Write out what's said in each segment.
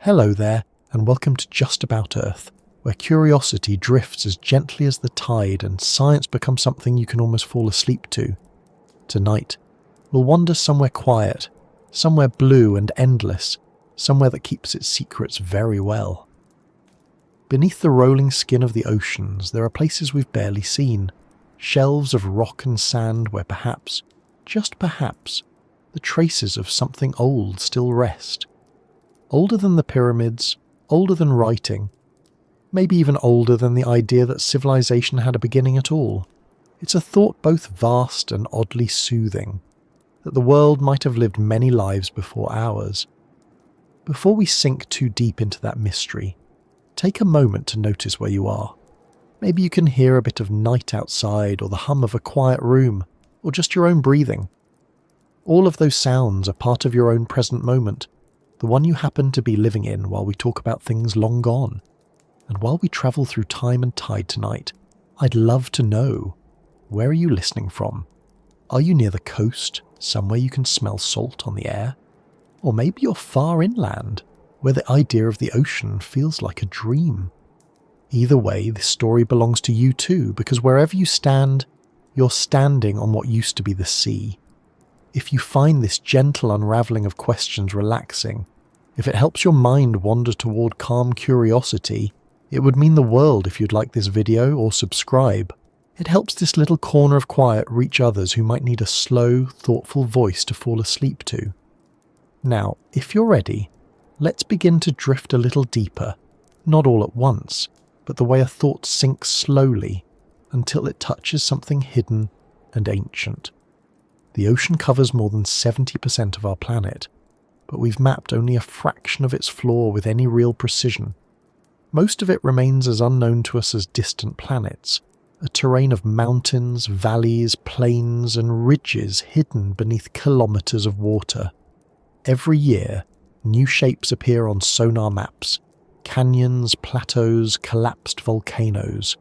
Hello there, and welcome to Just About Earth, where curiosity drifts as gently as the tide and science becomes something you can almost fall asleep to. Tonight, we'll wander somewhere quiet, somewhere blue and endless, somewhere that keeps its secrets very well. Beneath the rolling skin of the oceans, there are places we've barely seen, shelves of rock and sand where perhaps, just perhaps, the traces of something old still rest. Older than the pyramids, older than writing, maybe even older than the idea that civilization had a beginning at all. It's a thought both vast and oddly soothing, that the world might have lived many lives before ours. Before we sink too deep into that mystery, take a moment to notice where you are. Maybe you can hear a bit of night outside, or the hum of a quiet room, or just your own breathing. All of those sounds are part of your own present moment, the one you happen to be living in while we talk about things long gone. And while we travel through time and tide tonight, I'd love to know, where are you listening from? Are you near the coast, somewhere you can smell salt on the air? Or maybe you're far inland, where the idea of the ocean feels like a dream. Either way, this story belongs to you too, because wherever you stand, you're standing on what used to be the sea. If you find this gentle unravelling of questions relaxing, if it helps your mind wander toward calm curiosity, it would mean the world if you'd like this video or subscribe. It helps this little corner of quiet reach others who might need a slow, thoughtful voice to fall asleep to. Now, if you're ready, let's begin to drift a little deeper, not all at once, but the way a thought sinks slowly until it touches something hidden and ancient. The ocean covers more than 70% of our planet, but we've mapped only a fraction of its floor with any real precision. Most of it remains as unknown to us as distant planets, a terrain of mountains, valleys, plains, and ridges hidden beneath kilometres of water. Every year, new shapes appear on sonar maps: canyons, plateaus, collapsed volcanoes.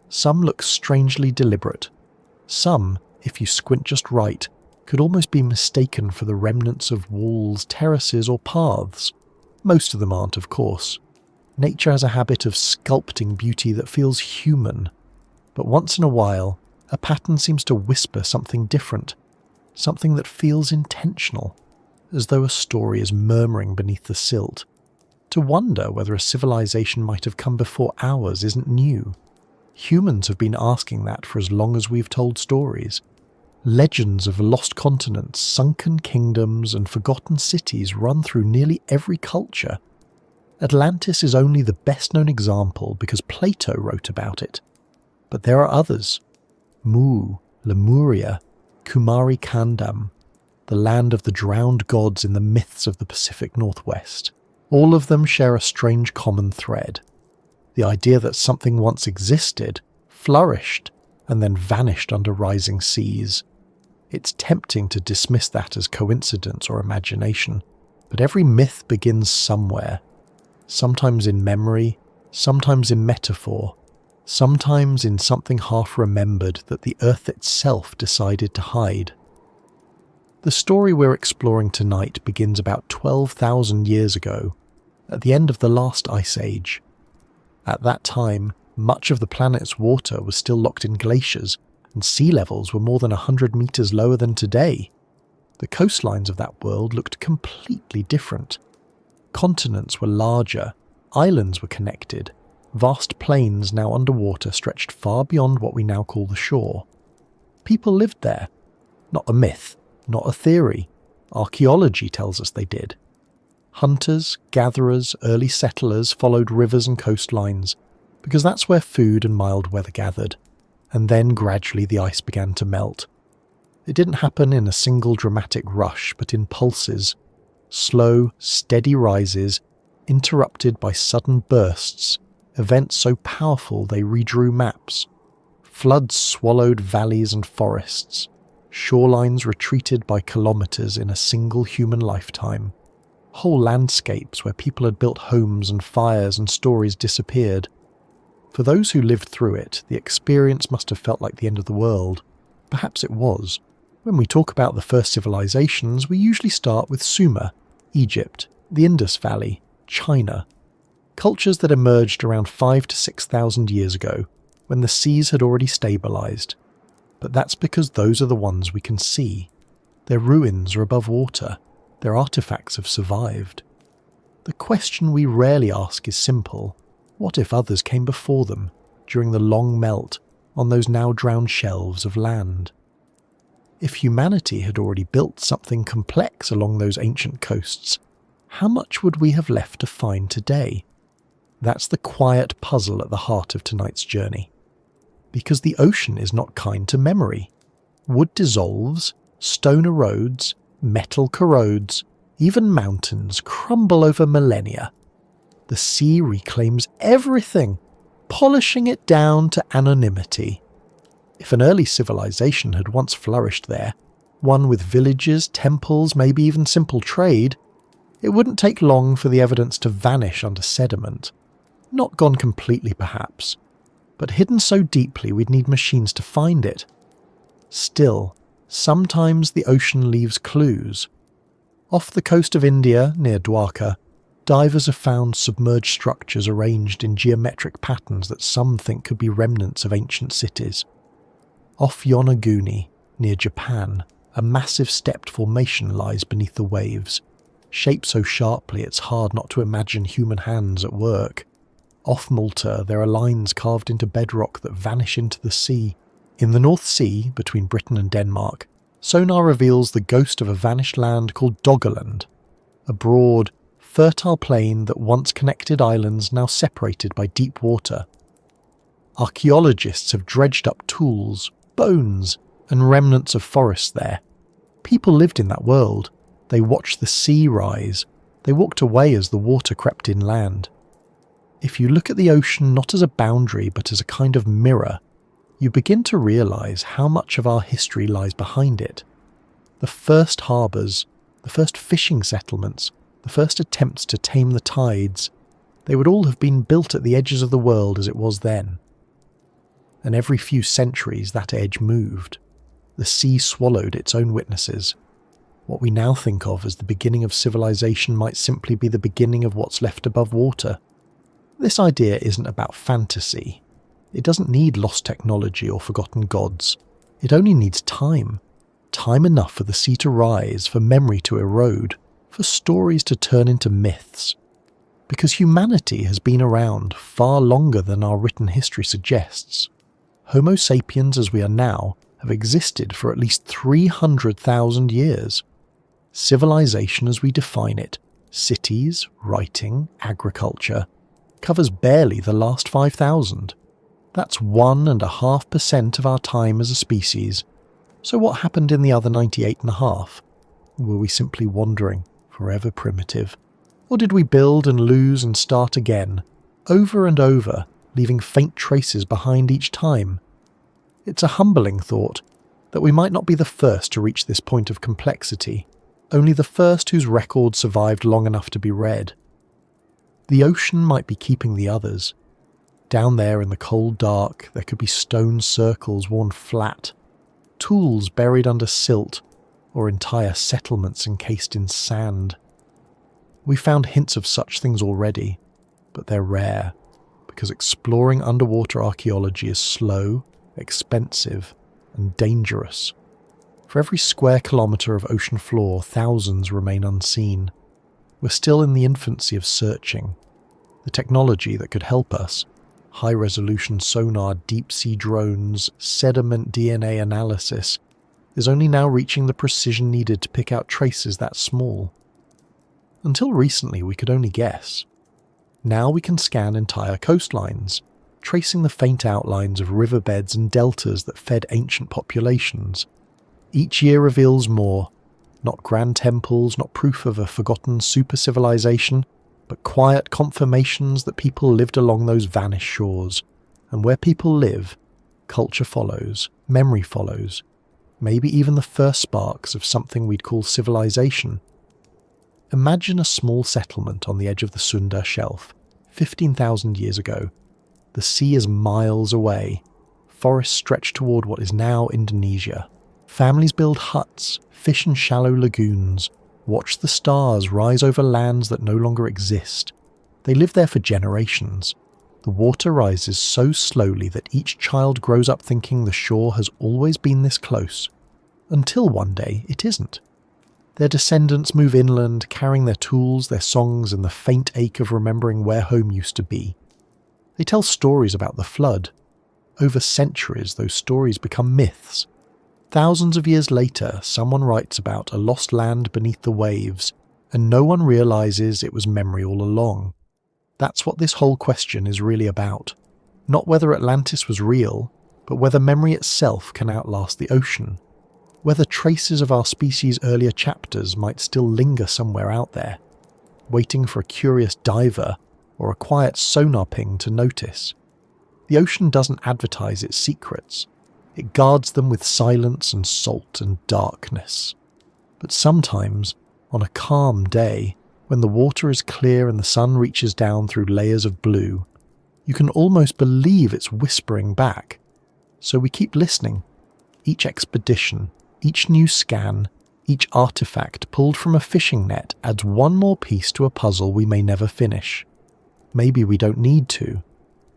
Some look strangely deliberate. Some, if you squint just right, could almost be mistaken for the remnants of walls, terraces, or paths. Most of them aren't, of course. Nature has a habit of sculpting beauty that feels human, but once in a while, a pattern seems to whisper something different, something that feels intentional, as though a story is murmuring beneath the silt. To wonder whether a civilization might have come before ours isn't new. Humans have been asking that for as long as we've told stories. Legends of lost continents, sunken kingdoms, and forgotten cities run through nearly every culture. Atlantis is only the best-known example because Plato wrote about it. But there are others. Mu, Lemuria, Kumari Kandam, the land of the drowned gods in the myths of the Pacific Northwest. All of them share a strange common thread. The idea that something once existed, flourished, and then vanished under rising seas. It's tempting to dismiss that as coincidence or imagination, but every myth begins somewhere. Sometimes in memory, sometimes in metaphor, sometimes in something half-remembered that the Earth itself decided to hide. The story we're exploring tonight begins about 12,000 years ago, at the end of the last ice age. At that time, much of the planet's water was still locked in glaciers, and sea levels were more than 100 meters lower than today. The coastlines of that world looked completely different. Continents were larger, islands were connected, vast plains now underwater stretched far beyond what we now call the shore. People lived there. Not a myth, not a theory. Archaeology tells us they did. Hunters, gatherers, early settlers followed rivers and coastlines, because that's where food and mild weather gathered, and then gradually the ice began to melt. It didn't happen in a single dramatic rush, but in pulses, slow, steady rises, interrupted by sudden bursts, events so powerful they redrew maps. Floods swallowed valleys and forests, shorelines retreated by kilometres in a single human lifetime. Whole landscapes where people had built homes and fires and stories disappeared. For those who lived through it, the experience must have felt like the end of the world. Perhaps it was. When we talk about the first civilizations, we usually start with Sumer, Egypt, the Indus Valley, China. Cultures that emerged around 5,000 to 6,000 years ago, when the seas had already stabilised. But that's because those are the ones we can see. Their ruins are above water. Their artefacts have survived. The question we rarely ask is simple. What if others came before them, during the long melt, on those now drowned shelves of land? If humanity had already built something complex along those ancient coasts, how much would we have left to find today? That's the quiet puzzle at the heart of tonight's journey. Because the ocean is not kind to memory. Wood dissolves, stone erodes, metal corrodes, even mountains crumble over millennia. The sea reclaims everything, polishing it down to anonymity. If an early civilization had once flourished there, one with villages, temples, maybe even simple trade, it wouldn't take long for the evidence to vanish under sediment. Not gone completely perhaps, but hidden so deeply we'd need machines to find it. Still, sometimes the ocean leaves clues. Off the coast of India, near Dwarka, divers have found submerged structures arranged in geometric patterns that some think could be remnants of ancient cities. Off Yonaguni, near Japan, a massive stepped formation lies beneath the waves, shaped so sharply it's hard not to imagine human hands at work. Off Malta, there are lines carved into bedrock that vanish into the sea. In the North Sea, between Britain and Denmark, sonar reveals the ghost of a vanished land called Doggerland, a broad, fertile plain that once connected islands now separated by deep water. Archaeologists have dredged up tools, bones, and remnants of forests there. People lived in that world. They watched the sea rise. They walked away as the water crept inland. If you look at the ocean not as a boundary but as a kind of mirror, you begin to realise how much of our history lies behind it. The first harbours, the first fishing settlements, the first attempts to tame the tides, they would all have been built at the edges of the world as it was then. And every few centuries that edge moved. The sea swallowed its own witnesses. What we now think of as the beginning of civilization might simply be the beginning of what's left above water. This idea isn't about fantasy. It doesn't need lost technology or forgotten gods. It only needs time. Time enough for the sea to rise, for memory to erode, for stories to turn into myths. Because humanity has been around far longer than our written history suggests. Homo sapiens as we are now have existed for at least 300,000 years. Civilization as we define it, cities, writing, agriculture, covers barely the last 5,000. That's 1.5% of our time as a species. So what happened in the other 98.5%? Were we simply wandering, forever primitive? Or did we build and lose and start again, over and over, leaving faint traces behind each time? It's a humbling thought that we might not be the first to reach this point of complexity, only the first whose record survived long enough to be read. The ocean might be keeping the others. Down there in the cold dark, there could be stone circles worn flat, tools buried under silt, or entire settlements encased in sand. We found hints of such things already, but they're rare, because exploring underwater archaeology is slow, expensive, and dangerous. For every square kilometre of ocean floor, thousands remain unseen. We're still in the infancy of searching. The technology that could help us, high-resolution sonar, deep-sea drones, sediment DNA analysis, is only now reaching the precision needed to pick out traces that small. Until recently we could only guess. Now we can scan entire coastlines, tracing the faint outlines of riverbeds and deltas that fed ancient populations. Each year reveals more, not grand temples, not proof of a forgotten super-civilization, but quiet confirmations that people lived along those vanished shores. And where people live, culture follows, memory follows, maybe even the first sparks of something we'd call civilization. Imagine a small settlement on the edge of the Sunda Shelf, 15,000 years ago. The sea is miles away. Forests stretch toward what is now Indonesia. Families build huts, fish in shallow lagoons, Watch the stars rise over lands that no longer exist. They live there for generations. The water rises so slowly that each child grows up thinking the shore has always been this close, until one day it isn't. Their descendants move inland, carrying their tools, their songs, and the faint ache of remembering where home used to be. They tell stories about the flood. Over centuries, those stories become myths. Thousands of years later, someone writes about a lost land beneath the waves, and no one realizes it was memory all along. That's what this whole question is really about. Not whether Atlantis was real, but whether memory itself can outlast the ocean. Whether traces of our species' earlier chapters might still linger somewhere out there, waiting for a curious diver or a quiet sonar ping to notice. The ocean doesn't advertise its secrets. It guards them with silence and salt and darkness. But sometimes, on a calm day, when the water is clear and the sun reaches down through layers of blue, you can almost believe it's whispering back. So we keep listening. Each expedition, each new scan, each artifact pulled from a fishing net adds one more piece to a puzzle we may never finish. Maybe we don't need to.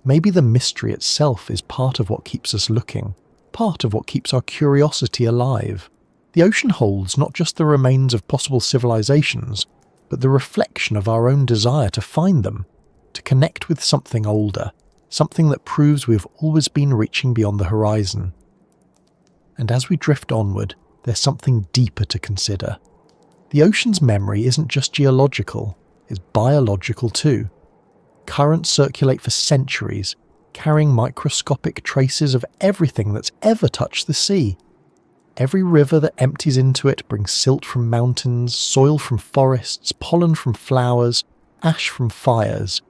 Maybe the mystery itself is part of what keeps us looking, part of what keeps our curiosity alive. The ocean holds not just the remains of possible civilizations, but the reflection of our own desire to find them, to connect with something older, something that proves we've always been reaching beyond the horizon. And as we drift onward, there's something deeper to consider. The ocean's memory isn't just geological, it's biological too. Currents circulate for centuries, carrying microscopic traces of everything that's ever touched the sea. Every river that empties into it brings silt from mountains, soil from forests, pollen from flowers, ash from fires.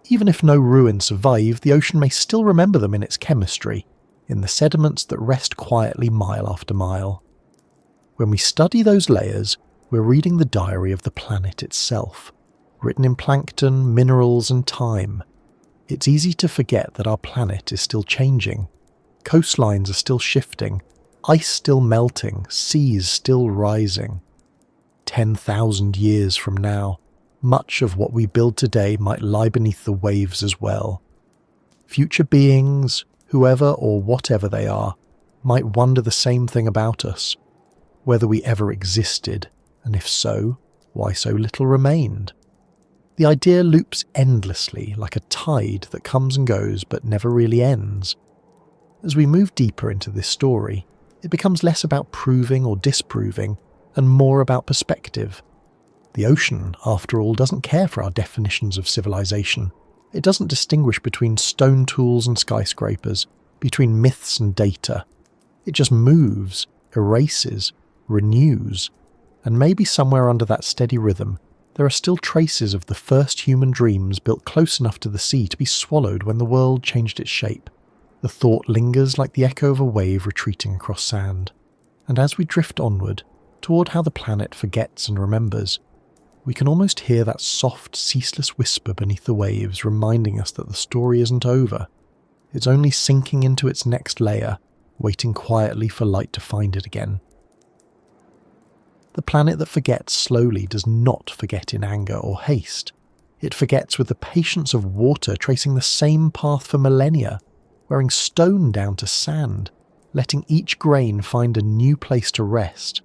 Even if no ruins survive, the ocean may still remember them in its chemistry, in the sediments that rest quietly mile after mile. When we study those layers, we're reading the diary of the planet itself, written in plankton, minerals, and time. It's easy to forget that our planet is still changing. Coastlines are still shifting, ice still melting, seas still rising. 10,000 years from now, much of what we build today might lie beneath the waves as well. Future beings, whoever or whatever they are, might wonder the same thing about us, whether we ever existed, and if so, why so little remained. The idea loops endlessly, like a tide that comes and goes but never really ends. As we move deeper into this story, it becomes less about proving or disproving, and more about perspective. The ocean, after all, doesn't care for our definitions of civilization. It doesn't distinguish between stone tools and skyscrapers, between myths and data. It just moves, erases, renews, and maybe somewhere under that steady rhythm, there are still traces of the first human dreams built close enough to the sea to be swallowed when the world changed its shape. The thought lingers like the echo of a wave retreating across sand. And as we drift onward, toward how the planet forgets and remembers, we can almost hear that soft, ceaseless whisper beneath the waves reminding us that the story isn't over. It's only sinking into its next layer, waiting quietly for light to find it again. The planet that forgets slowly does not forget in anger or haste. It forgets with the patience of water tracing the same path for millennia, wearing stone down to sand, letting each grain find a new place to rest.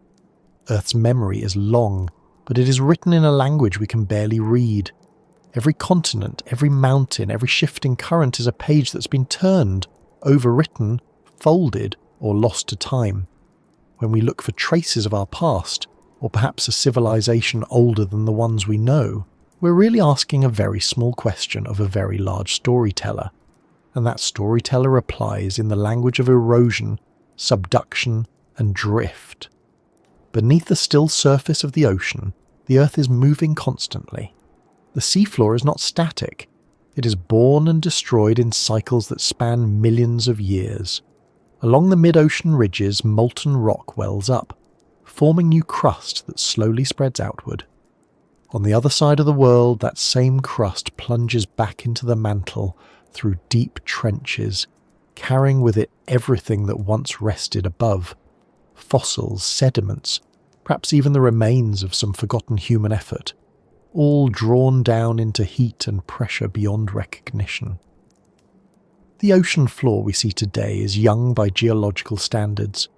Earth's memory is long, but it is written in a language we can barely read. Every continent, every mountain, every shifting current is a page that's been turned, overwritten, folded, or lost to time. When we look for traces of our past, or perhaps a civilization older than the ones we know, we're really asking a very small question of a very large storyteller. And that storyteller replies in the language of erosion, subduction, and drift. Beneath the still surface of the ocean, the Earth is moving constantly. The seafloor is not static. It is born and destroyed in cycles that span millions of years. Along the mid-ocean ridges, molten rock wells up, forming new crust that slowly spreads outward. On the other side of the world, that same crust plunges back into the mantle through deep trenches, carrying with it everything that once rested above: fossils, sediments, perhaps even the remains of some forgotten human effort, all drawn down into heat and pressure beyond recognition. The ocean floor we see today is young by geological standards.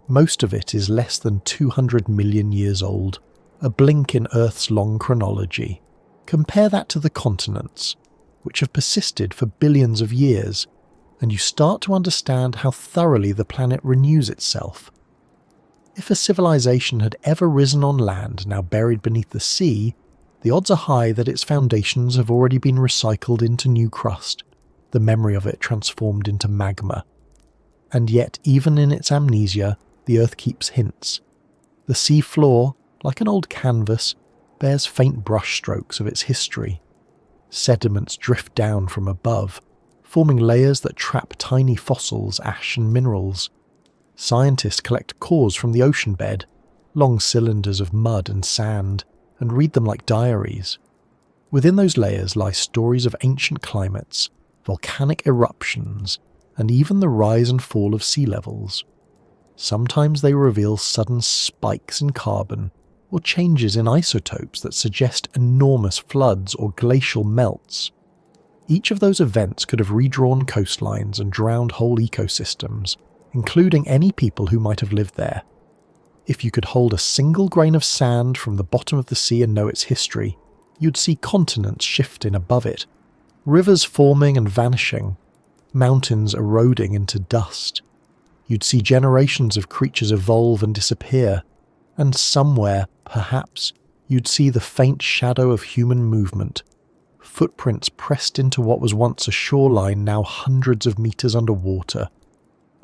Most of it is less than 200 million years old, a blink in Earth's long chronology. Compare that to the continents, which have persisted for billions of years, and you start to understand how thoroughly the planet renews itself. If a civilization had ever risen on land now buried beneath the sea, the odds are high that its foundations have already been recycled into new crust, the memory of it transformed into magma. And yet, even in its amnesia, the Earth keeps hints. The sea floor, like an old canvas, bears faint brushstrokes of its history. Sediments drift down from above, forming layers that trap tiny fossils, ash and minerals. Scientists collect cores from the ocean bed, long cylinders of mud and sand, and read them like diaries. Within those layers lie stories of ancient climates, volcanic eruptions, and even the rise and fall of sea levels. Sometimes they reveal sudden spikes in carbon, or changes in isotopes that suggest enormous floods or glacial melts. Each of those events could have redrawn coastlines and drowned whole ecosystems, including any people who might have lived there. If you could hold a single grain of sand from the bottom of the sea and know its history, you'd see continents shifting above it, rivers forming and vanishing, mountains eroding into dust. You'd see generations of creatures evolve and disappear, and somewhere, perhaps, you'd see the faint shadow of human movement, footprints pressed into what was once a shoreline now hundreds of meters underwater.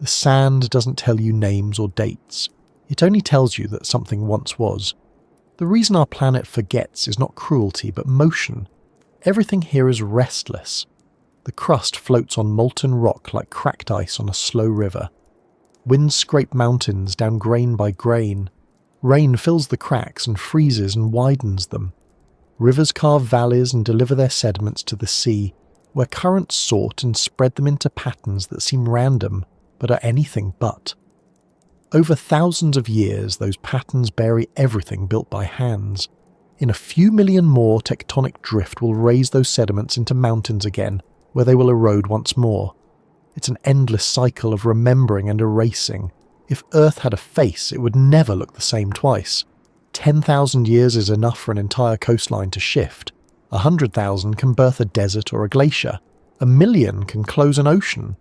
The sand doesn't tell you names or dates. It only tells you that something once was. The reason our planet forgets is not cruelty, but motion. Everything here is restless. The crust floats on molten rock like cracked ice on a slow river. Winds scrape mountains down grain by grain. Rain fills the cracks and freezes and widens them. Rivers carve valleys and deliver their sediments to the sea, where currents sort and spread them into patterns that seem random, but are anything but. Over thousands of years, those patterns bury everything built by hands. In a few million more, tectonic drift will raise those sediments into mountains again, where they will erode once more. It's an endless cycle of remembering and erasing. If Earth had a face, it would never look the same twice. 10,000 years is enough for an entire coastline to shift. 100,000 can birth a desert or a glacier. 1,000,000 can close an ocean.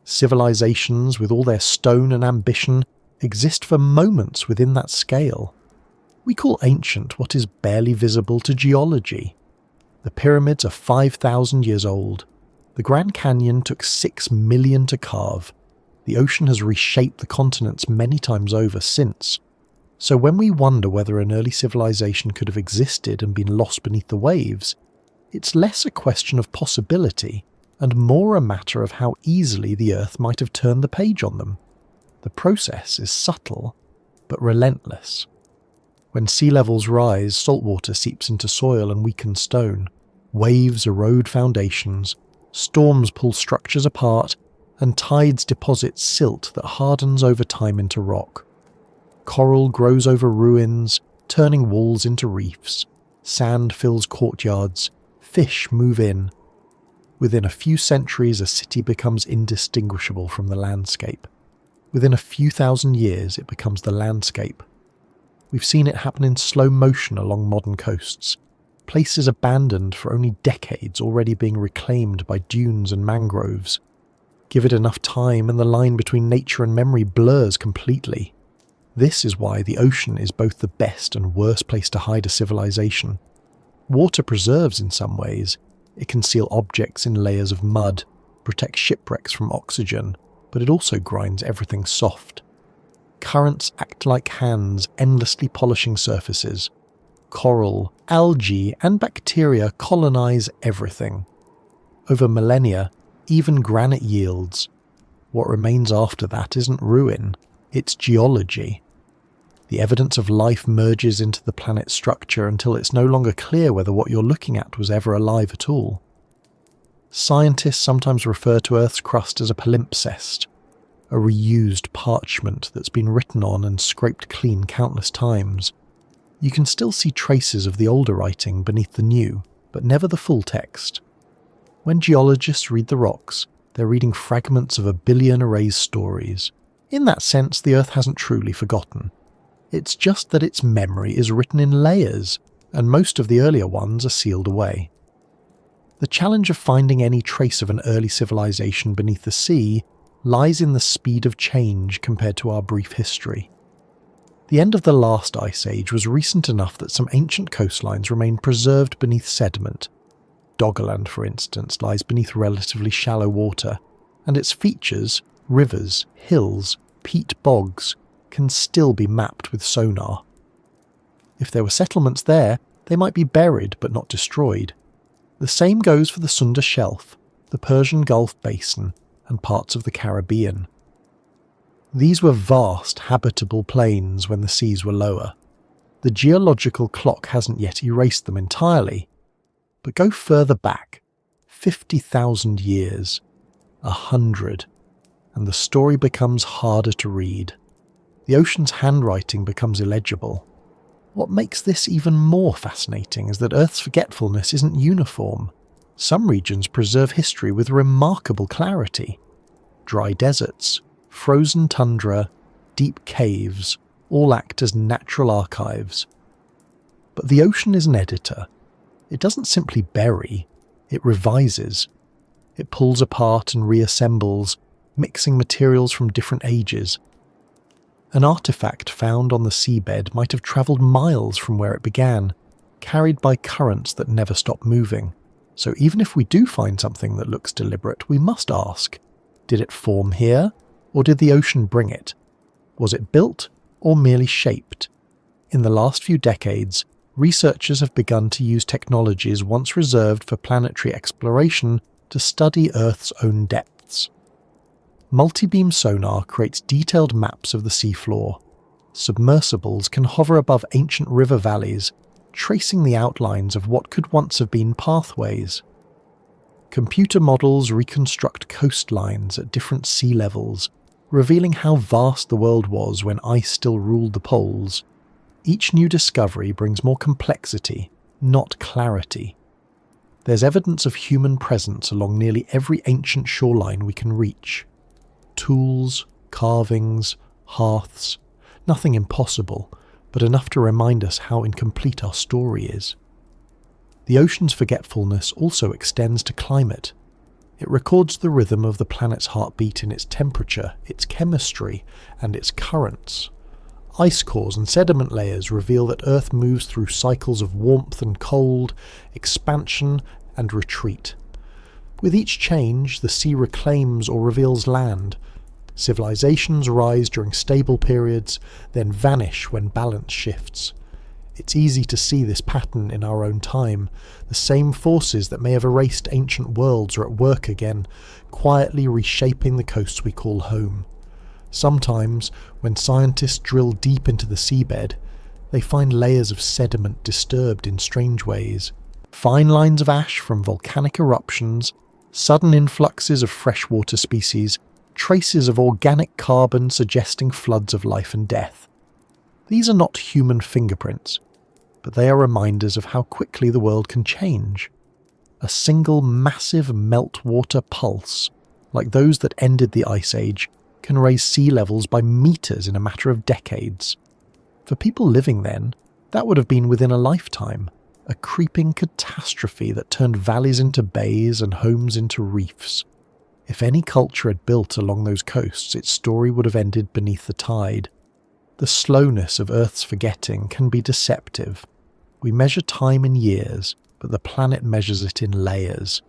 Civilizations, with all their stone and ambition, exist for moments within that scale. We call ancient what is barely visible to geology. The pyramids are 5,000 years old. The Grand Canyon took 6 million to carve. The ocean has reshaped the continents many times over since. So when we wonder whether an early civilization could have existed and been lost beneath the waves, it's less a question of possibility and more a matter of how easily the Earth might have turned the page on them. The process is subtle, but relentless. When sea levels rise, saltwater seeps into soil and weakens stone. Waves erode foundations, storms pull structures apart, and tides deposit silt that hardens over time into rock. Coral grows over ruins, turning walls into reefs. Sand fills courtyards. Fish move in. Within a few centuries, a city becomes indistinguishable from the landscape. Within a few thousand years, it becomes the landscape. We've seen it happen in slow motion along modern coasts. Places abandoned for only decades already being reclaimed by dunes and mangroves. Give it enough time and the line between nature and memory blurs completely. This is why the ocean is both the best and worst place to hide a civilization. Water preserves in some ways. It can seal objects in layers of mud, protect shipwrecks from oxygen, but it also grinds everything soft. Currents act like hands endlessly polishing surfaces. Coral, algae, and bacteria colonize everything. Over millennia, even granite yields. What remains after that isn't ruin, it's geology. The evidence of life merges into the planet's structure until it's no longer clear whether what you're looking at was ever alive at all. Scientists sometimes refer to Earth's crust as a palimpsest. a reused parchment that's been written on and scraped clean countless times. You can still see traces of the older writing beneath the new, but never the full text. When geologists read the rocks, they're reading fragments of 1 billion erased stories. In that sense, the Earth hasn't truly forgotten. It's just that its memory is written in layers, and most of the earlier ones are sealed away. The challenge of finding any trace of an early civilization beneath the sea lies in the speed of change compared to our brief history. The end of the last ice age was recent enough that some ancient coastlines remain preserved beneath sediment. Doggerland, for instance, lies beneath relatively shallow water, and its features, rivers, hills, peat bogs, can still be mapped with sonar. If there were settlements there, they might be buried but not destroyed. The same goes for the Sunda Shelf, the Persian Gulf Basin, and parts of the Caribbean. These were vast, habitable plains when the seas were lower. The geological clock hasn't yet erased them entirely. But go further back, 50,000 years, 100, and the story becomes harder to read. The ocean's handwriting becomes illegible. What makes this even more fascinating is that Earth's forgetfulness isn't uniform. Some regions preserve history with remarkable clarity. Dry deserts, frozen tundra, deep caves all act as natural archives. But the ocean is an editor. It doesn't simply bury, it revises. It pulls apart and reassembles, mixing materials from different ages. An artifact found on the seabed might have travelled miles from where it began, carried by currents that never stop moving. So even if we do find something that looks deliberate, we must ask, did it form here, or did the ocean bring it? Was it built, or merely shaped? In the last few decades, researchers have begun to use technologies once reserved for planetary exploration to study Earth's own depths. Multibeam sonar creates detailed maps of the seafloor. Submersibles can hover above ancient river valleys, tracing the outlines of what could once have been pathways. Computer models reconstruct coastlines at different sea levels, revealing how vast the world was when ice still ruled the poles. Each new discovery brings more complexity, not clarity. There's evidence of human presence along nearly every ancient shoreline we can reach. Tools, carvings, hearths, nothing impossible, but enough to remind us how incomplete our story is. The ocean's forgetfulness also extends to climate. It records the rhythm of the planet's heartbeat in its temperature, its chemistry, and its currents. Ice cores and sediment layers reveal that Earth moves through cycles of warmth and cold, expansion and retreat. With each change, the sea reclaims or reveals land. Civilizations rise during stable periods, then vanish when balance shifts. It's easy to see this pattern in our own time. The same forces that may have erased ancient worlds are at work again, quietly reshaping the coasts we call home. Sometimes, when scientists drill deep into the seabed, they find layers of sediment disturbed in strange ways. Fine lines of ash from volcanic eruptions, sudden influxes of freshwater species, traces of organic carbon suggesting floods of life and death. These are not human fingerprints, but they are reminders of how quickly the world can change. A single massive meltwater pulse, like those that ended the Ice Age, can raise sea levels by meters in a matter of decades. For people living then, that would have been within a lifetime, a creeping catastrophe that turned valleys into bays and homes into reefs. If any culture had built along those coasts, its story would have ended beneath the tide. The slowness of Earth's forgetting can be deceptive. We measure time in years, but the planet measures it in layers.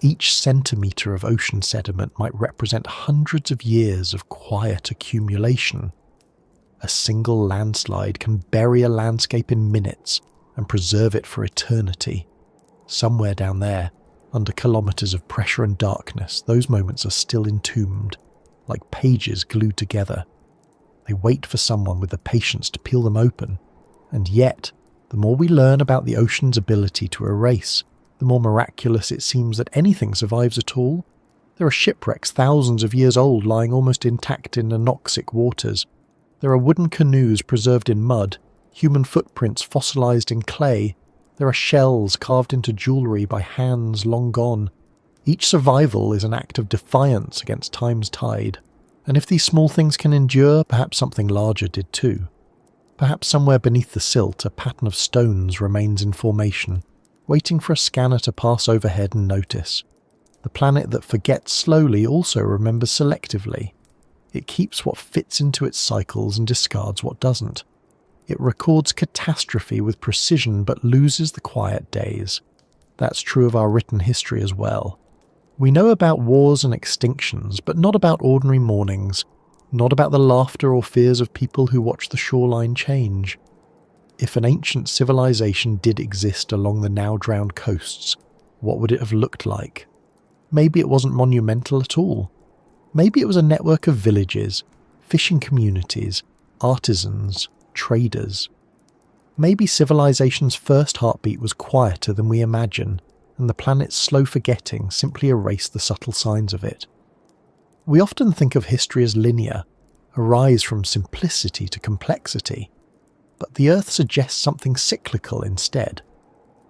Each centimetre of ocean sediment might represent hundreds of years of quiet accumulation. A single landslide can bury a landscape in minutes and preserve it for eternity. Somewhere down there, under kilometres of pressure and darkness, those moments are still entombed, like pages glued together. They wait for someone with the patience to peel them open. And yet, the more we learn about the ocean's ability to erase, the more miraculous it seems that anything survives at all. There are shipwrecks thousands of years old lying almost intact in anoxic waters. There are wooden canoes preserved in mud, human footprints fossilized in clay. There are shells carved into jewellery by hands long gone. Each survival is an act of defiance against time's tide. And if these small things can endure, perhaps something larger did too. Perhaps somewhere beneath the silt a pattern of stones remains in formation, waiting for a scanner to pass overhead and notice. The planet that forgets slowly also remembers selectively. It keeps what fits into its cycles and discards what doesn't. It records catastrophe with precision but loses the quiet days. That's true of our written history as well. We know about wars and extinctions, but not about ordinary mornings, not about the laughter or fears of people who watch the shoreline change. If an ancient civilization did exist along the now drowned coasts, what would it have looked like? Maybe it wasn't monumental at all. Maybe it was a network of villages, fishing communities, artisans, traders. Maybe civilization's first heartbeat was quieter than we imagine, and the planet's slow forgetting simply erased the subtle signs of it. We often think of history as linear, a rise from simplicity to complexity, but the Earth suggests something cyclical instead.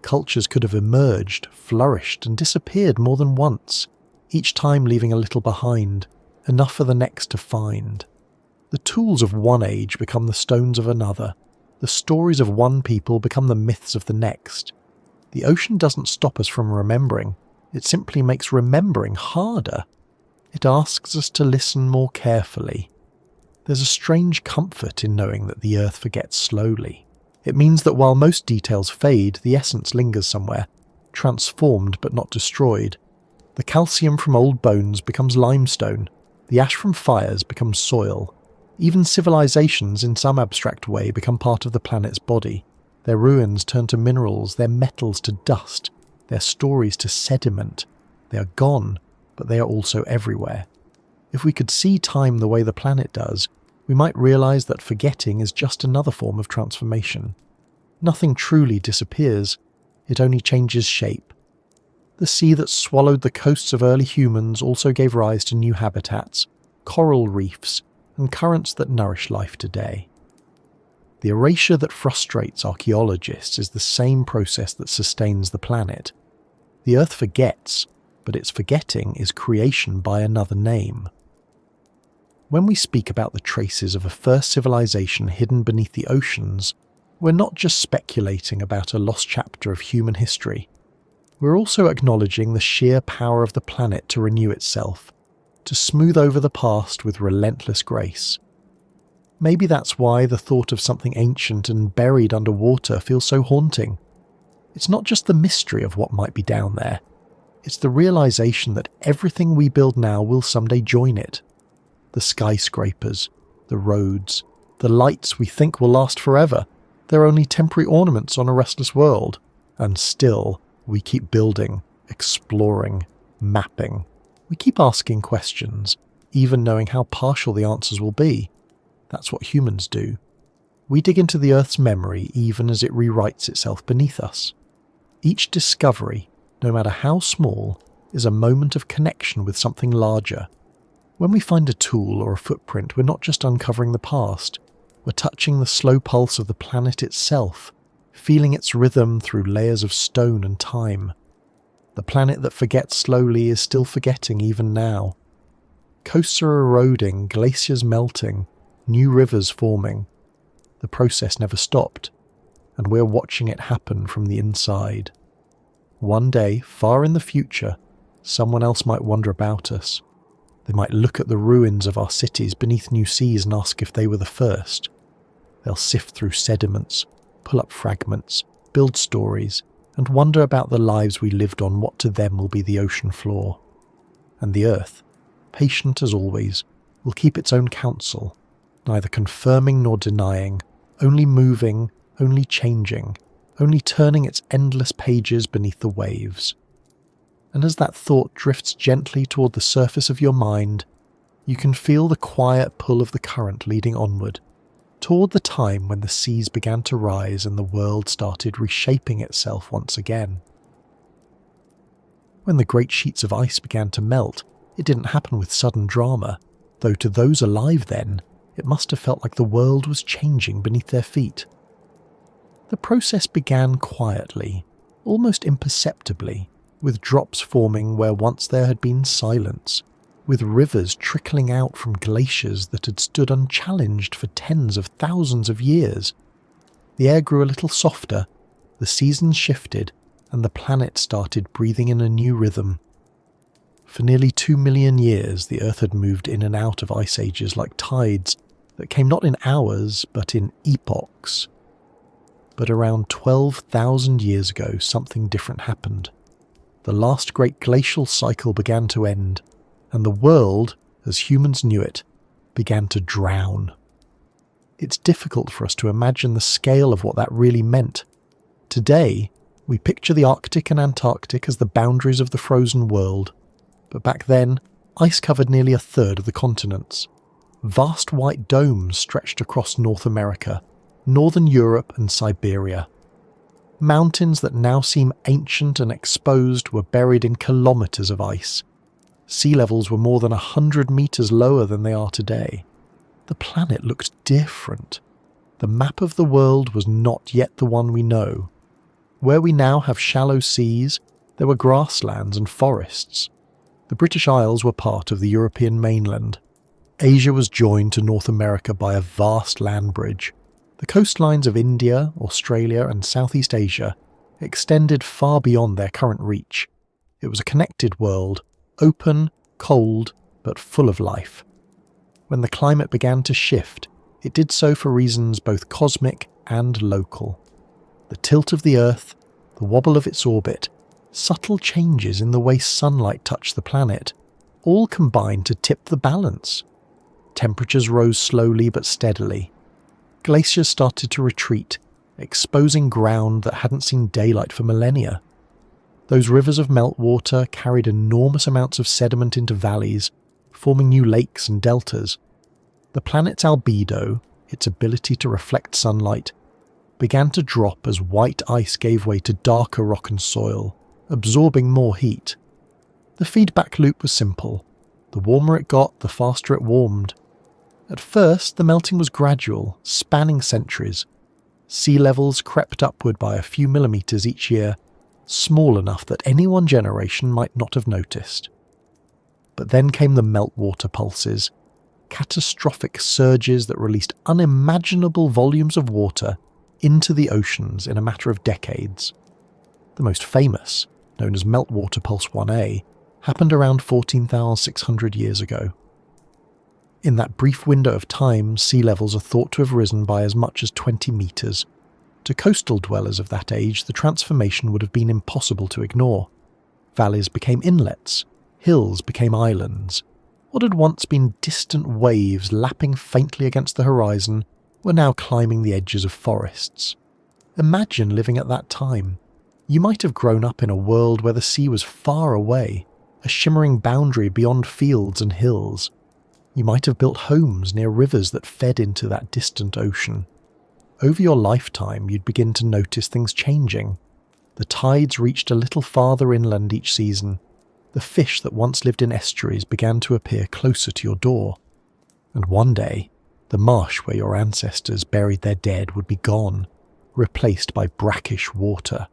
Cultures could have emerged, flourished, and disappeared more than once, each time leaving a little behind, enough for the next to find. The tools of one age become the stones of another. The stories of one people become the myths of the next. The ocean doesn't stop us from remembering. It simply makes remembering harder. It asks us to listen more carefully. There's a strange comfort in knowing that the Earth forgets slowly. It means that while most details fade, the essence lingers somewhere, transformed but not destroyed. The calcium from old bones becomes limestone. The ash from fires becomes soil. Even civilizations, in some abstract way, become part of the planet's body. Their ruins turn to minerals, their metals to dust, their stories to sediment. They are gone, but they are also everywhere. If we could see time the way the planet does, we might realize that forgetting is just another form of transformation. Nothing truly disappears, it only changes shape. The sea that swallowed the coasts of early humans also gave rise to new habitats, coral reefs, and currents that nourish life today. The erasure that frustrates archaeologists is the same process that sustains the planet. The Earth forgets, but its forgetting is creation by another name. When we speak about the traces of a first civilization hidden beneath the oceans, we're not just speculating about a lost chapter of human history. We're also acknowledging the sheer power of the planet to renew itself, to smooth over the past with relentless grace. Maybe that's why the thought of something ancient and buried underwater feels so haunting. It's not just the mystery of what might be down there. It's the realization that everything we build now will someday join it. The skyscrapers, the roads, the lights we think will last forever. They're only temporary ornaments on a restless world. And still, we keep building, exploring, mapping. We keep asking questions, even knowing how partial the answers will be. That's what humans do. We dig into the Earth's memory even as it rewrites itself beneath us. Each discovery, no matter how small, is a moment of connection with something larger. When we find a tool or a footprint, we're not just uncovering the past, we're touching the slow pulse of the planet itself, feeling its rhythm through layers of stone and time. The planet that forgets slowly is still forgetting even now. Coasts are eroding, glaciers melting, new rivers forming. The process never stopped, and we're watching it happen from the inside. One day, far in the future, someone else might wonder about us. They might look at the ruins of our cities beneath new seas and ask if they were the first. They'll sift through sediments, pull up fragments, build stories, and wonder about the lives we lived on what to them will be the ocean floor. And the Earth, patient as always, will keep its own counsel, neither confirming nor denying, only moving, only changing, only turning its endless pages beneath the waves. And as that thought drifts gently toward the surface of your mind, you can feel the quiet pull of the current leading onward, toward the time when the seas began to rise and the world started reshaping itself once again. When the great sheets of ice began to melt, It didn't happen with sudden drama, though to those alive then, it must have felt like the world was changing beneath their feet. The process began quietly, almost imperceptibly, with drops forming where once there had been silence, with rivers trickling out from glaciers that had stood unchallenged for tens of thousands of years. The air grew a little softer, the seasons shifted, and the planet started breathing in a new rhythm. For nearly 2 million years, the Earth had moved in and out of ice ages like tides that came not in hours, but in epochs. But around 12,000 years ago, something different happened. The last great glacial cycle began to end, and the world, as humans knew it, began to drown. It's difficult for us to imagine the scale of what that really meant. Today, we picture the Arctic and Antarctic as the boundaries of the frozen world, but back then, ice covered nearly a third of the continents. Vast white domes stretched across North America, northern Europe and Siberia. Mountains that now seem ancient and exposed were buried in kilometres of ice. Sea levels were more than 100 metres lower than they are today. The planet looked different. The map of the world was not yet the one we know. Where we now have shallow seas, there were grasslands and forests. The British Isles were part of the European mainland. Asia was joined to North America by a vast land bridge. The coastlines of India, Australia and Southeast Asia extended far beyond their current reach. It was a connected world, open, cold, but full of life. When the climate began to shift, it did so for reasons both cosmic and local. The tilt of the Earth, the wobble of its orbit, subtle changes in the way sunlight touched the planet, all combined to tip the balance. Temperatures rose slowly but steadily. Glaciers started to retreat, exposing ground that hadn't seen daylight for millennia. Those rivers of meltwater carried enormous amounts of sediment into valleys, forming new lakes and deltas. The planet's albedo, its ability to reflect sunlight, began to drop as white ice gave way to darker rock and soil, absorbing more heat. The feedback loop was simple. The warmer it got, the faster it warmed. At first, the melting was gradual, spanning centuries. Sea levels crept upward by a few millimetres each year, small enough that any one generation might not have noticed. But then came the meltwater pulses, catastrophic surges that released unimaginable volumes of water into the oceans in a matter of decades. The most famous, known as Meltwater Pulse 1A, happened around 14,600 years ago. In that brief window of time, sea levels are thought to have risen by as much as 20 metres. To coastal dwellers of that age, the transformation would have been impossible to ignore. Valleys became inlets, hills became islands. What had once been distant waves lapping faintly against the horizon were now climbing the edges of forests. Imagine living at that time. You might have grown up in a world where the sea was far away, a shimmering boundary beyond fields and hills. You might have built homes near rivers that fed into that distant ocean. Over your lifetime, you'd begin to notice things changing. The tides reached a little farther inland each season. The fish that once lived in estuaries began to appear closer to your door. And one day, the marsh where your ancestors buried their dead would be gone, replaced by brackish water.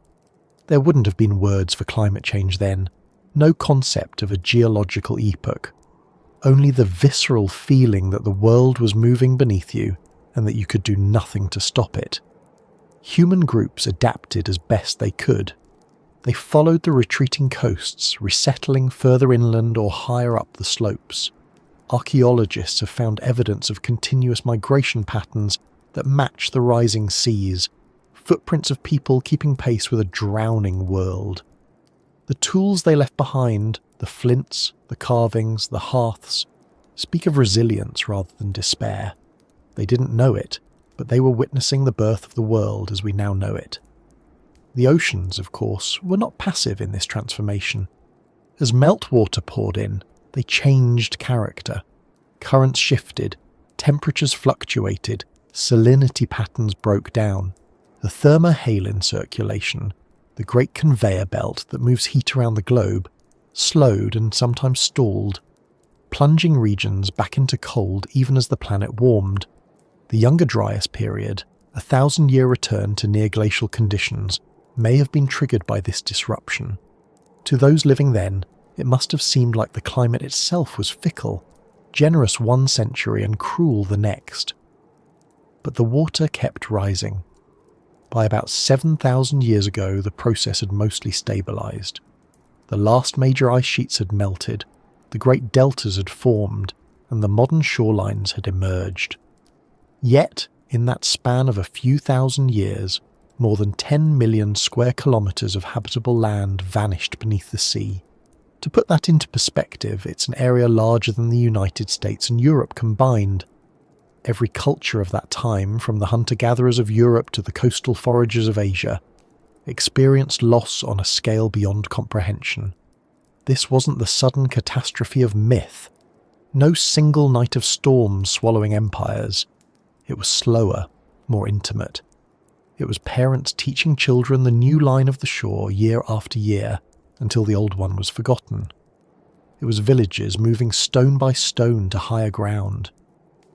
There wouldn't have been words for climate change then, no concept of a geological epoch, only the visceral feeling that the world was moving beneath you and that you could do nothing to stop it. Human groups adapted as best they could. They followed the retreating coasts, resettling further inland or higher up the slopes. Archaeologists have found evidence of continuous migration patterns that match the rising seas, footprints of people keeping pace with a drowning world. The tools they left behind, the flints, the carvings, the hearths, speak of resilience rather than despair. They didn't know it, but they were witnessing the birth of the world as we now know it. The oceans, of course, were not passive in this transformation. As meltwater poured in, they changed character. Currents shifted, temperatures fluctuated, salinity patterns broke down. The thermohaline circulation, the great conveyor belt that moves heat around the globe, slowed and sometimes stalled. plunging regions back into cold even as the planet warmed. The Younger Dryas period, a 1,000-year return to near-glacial conditions, may have been triggered by this disruption. To those living then, it must have seemed like the climate itself was fickle, generous one century and cruel the next. But the water kept rising. By about 7,000 years ago, the process had mostly stabilised. The last major ice sheets had melted, the great deltas had formed, and the modern shorelines had emerged. Yet, in that span of a few thousand years, more than 10 million square kilometres of habitable land vanished beneath the sea. To put that into perspective, it's an area larger than the United States and Europe combined. Every culture of that time, from the hunter-gatherers of Europe to the coastal foragers of Asia, experienced loss on a scale beyond comprehension. This wasn't the sudden catastrophe of myth. No single night of storms swallowing empires. It was slower, more intimate. It was parents teaching children the new line of the shore year after year until the old one was forgotten. It was villages moving stone by stone to higher ground.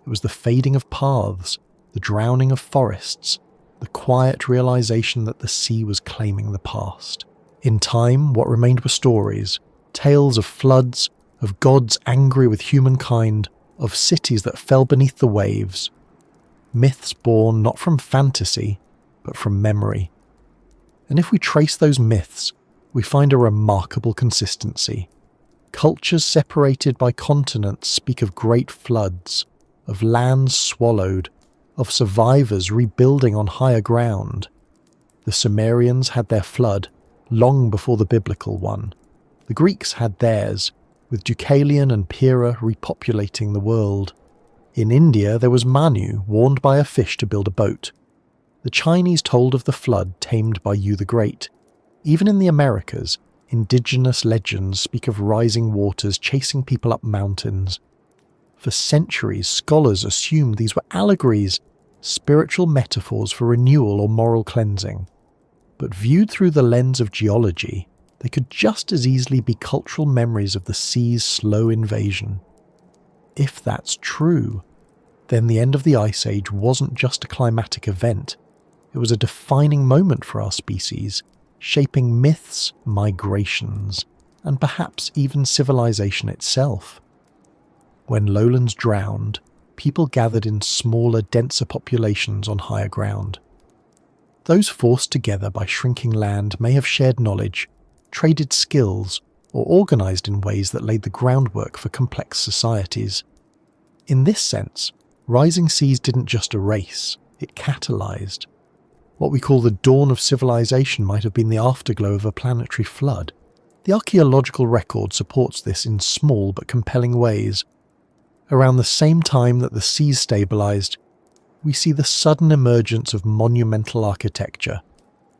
It was the fading of paths, the drowning of forests, the quiet realization that the sea was claiming the past. In time, what remained were stories, tales of floods, of gods angry with humankind, of cities that fell beneath the waves. Myths born not from fantasy, but from memory. And if we trace those myths, we find a remarkable consistency. Cultures separated by continents speak of great floods, of lands swallowed, of survivors rebuilding on higher ground. The Sumerians had their flood long before the biblical one. The Greeks had theirs, with Deucalion and Pyrrha repopulating the world. In India there was Manu, warned by a fish to build a boat. The Chinese told of the flood tamed by Yu the Great. Even in the Americas, indigenous legends speak of rising waters chasing people up mountains. For centuries, scholars assumed these were allegories, spiritual metaphors for renewal or moral cleansing. But viewed through the lens of geology, they could just as easily be cultural memories of the sea's slow invasion. If that's true, then the end of the Ice Age wasn't just a climatic event. It was a defining moment for our species, shaping myths, migrations, and perhaps even civilization itself. When lowlands drowned, people gathered in smaller, denser populations on higher ground. Those forced together by shrinking land may have shared knowledge, traded skills, or organised in ways that laid the groundwork for complex societies. In this sense, rising seas didn't just erase, it catalyzed. What we call the dawn of civilization might have been the afterglow of a planetary flood. The archaeological record supports this in small but compelling ways. Around the same time that the seas stabilized, we see the sudden emergence of monumental architecture.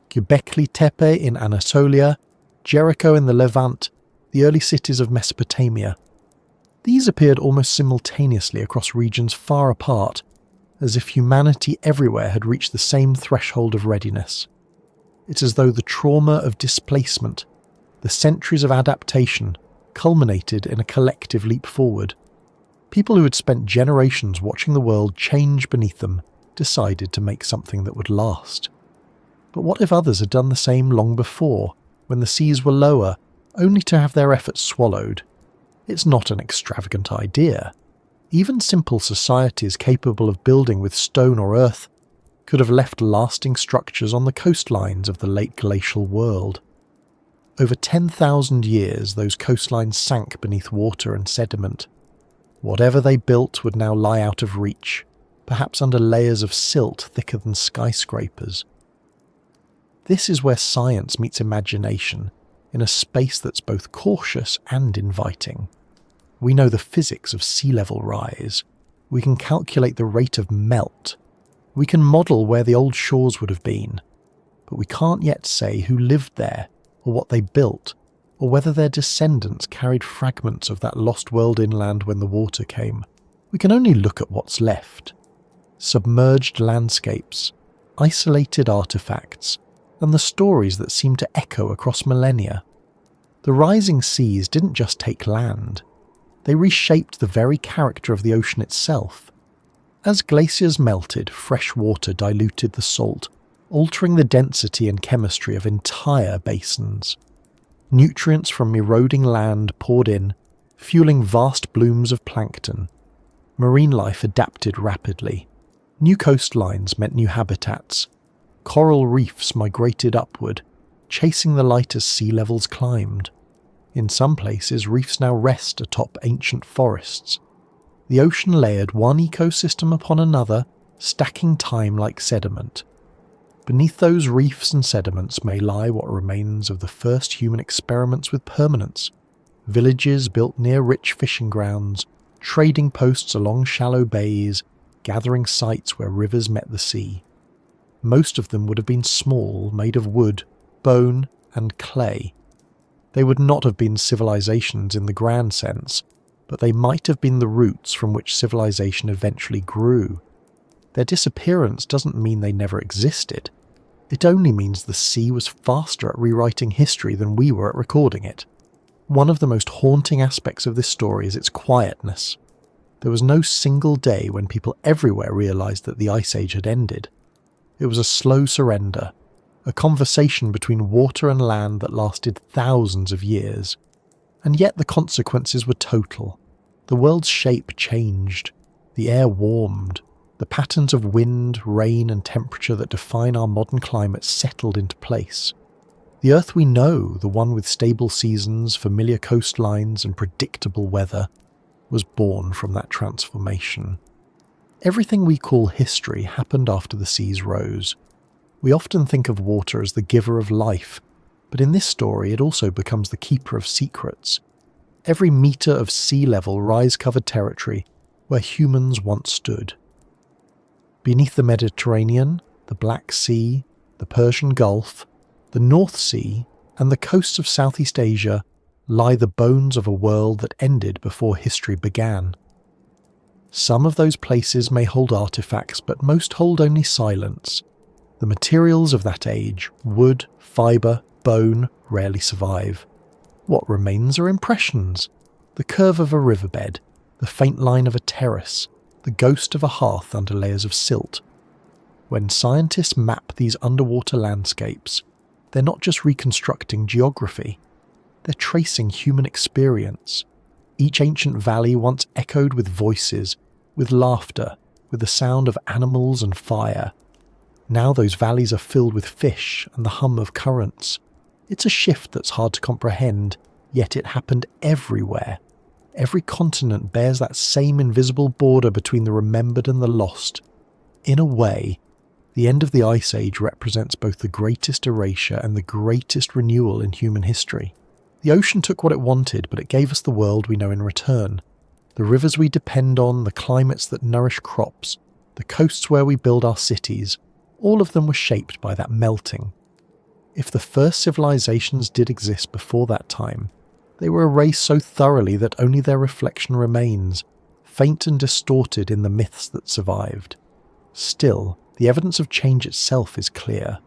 Göbekli Tepe in Anatolia, Jericho in the Levant, the early cities of Mesopotamia. These appeared almost simultaneously across regions far apart, as if humanity everywhere had reached the same threshold of readiness. It's as though the trauma of displacement, the centuries of adaptation, culminated in a collective leap forward. People who had spent generations watching the world change beneath them decided to make something that would last. But what if others had done the same long before, when the seas were lower, only to have their efforts swallowed? It's not an extravagant idea. Even simple societies capable of building with stone or earth could have left lasting structures on the coastlines of the late glacial world. Over 10,000 years, those coastlines sank beneath water and sediment. Whatever they built would now lie out of reach, perhaps under layers of silt thicker than skyscrapers. This is where science meets imagination, in a space that's both cautious and inviting. We know the physics of sea level rise. We can calculate the rate of melt. We can model where the old shores would have been. But we can't yet say who lived there, or what they built, or whether their descendants carried fragments of that lost world inland when the water came. We can only look at what's left. Submerged landscapes, isolated artefacts, and the stories that seem to echo across millennia. The rising seas didn't just take land. They reshaped the very character of the ocean itself. As glaciers melted, fresh water diluted the salt, altering the density and chemistry of entire basins. Nutrients from eroding land poured in, fueling vast blooms of plankton. Marine life adapted rapidly. New coastlines meant new habitats. Coral reefs migrated upward, chasing the light as sea levels climbed. In some places, reefs now rest atop ancient forests. The ocean layered one ecosystem upon another, stacking time like sediment. Beneath those reefs and sediments may lie what remains of the first human experiments with permanence. Villages built near rich fishing grounds, trading posts along shallow bays, gathering sites where rivers met the sea. Most of them would have been small, made of wood, bone, and clay. They would not have been civilizations in the grand sense, but they might have been the roots from which civilization eventually grew. Their disappearance doesn't mean they never existed. It only means the sea was faster at rewriting history than we were at recording it. One of the most haunting aspects of this story is its quietness. There was no single day when people everywhere realized that the Ice Age had ended. It was a slow surrender, a conversation between water and land that lasted thousands of years. And yet the consequences were total. The world's shape changed. The air warmed. The patterns of wind, rain, and temperature that define our modern climate settled into place. The Earth we know, the one with stable seasons, familiar coastlines, and predictable weather, was born from that transformation. Everything we call history happened after the seas rose. We often think of water as the giver of life, but in this story it also becomes the keeper of secrets. Every metre of sea level rise-covered territory where humans once stood. Beneath the Mediterranean, the Black Sea, the Persian Gulf, the North Sea, and the coasts of Southeast Asia lie the bones of a world that ended before history began. Some of those places may hold artifacts, but most hold only silence. The materials of that age, wood, fibre, bone, rarely survive. What remains are impressions. The curve of a riverbed, the faint line of a terrace, the ghost of a hearth under layers of silt. When scientists map these underwater landscapes, they're not just reconstructing geography. They're tracing human experience. Each ancient valley once echoed with voices, with laughter, with the sound of animals and fire. Now those valleys are filled with fish and the hum of currents. It's a shift that's hard to comprehend, yet it happened everywhere. Every continent bears that same invisible border between the remembered and the lost. In a way, the end of the Ice Age represents both the greatest erasure and the greatest renewal in human history. The ocean took what it wanted, but it gave us the world we know in return. The rivers we depend on, the climates that nourish crops, the coasts where we build our cities, all of them were shaped by that melting. If the first civilizations did exist before that time, they were erased so thoroughly that only their reflection remains, faint and distorted in the myths that survived. Still, the evidence of change itself is clear.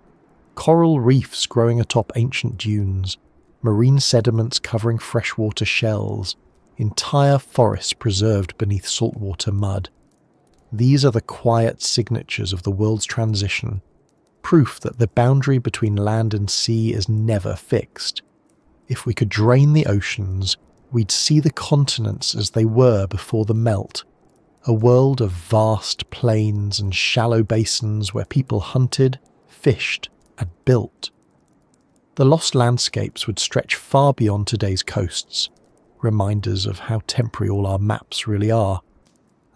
Coral reefs growing atop ancient dunes, marine sediments covering freshwater shells, entire forests preserved beneath saltwater mud. These are the quiet signatures of the world's transition, proof that the boundary between land and sea is never fixed. If we could drain the oceans, we'd see the continents as they were before the melt, a world of vast plains and shallow basins where people hunted, fished, and built. The lost landscapes would stretch far beyond today's coasts, reminders of how temporary all our maps really are.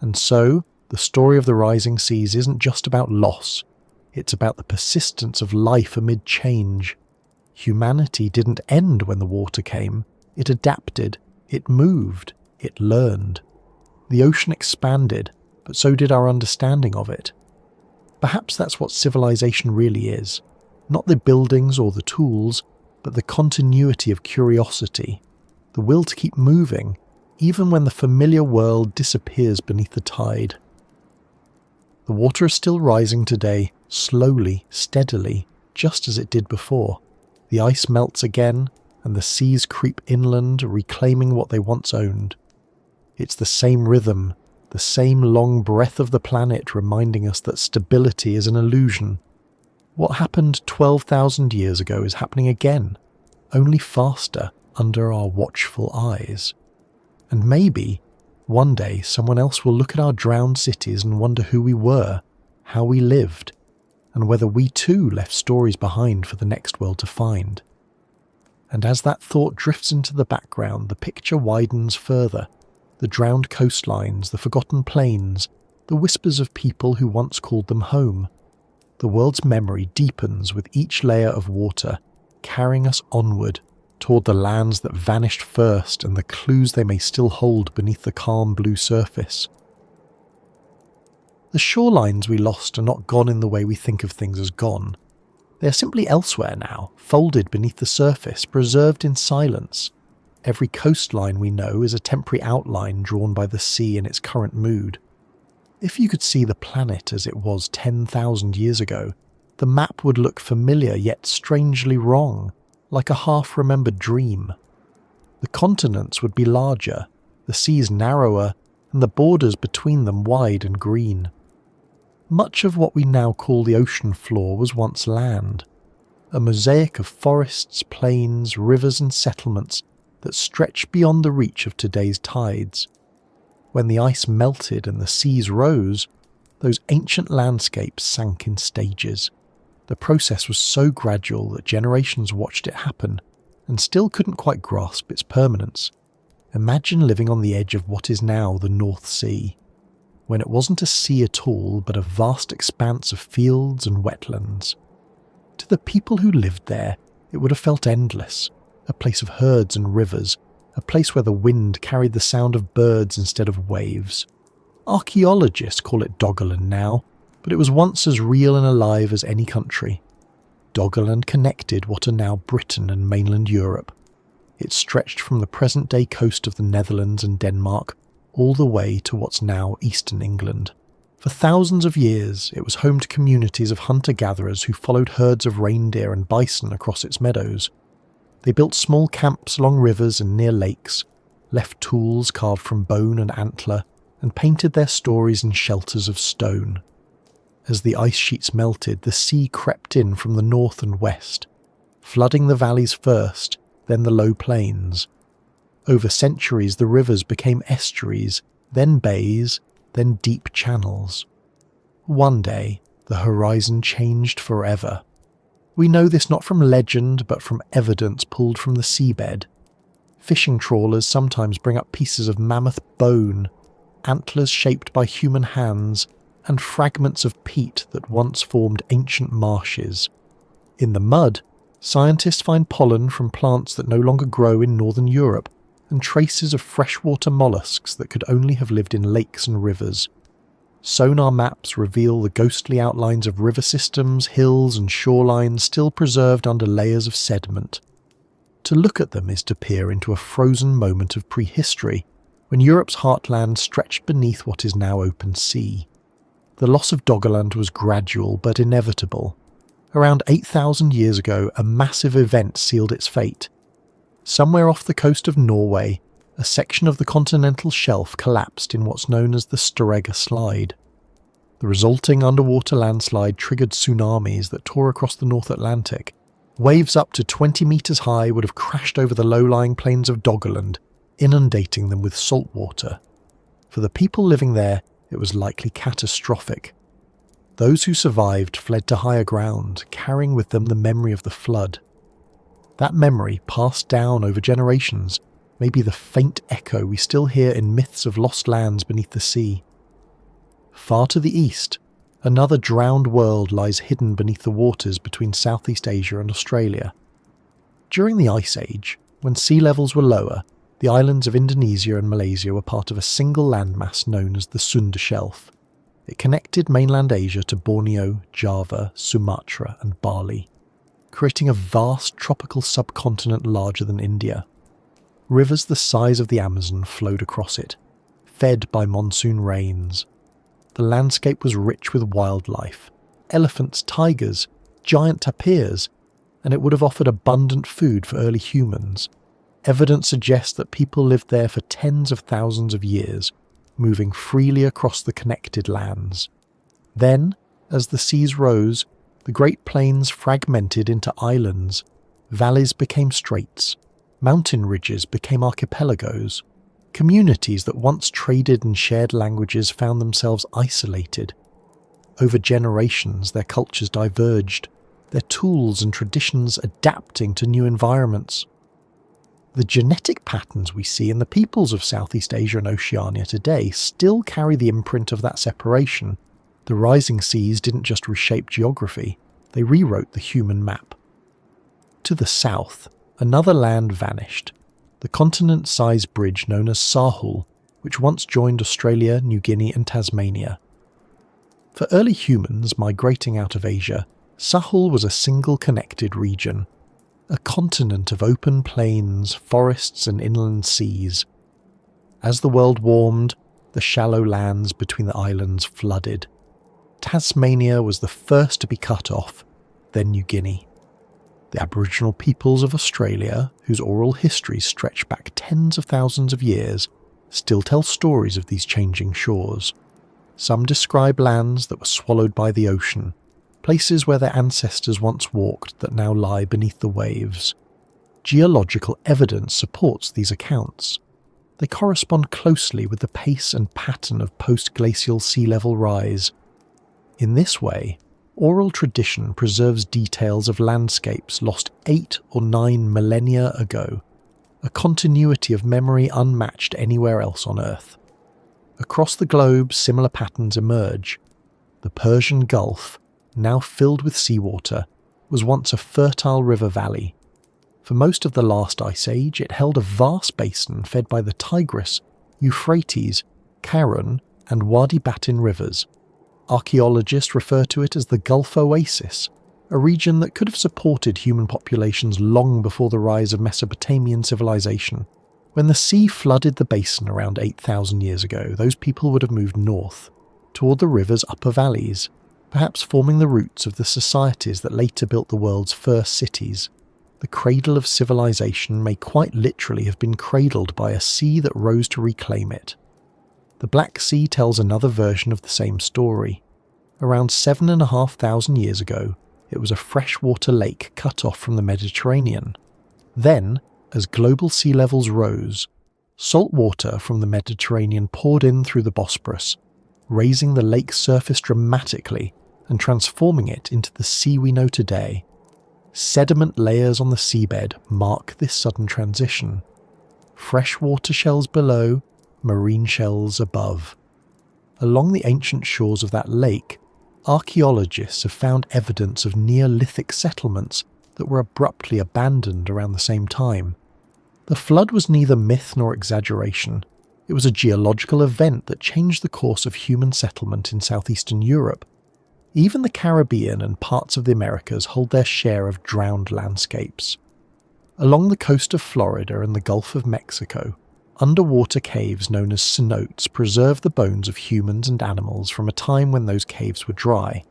And so, the story of the rising seas isn't just about loss, it's about the persistence of life amid change. Humanity didn't end when the water came, it adapted, it moved, it learned. The ocean expanded, but so did our understanding of it. Perhaps that's what civilization really is, not the buildings or the tools, but the continuity of curiosity, the will to keep moving, even when the familiar world disappears beneath the tide. The water is still rising today, slowly, steadily, just as it did before. The ice melts again, and the seas creep inland, reclaiming what they once owned. It's the same rhythm, the same long breath of the planet reminding us that stability is an illusion. What happened 12,000 years ago is happening again, only faster under our watchful eyes. And maybe, one day someone else will look at our drowned cities and wonder who we were, how we lived, and whether we too left stories behind for the next world to find. And as that thought drifts into the background, the picture widens further. The drowned coastlines, the forgotten plains, the whispers of people who once called them home. The world's memory deepens with each layer of water, carrying us onward toward the lands that vanished first and the clues they may still hold beneath the calm blue surface. The shorelines we lost are not gone in the way we think of things as gone. They are simply elsewhere now, folded beneath the surface, preserved in silence. Every coastline we know is a temporary outline drawn by the sea in its current mood. If you could see the planet as it was 10,000 years ago, the map would look familiar yet strangely wrong, like a half-remembered dream. The continents would be larger, the seas narrower, and the borders between them wide and green. Much of what we now call the ocean floor was once land, a mosaic of forests, plains, rivers and settlements that stretched beyond the reach of today's tides. When the ice melted and the seas rose, those ancient landscapes sank in stages. The process was so gradual that generations watched it happen and still couldn't quite grasp its permanence. Imagine living on the edge of what is now the North Sea, when it wasn't a sea at all but a vast expanse of fields and wetlands. To the people who lived there, it would have felt endless, a place of herds and rivers, a place where the wind carried the sound of birds instead of waves. Archaeologists call it Doggerland now, but it was once as real and alive as any country. Doggerland connected what are now Britain and mainland Europe. It stretched from the present-day coast of the Netherlands and Denmark all the way to what's now eastern England. For thousands of years, it was home to communities of hunter-gatherers who followed herds of reindeer and bison across its meadows. They built small camps along rivers and near lakes, left tools carved from bone and antler, and painted their stories in shelters of stone. As the ice sheets melted, the sea crept in from the north and west, flooding the valleys first, then the low plains. Over centuries, the rivers became estuaries, then bays, then deep channels. One day, the horizon changed forever. We know this not from legend, but from evidence pulled from the seabed. Fishing trawlers sometimes bring up pieces of mammoth bone, antlers shaped by human hands, and fragments of peat that once formed ancient marshes. In the mud, scientists find pollen from plants that no longer grow in northern Europe, and traces of freshwater mollusks that could only have lived in lakes and rivers. Sonar maps reveal the ghostly outlines of river systems, hills and shorelines still preserved under layers of sediment. To look at them is to peer into a frozen moment of prehistory, when Europe's heartland stretched beneath what is now open sea. The loss of Doggerland was gradual but inevitable. Around 8,000 years ago, a massive event sealed its fate. Somewhere off the coast of Norway, a section of the continental shelf collapsed in what's known as the Storegga Slide. The resulting underwater landslide triggered tsunamis that tore across the North Atlantic. Waves up to 20 metres high would have crashed over the low-lying plains of Doggerland, inundating them with salt water. For the people living there, it was likely catastrophic. Those who survived fled to higher ground, carrying with them the memory of the flood. That memory, passed down over generations, may be the faint echo we still hear in myths of lost lands beneath the sea. Far to the east, another drowned world lies hidden beneath the waters between Southeast Asia and Australia. During the Ice Age, when sea levels were lower, the islands of Indonesia and Malaysia were part of a single landmass known as the Sunda Shelf. It connected mainland Asia to Borneo, Java, Sumatra and Bali, creating a vast tropical subcontinent larger than India. Rivers the size of the Amazon flowed across it, fed by monsoon rains. The landscape was rich with wildlife, elephants, tigers, giant tapirs, and it would have offered abundant food for early humans. evidence suggests that people lived there for tens of thousands of years, moving freely across the connected lands. Then, as the seas rose, the Great Plains fragmented into islands, valleys became straits, mountain ridges became archipelagos, communities that once traded and shared languages found themselves isolated. Over generations, their cultures diverged, their tools and traditions adapting to new environments. The genetic patterns we see in the peoples of Southeast Asia and Oceania today still carry the imprint of that separation. The rising seas didn't just reshape geography, they rewrote the human map. To the south, another land vanished, the continent-sized bridge known as Sahul, which once joined Australia, New Guinea and Tasmania. For early humans migrating out of Asia, Sahul was a single connected region, a continent of open plains, forests and inland seas. As the world warmed, the shallow lands between the islands flooded. Tasmania was the first to be cut off, then New Guinea. The Aboriginal peoples of Australia, whose oral histories stretch back tens of thousands of years, still tell stories of these changing shores. Some describe lands that were swallowed by the ocean, places where their ancestors once walked that now lie beneath the waves. Geological evidence supports these accounts. They correspond closely with the pace and pattern of post-glacial sea level rise. In this way, oral tradition preserves details of landscapes lost 8 or 9 millennia ago, a continuity of memory unmatched anywhere else on Earth. Across the globe, similar patterns emerge. The Persian Gulf, now filled with seawater, was once a fertile river valley. For most of the last ice age, it held a vast basin fed by the Tigris, Euphrates, Karun, and Wadi Batin rivers. Archaeologists refer to it as the Gulf Oasis, a region that could have supported human populations long before the rise of Mesopotamian civilization. When the sea flooded the basin around 8,000 years ago, those people would have moved north, toward the river's upper valleys, perhaps forming the roots of the societies that later built the world's first cities. The cradle of civilization may quite literally have been cradled by a sea that rose to reclaim it. The Black Sea tells another version of the same story. Around 7,500 years ago, it was a freshwater lake cut off from the Mediterranean. Then, as global sea levels rose, salt water from the Mediterranean poured in through the Bosporus, raising the lake's surface dramatically and transforming it into the sea we know today. Sediment layers on the seabed mark this sudden transition. Freshwater shells below, marine shells above. Along the ancient shores of that lake, archaeologists have found evidence of Neolithic settlements that were abruptly abandoned around the same time. The flood was neither myth nor exaggeration. It was a geological event that changed the course of human settlement in southeastern Europe. Even the Caribbean and parts of the Americas hold their share of drowned landscapes. Along the coast of Florida and the Gulf of Mexico, underwater caves known as cenotes preserve the bones of humans and animals from a time when those caves were dry.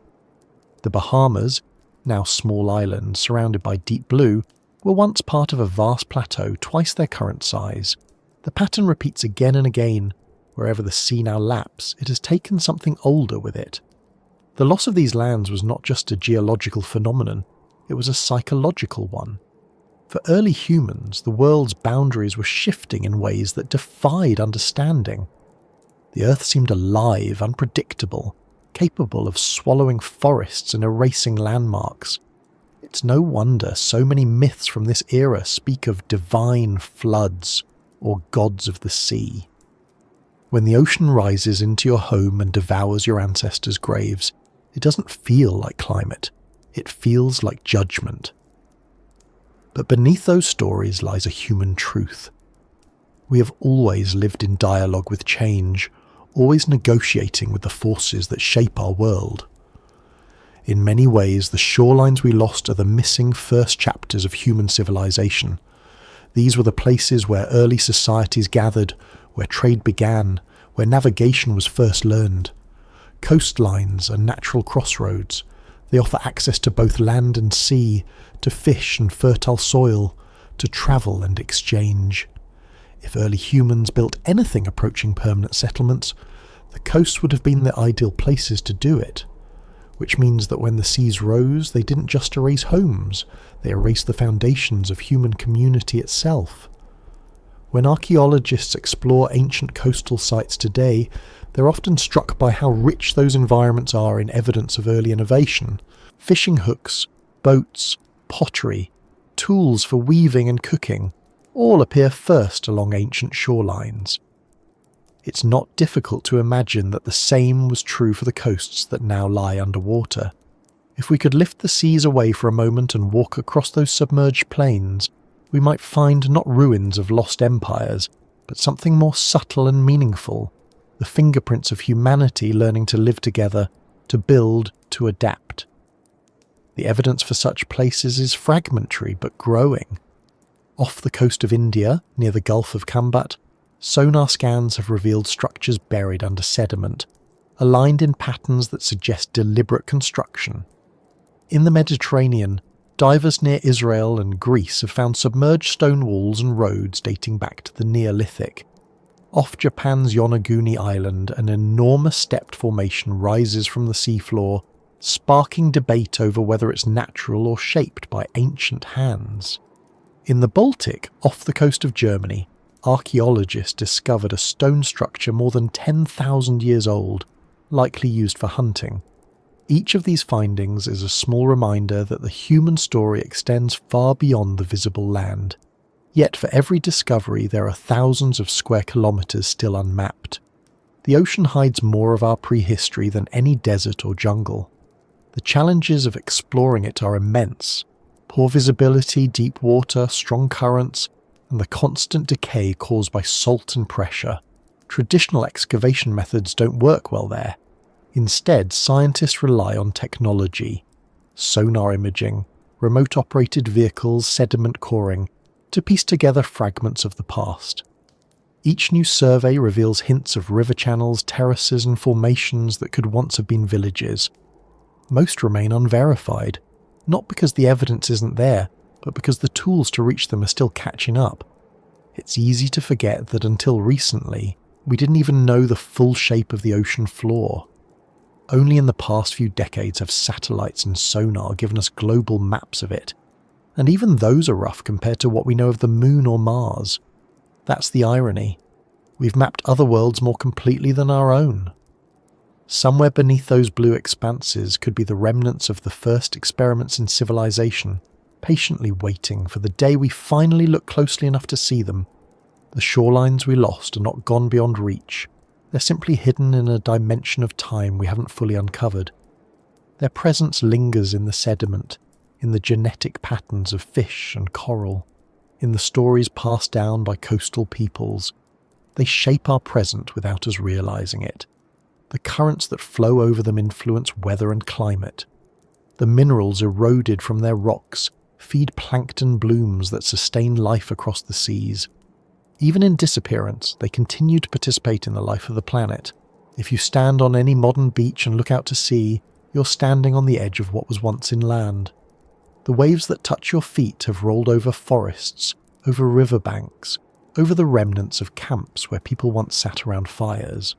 The Bahamas, now small islands surrounded by deep blue, were once part of a vast plateau twice their current size. The pattern repeats again and again. Wherever the sea now laps, it has taken something older with it. The loss of these lands was not just a geological phenomenon, it was a psychological one. For early humans, the world's boundaries were shifting in ways that defied understanding. The Earth seemed alive, unpredictable, capable of swallowing forests and erasing landmarks. It's no wonder so many myths from this era speak of divine floods or gods of the sea. When the ocean rises into your home and devours your ancestors' graves, it doesn't feel like climate, it feels like judgment. But beneath those stories lies a human truth. We have always lived in dialogue with change, always negotiating with the forces that shape our world. In many ways, the shorelines we lost are the missing first chapters of human civilization. These were the places where early societies gathered, where trade began, where navigation was first learned. Coastlines are natural crossroads. They offer access to both land and sea, to fish and fertile soil, to travel and exchange. If early humans built anything approaching permanent settlements, the coasts would have been the ideal places to do it, which means that when the seas rose, they didn't just erase homes, they erased the foundations of human community itself. When archaeologists explore ancient coastal sites today, they're often struck by how rich those environments are in evidence of early innovation. Fishing hooks, boats, pottery, tools for weaving and cooking all appear first along ancient shorelines. It's not difficult to imagine that the same was true for the coasts that now lie underwater. If we could lift the seas away for a moment and walk across those submerged plains, we might find not ruins of lost empires, but something more subtle and meaningful, the fingerprints of humanity learning to live together, to build, to adapt. The evidence for such places is fragmentary but growing. Off the coast of India, near the Gulf of Kambat, sonar scans have revealed structures buried under sediment, aligned in patterns that suggest deliberate construction. In the Mediterranean, divers near Israel and Greece have found submerged stone walls and roads dating back to the Neolithic. Off Japan's Yonaguni Island, an enormous stepped formation rises from the seafloor, sparking debate over whether it's natural or shaped by ancient hands. In the Baltic, off the coast of Germany, archaeologists discovered a stone structure more than 10,000 years old, likely used for hunting. Each of these findings is a small reminder that the human story extends far beyond the visible land. Yet for every discovery there are thousands of square kilometres still unmapped. The ocean hides more of our prehistory than any desert or jungle. The challenges of exploring it are immense. Poor visibility, deep water, strong currents, and the constant decay caused by salt and pressure. Traditional excavation methods don't work well there. Instead, scientists rely on technology, sonar imaging, remote-operated vehicles, sediment coring, to piece together fragments of the past. Each new survey reveals hints of river channels, terraces and formations that could once have been villages. Most remain unverified, not because the evidence isn't there, but because the tools to reach them are still catching up. It's easy to forget that until recently, we didn't even know the full shape of the ocean floor. Only in the past few decades have satellites and sonar given us global maps of it, and even those are rough compared to what we know of the Moon or Mars. That's the irony. We've mapped other worlds more completely than our own. Somewhere beneath those blue expanses could be the remnants of the first experiments in civilization, patiently waiting for the day we finally look closely enough to see them. The shorelines we lost are not gone beyond reach. They're simply hidden in a dimension of time we haven't fully uncovered. Their presence lingers in the sediment, in the genetic patterns of fish and coral, in the stories passed down by coastal peoples. They shape our present without us realizing it. The currents that flow over them influence weather and climate. The minerals eroded from their rocks feed plankton blooms that sustain life across the seas. Even in disappearance, they continue to participate in the life of the planet. If you stand on any modern beach and look out to sea, you're standing on the edge of what was once inland. The waves that touch your feet have rolled over forests, over riverbanks, over the remnants of camps where people once sat around fires.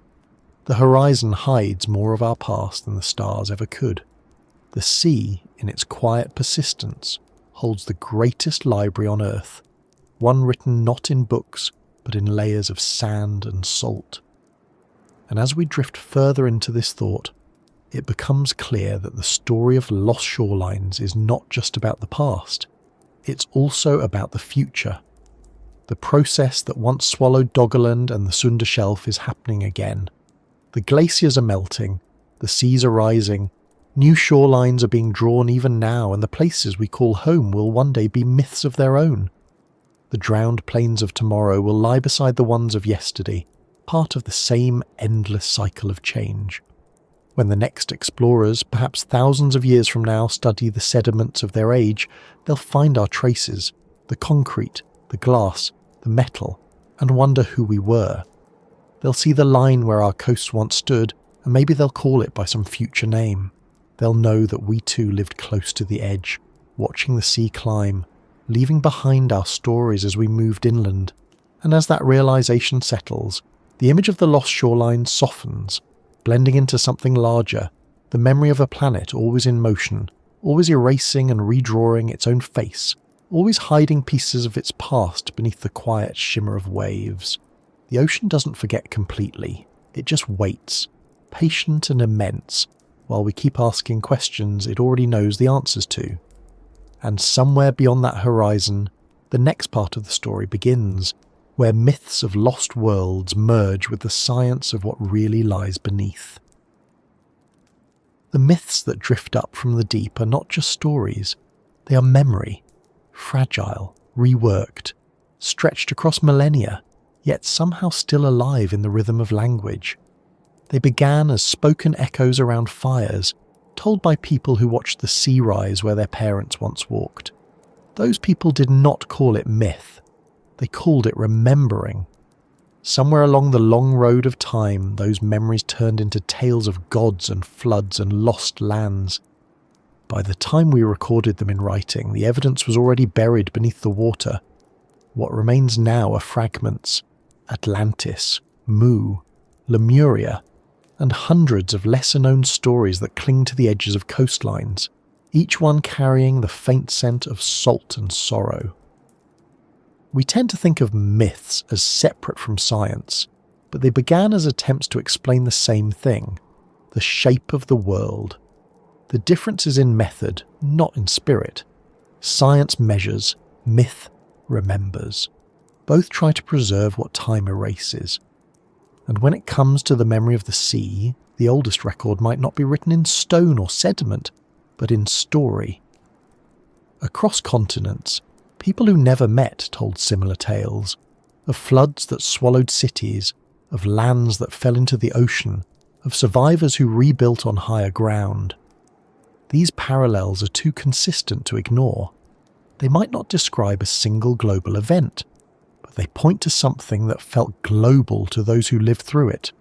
The horizon hides more of our past than the stars ever could. The sea, in its quiet persistence, holds the greatest library on Earth, one written not in books, but in layers of sand and salt. And as we drift further into this thought, it becomes clear that the story of lost shorelines is not just about the past, it's also about the future. The process that once swallowed Doggerland and the Sunda Shelf is happening again. The glaciers are melting, the seas are rising, new shorelines are being drawn even now, and the places we call home will one day be myths of their own. The drowned plains of tomorrow will lie beside the ones of yesterday, part of the same endless cycle of change. When the next explorers, perhaps thousands of years from now, study the sediments of their age, they'll find our traces, the concrete, the glass, the metal, and wonder who we were. They'll see the line where our coasts once stood, and maybe they'll call it by some future name. They'll know that we too lived close to the edge, watching the sea climb, leaving behind our stories as we moved inland, and as that realization settles, the image of the lost shoreline softens, blending into something larger, the memory of a planet always in motion, always erasing and redrawing its own face, always hiding pieces of its past beneath the quiet shimmer of waves. The ocean doesn't forget completely, it just waits, patient and immense, while we keep asking questions it already knows the answers to. And somewhere beyond that horizon, the next part of the story begins, where myths of lost worlds merge with the science of what really lies beneath. The myths that drift up from the deep are not just stories, they are memory, fragile, reworked, stretched across millennia, yet somehow still alive in the rhythm of language. They began as spoken echoes around fires, told by people who watched the sea rise where their parents once walked. Those people did not call it myth, they called it remembering. Somewhere along the long road of time, those memories turned into tales of gods and floods and lost lands. By the time we recorded them in writing, the evidence was already buried beneath the water. What remains now are fragments: Atlantis, Mu, Lemuria, and hundreds of lesser-known stories that cling to the edges of coastlines, each one carrying the faint scent of salt and sorrow. We tend to think of myths as separate from science, but they began as attempts to explain the same thing: the shape of the world. The difference is in method, not in spirit. Science measures, myth remembers. Both try to preserve what time erases. And when it comes to the memory of the sea, the oldest record might not be written in stone or sediment, but in story. Across continents, people who never met told similar tales, of floods that swallowed cities, of lands that fell into the ocean, of survivors who rebuilt on higher ground. These parallels are too consistent to ignore. They might not describe a single global event, but they point to something that felt global to those who lived through it.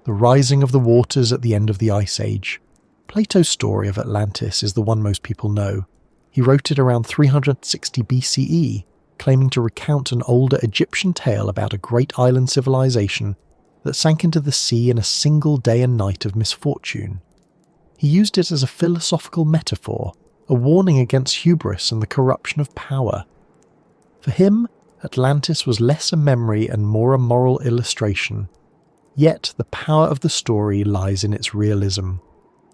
The rising of the waters at the end of the Ice Age. Plato's story of Atlantis is the one most people know. He wrote it around 360 BCE, claiming to recount an older Egyptian tale about a great island civilization that sank into the sea in a single day and night of misfortune. He used it as a philosophical metaphor, a warning against hubris and the corruption of power. For him, Atlantis was less a memory and more a moral illustration. Yet the power of the story lies in its realism.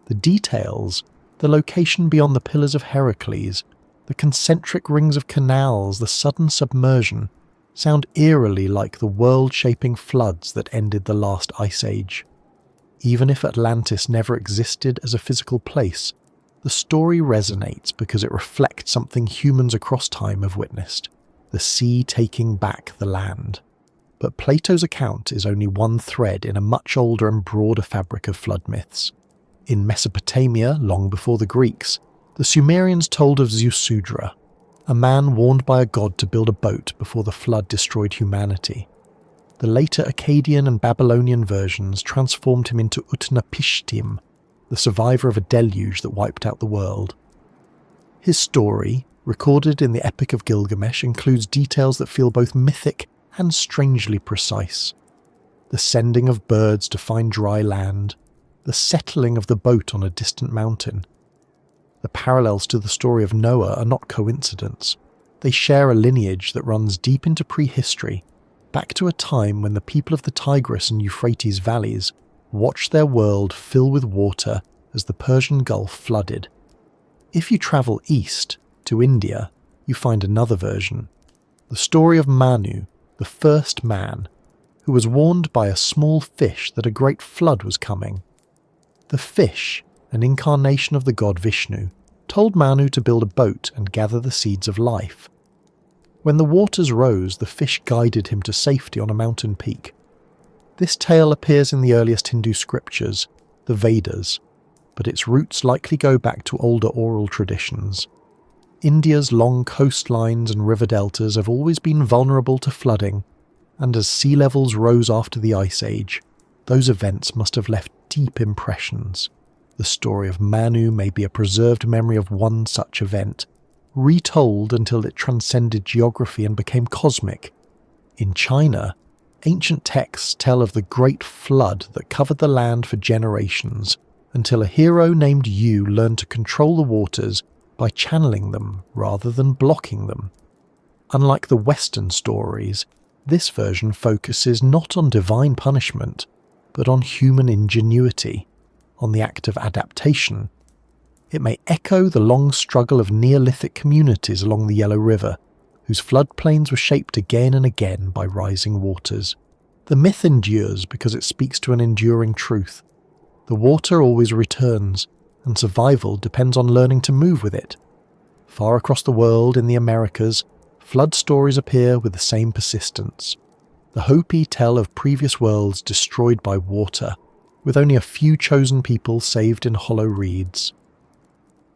The details, the location beyond the Pillars of Heracles, the concentric rings of canals, the sudden submersion, sound eerily like the world-shaping floods that ended the last ice age. Even if Atlantis never existed as a physical place, the story resonates because it reflects something humans across time have witnessed: the sea taking back the land. But Plato's account is only one thread in a much older and broader fabric of flood myths. In Mesopotamia, long before the Greeks, the Sumerians told of Ziusudra, a man warned by a god to build a boat before the flood destroyed humanity. The later Akkadian and Babylonian versions transformed him into Utnapishtim, the survivor of a deluge that wiped out the world. His story, recorded in the Epic of Gilgamesh, includes details that feel both mythic and strangely precise. The sending of birds to find dry land, the settling of the boat on a distant mountain. The parallels to the story of Noah are not coincidence. They share a lineage that runs deep into prehistory, back to a time when the people of the Tigris and Euphrates valleys watched their world fill with water as the Persian Gulf flooded. If you travel east, to India, you find another version. The story of Manu, the first man, who was warned by a small fish that a great flood was coming. The fish, an incarnation of the god Vishnu, told Manu to build a boat and gather the seeds of life. When the waters rose, the fish guided him to safety on a mountain peak. This tale appears in the earliest Hindu scriptures, the Vedas, but its roots likely go back to older oral traditions. India's long coastlines and river deltas have always been vulnerable to flooding, and as sea levels rose after the Ice Age, those events must have left deep impressions. The story of Manu may be a preserved memory of one such event, retold until it transcended geography and became cosmic. In China, ancient texts tell of the Great Flood that covered the land for generations until a hero named Yu learned to control the waters by channeling them rather than blocking them. Unlike the Western stories, this version focuses not on divine punishment, but on human ingenuity, on the act of adaptation. It may echo the long struggle of Neolithic communities along the Yellow River, whose floodplains were shaped again and again by rising waters. The myth endures because it speaks to an enduring truth. The water always returns, and survival depends on learning to move with it. Far across the world, in the Americas, flood stories appear with the same persistence. The Hopi tell of previous worlds destroyed by water, with only a few chosen people saved in hollow reeds.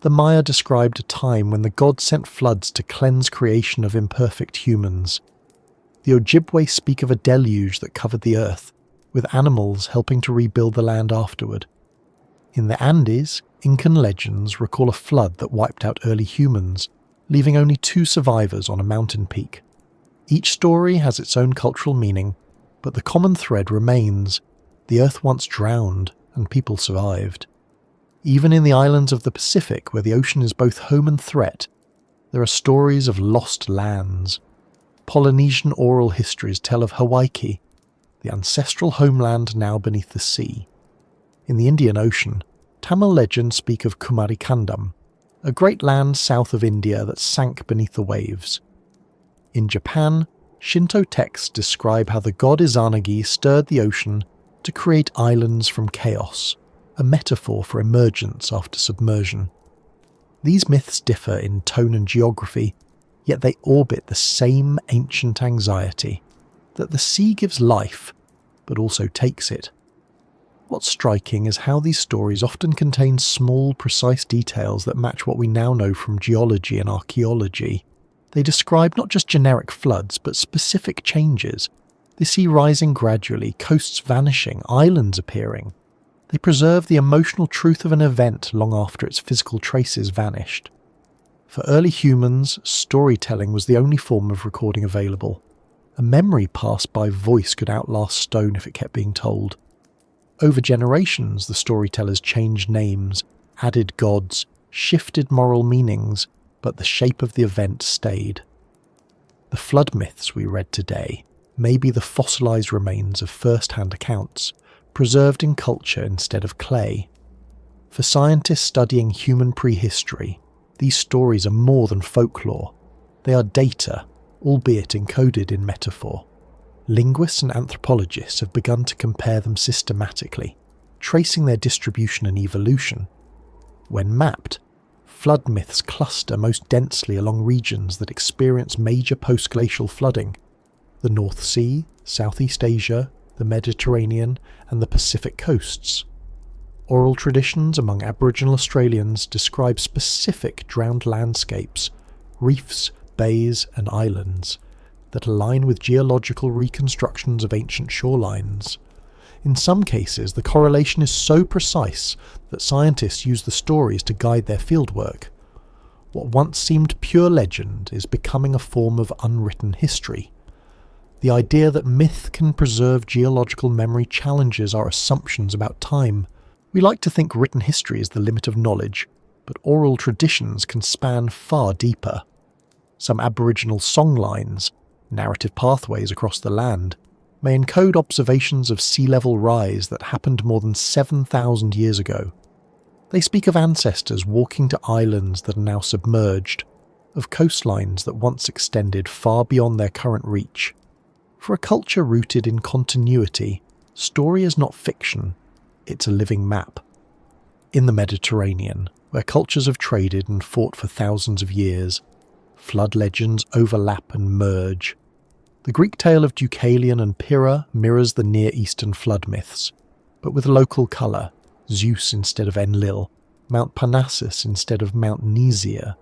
The Maya described a time when the gods sent floods to cleanse creation of imperfect humans. The Ojibwe speak of a deluge that covered the earth, with animals helping to rebuild the land afterward. In the Andes, Incan legends recall a flood that wiped out early humans, leaving only 2 survivors on a mountain peak. Each story has its own cultural meaning, but the common thread remains: the earth once drowned and people survived. Even in the islands of the Pacific, where the ocean is both home and threat, there are stories of lost lands. Polynesian oral histories tell of Hawaii, the ancestral homeland now beneath the sea. In the Indian Ocean, Tamil legends speak of Kumarikandam, a great land south of India that sank beneath the waves. In Japan, Shinto texts describe how the god Izanagi stirred the ocean to create islands from chaos, a metaphor for emergence after submersion. These myths differ in tone and geography, yet they orbit the same ancient anxiety, that the sea gives life, but also takes it. What's striking is how these stories often contain small, precise details that match what we now know from geology and archaeology. They describe not just generic floods, but specific changes. The sea rising gradually, coasts vanishing, islands appearing. They preserve the emotional truth of an event long after its physical traces vanished. For early humans, storytelling was the only form of recording available. A memory passed by voice could outlast stone if it kept being told. Over generations, the storytellers changed names, added gods, shifted moral meanings, but the shape of the event stayed. The flood myths we read today may be the fossilized remains of first-hand accounts, preserved in culture instead of clay. For scientists studying human prehistory, these stories are more than folklore. They are data, albeit encoded in metaphor. Linguists and anthropologists have begun to compare them systematically, tracing their distribution and evolution. When mapped, flood myths cluster most densely along regions that experience major post-glacial flooding: the North Sea, Southeast Asia, the Mediterranean, and the Pacific coasts. Oral traditions among Aboriginal Australians describe specific drowned landscapes, reefs, bays, and islands that align with geological reconstructions of ancient shorelines. In some cases, the correlation is so precise that scientists use the stories to guide their fieldwork. What once seemed pure legend is becoming a form of unwritten history. The idea that myth can preserve geological memory challenges our assumptions about time. We like to think written history is the limit of knowledge, but oral traditions can span far deeper. Some Aboriginal songlines, narrative pathways across the land, may encode observations of sea level rise that happened more than 7,000 years ago. They speak of ancestors walking to islands that are now submerged, of coastlines that once extended far beyond their current reach. For a culture rooted in continuity, story is not fiction, it's a living map. In the Mediterranean, where cultures have traded and fought for thousands of years, flood legends overlap and merge. The Greek tale of Deucalion and Pyrrha mirrors the Near Eastern flood myths, but with local colour: Zeus instead of Enlil, Mount Parnassus instead of Mount Nizia.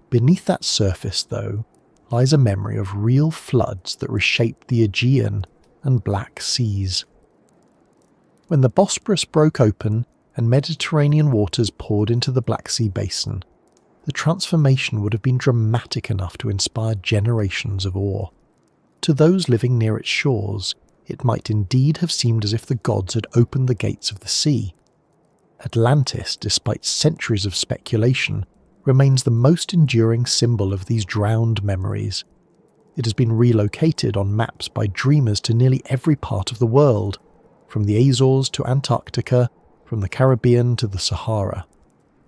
Beneath that surface, though, lies a memory of real floods that reshaped the Aegean and Black Seas. When the Bosporus broke open and Mediterranean waters poured into the Black Sea basin, the transformation would have been dramatic enough to inspire generations of awe. To those living near its shores, it might indeed have seemed as if the gods had opened the gates of the sea. Atlantis, despite centuries of speculation, remains the most enduring symbol of these drowned memories. It has been relocated on maps by dreamers to nearly every part of the world, from the Azores to Antarctica, from the Caribbean to the Sahara.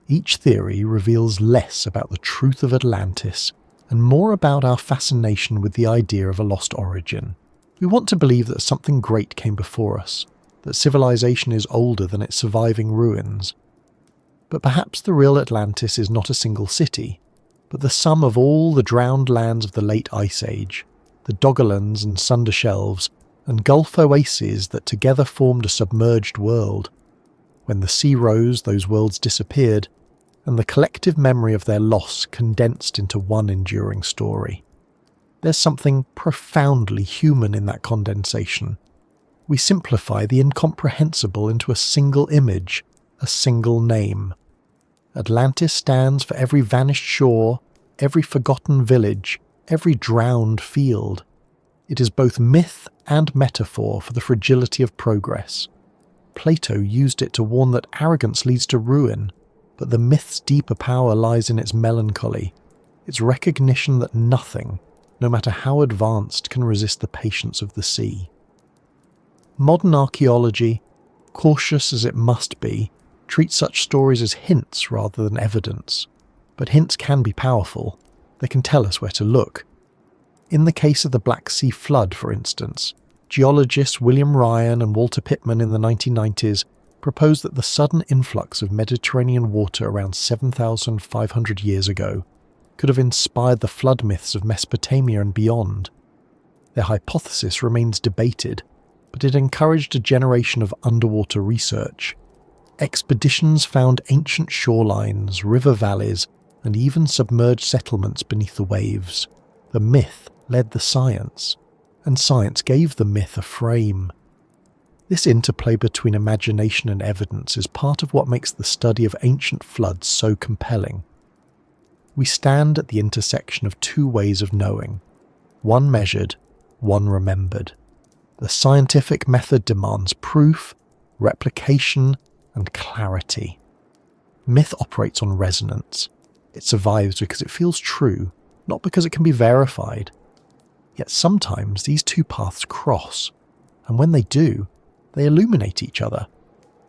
Each theory reveals less about the truth of Atlantis and more about our fascination with the idea of a lost origin. We want to believe that something great came before us, that civilization is older than its surviving ruins. But perhaps the real Atlantis is not a single city, but the sum of all the drowned lands of the late Ice Age, the Doggerlands and Sunder Shelves, and Gulf oases that together formed a submerged world. When the sea rose, those worlds disappeared, and the collective memory of their loss condensed into one enduring story. There's something profoundly human in that condensation. We simplify the incomprehensible into a single image, a single name. Atlantis stands for every vanished shore, every forgotten village, every drowned field. It is both myth and metaphor for the fragility of progress. Plato used it to warn that arrogance leads to ruin, but the myth's deeper power lies in its melancholy, its recognition that nothing, no matter how advanced, can resist the patience of the sea. Modern archaeology, cautious as it must be, treats such stories as hints rather than evidence. But hints can be powerful. They can tell us where to look. In the case of the Black Sea flood, for instance, geologists William Ryan and Walter Pittman in the 1990s proposed that the sudden influx of Mediterranean water around 7,500 years ago could have inspired the flood myths of Mesopotamia and beyond. Their hypothesis remains debated, but it encouraged a generation of underwater research. Expeditions found ancient shorelines, river valleys, and even submerged settlements beneath the waves. The myth led the science, and science gave the myth a frame. This interplay between imagination and evidence is part of what makes the study of ancient floods so compelling. We stand at the intersection of two ways of knowing, one measured, one remembered. The scientific method demands proof, replication, and clarity. Myth operates on resonance. It survives because it feels true, not because it can be verified. Yet sometimes these two paths cross, and when they do, they illuminate each other.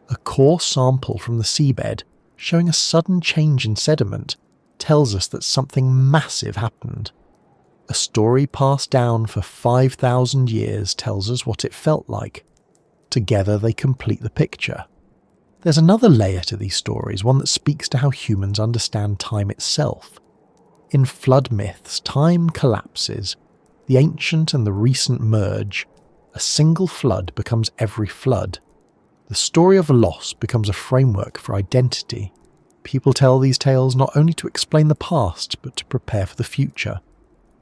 A core sample from the seabed, showing a sudden change in sediment, tells us that something massive happened. A story passed down for 5,000 years tells us what it felt like. Together they complete the picture. There's another layer to these stories, one that speaks to how humans understand time itself. In flood myths, time collapses. The ancient and the recent merge. A single flood becomes every flood. The story of loss becomes a framework for identity. People tell these tales not only to explain the past, but to prepare for the future.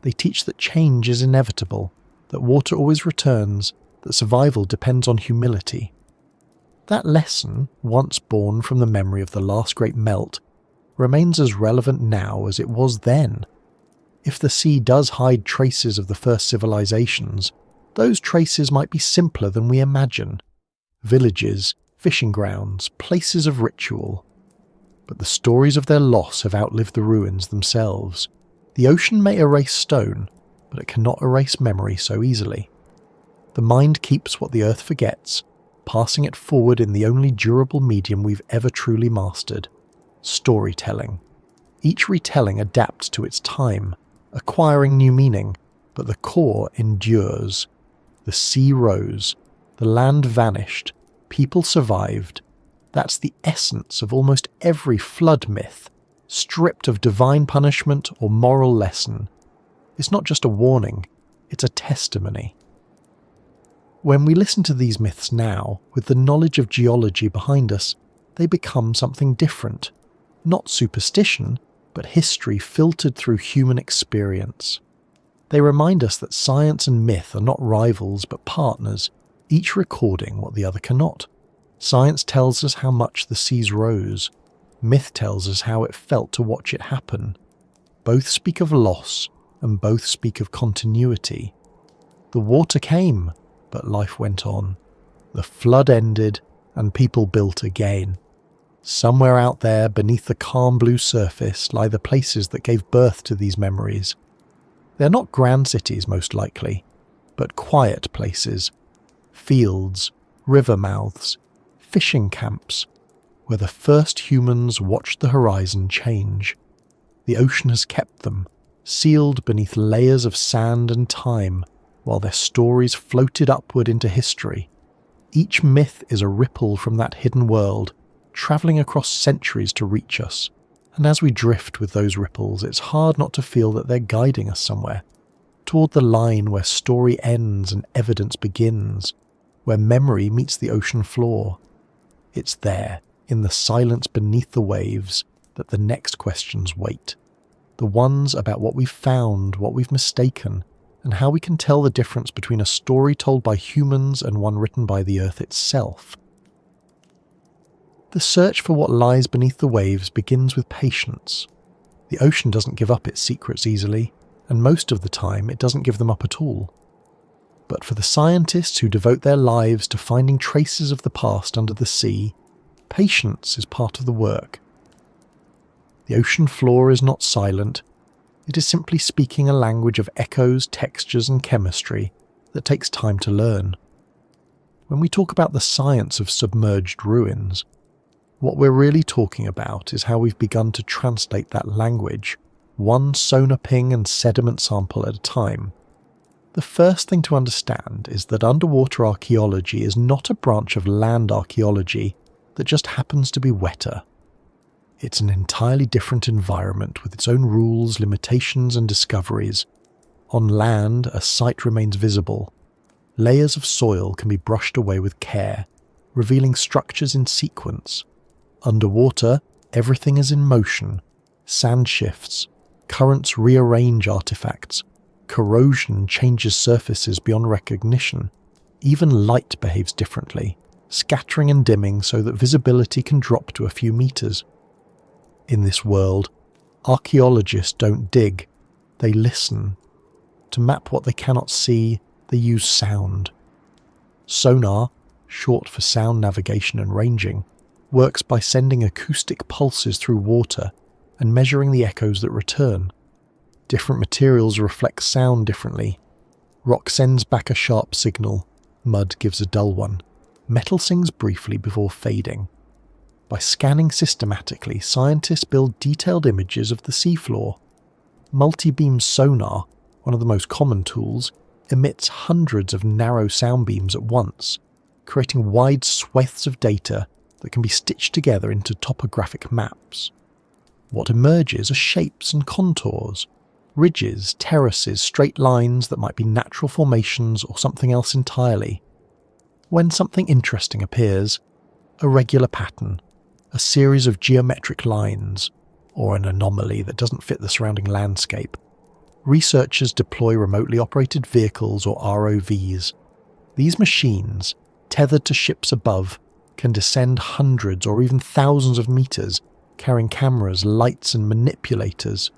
They teach that change is inevitable, that water always returns, that survival depends on humility. That lesson, once born from the memory of the last great melt, remains as relevant now as it was then. If the sea does hide traces of the first civilizations, those traces might be simpler than we imagine. Villages, fishing grounds, places of ritual. But the stories of their loss have outlived the ruins themselves. The ocean may erase stone, but it cannot erase memory so easily. The mind keeps what the earth forgets, passing it forward in the only durable medium we've ever truly mastered: storytelling. Each retelling adapts to its time, acquiring new meaning, but the core endures. The sea rose, the land vanished, people survived. That's the essence of almost every flood myth, stripped of divine punishment or moral lesson. It's not just a warning, it's a testimony. When we listen to these myths now, with the knowledge of geology behind us, they become something different. Not superstition, but history filtered through human experience. They remind us that science and myth are not rivals but partners, each recording what the other cannot. Science tells us how much the seas rose. Myth tells us how it felt to watch it happen. Both speak of loss, and both speak of continuity. The water came, but life went on. The flood ended, and people built again. Somewhere out there, beneath the calm blue surface, lie the places that gave birth to these memories. They're not grand cities, most likely, but quiet places. Fields, river mouths, fishing camps, where the first humans watched the horizon change. The ocean has kept them, sealed beneath layers of sand and time, while their stories floated upward into history. Each myth is a ripple from that hidden world, travelling across centuries to reach us. And as we drift with those ripples, it's hard not to feel that they're guiding us somewhere, toward the line where story ends and evidence begins, where memory meets the ocean floor. It's there, in the silence beneath the waves, that the next questions wait. The ones about what we've found, what we've mistaken, and how we can tell the difference between a story told by humans and one written by the earth itself. The search for what lies beneath the waves begins with patience. The ocean doesn't give up its secrets easily, and most of the time it doesn't give them up at all. But for the scientists who devote their lives to finding traces of the past under the sea, patience is part of the work. The ocean floor is not silent. It is simply speaking a language of echoes, textures, and chemistry that takes time to learn. When we talk about the science of submerged ruins, what we're really talking about is how we've begun to translate that language, one sonar ping and sediment sample at a time. The first thing to understand is that underwater archaeology is not a branch of land archaeology that just happens to be wetter. It's an entirely different environment with its own rules, limitations, and discoveries. On land, a site remains visible. Layers of soil can be brushed away with care, revealing structures in sequence. Underwater, everything is in motion. Sand shifts, currents rearrange artifacts, corrosion changes surfaces beyond recognition. Even light behaves differently, scattering and dimming so that visibility can drop to a few meters. In this world, archaeologists don't dig, they listen. To map what they cannot see, they use sound. Sonar, short for sound navigation and ranging, works by sending acoustic pulses through water and measuring the echoes that return. Different materials reflect sound differently. Rock sends back a sharp signal, mud gives a dull one. Metal sings briefly before fading. By scanning systematically, scientists build detailed images of the seafloor. Multi-beam sonar, one of the most common tools, emits hundreds of narrow sound beams at once, creating wide swathes of data that can be stitched together into topographic maps. What emerges are shapes and contours, ridges, terraces, straight lines that might be natural formations or something else entirely. When something interesting appears, a regular pattern, a series of geometric lines, or an anomaly that doesn't fit the surrounding landscape, researchers deploy remotely operated vehicles or ROVs. These machines, tethered to ships above, can descend hundreds or even thousands of meters, carrying cameras, lights, and manipulators.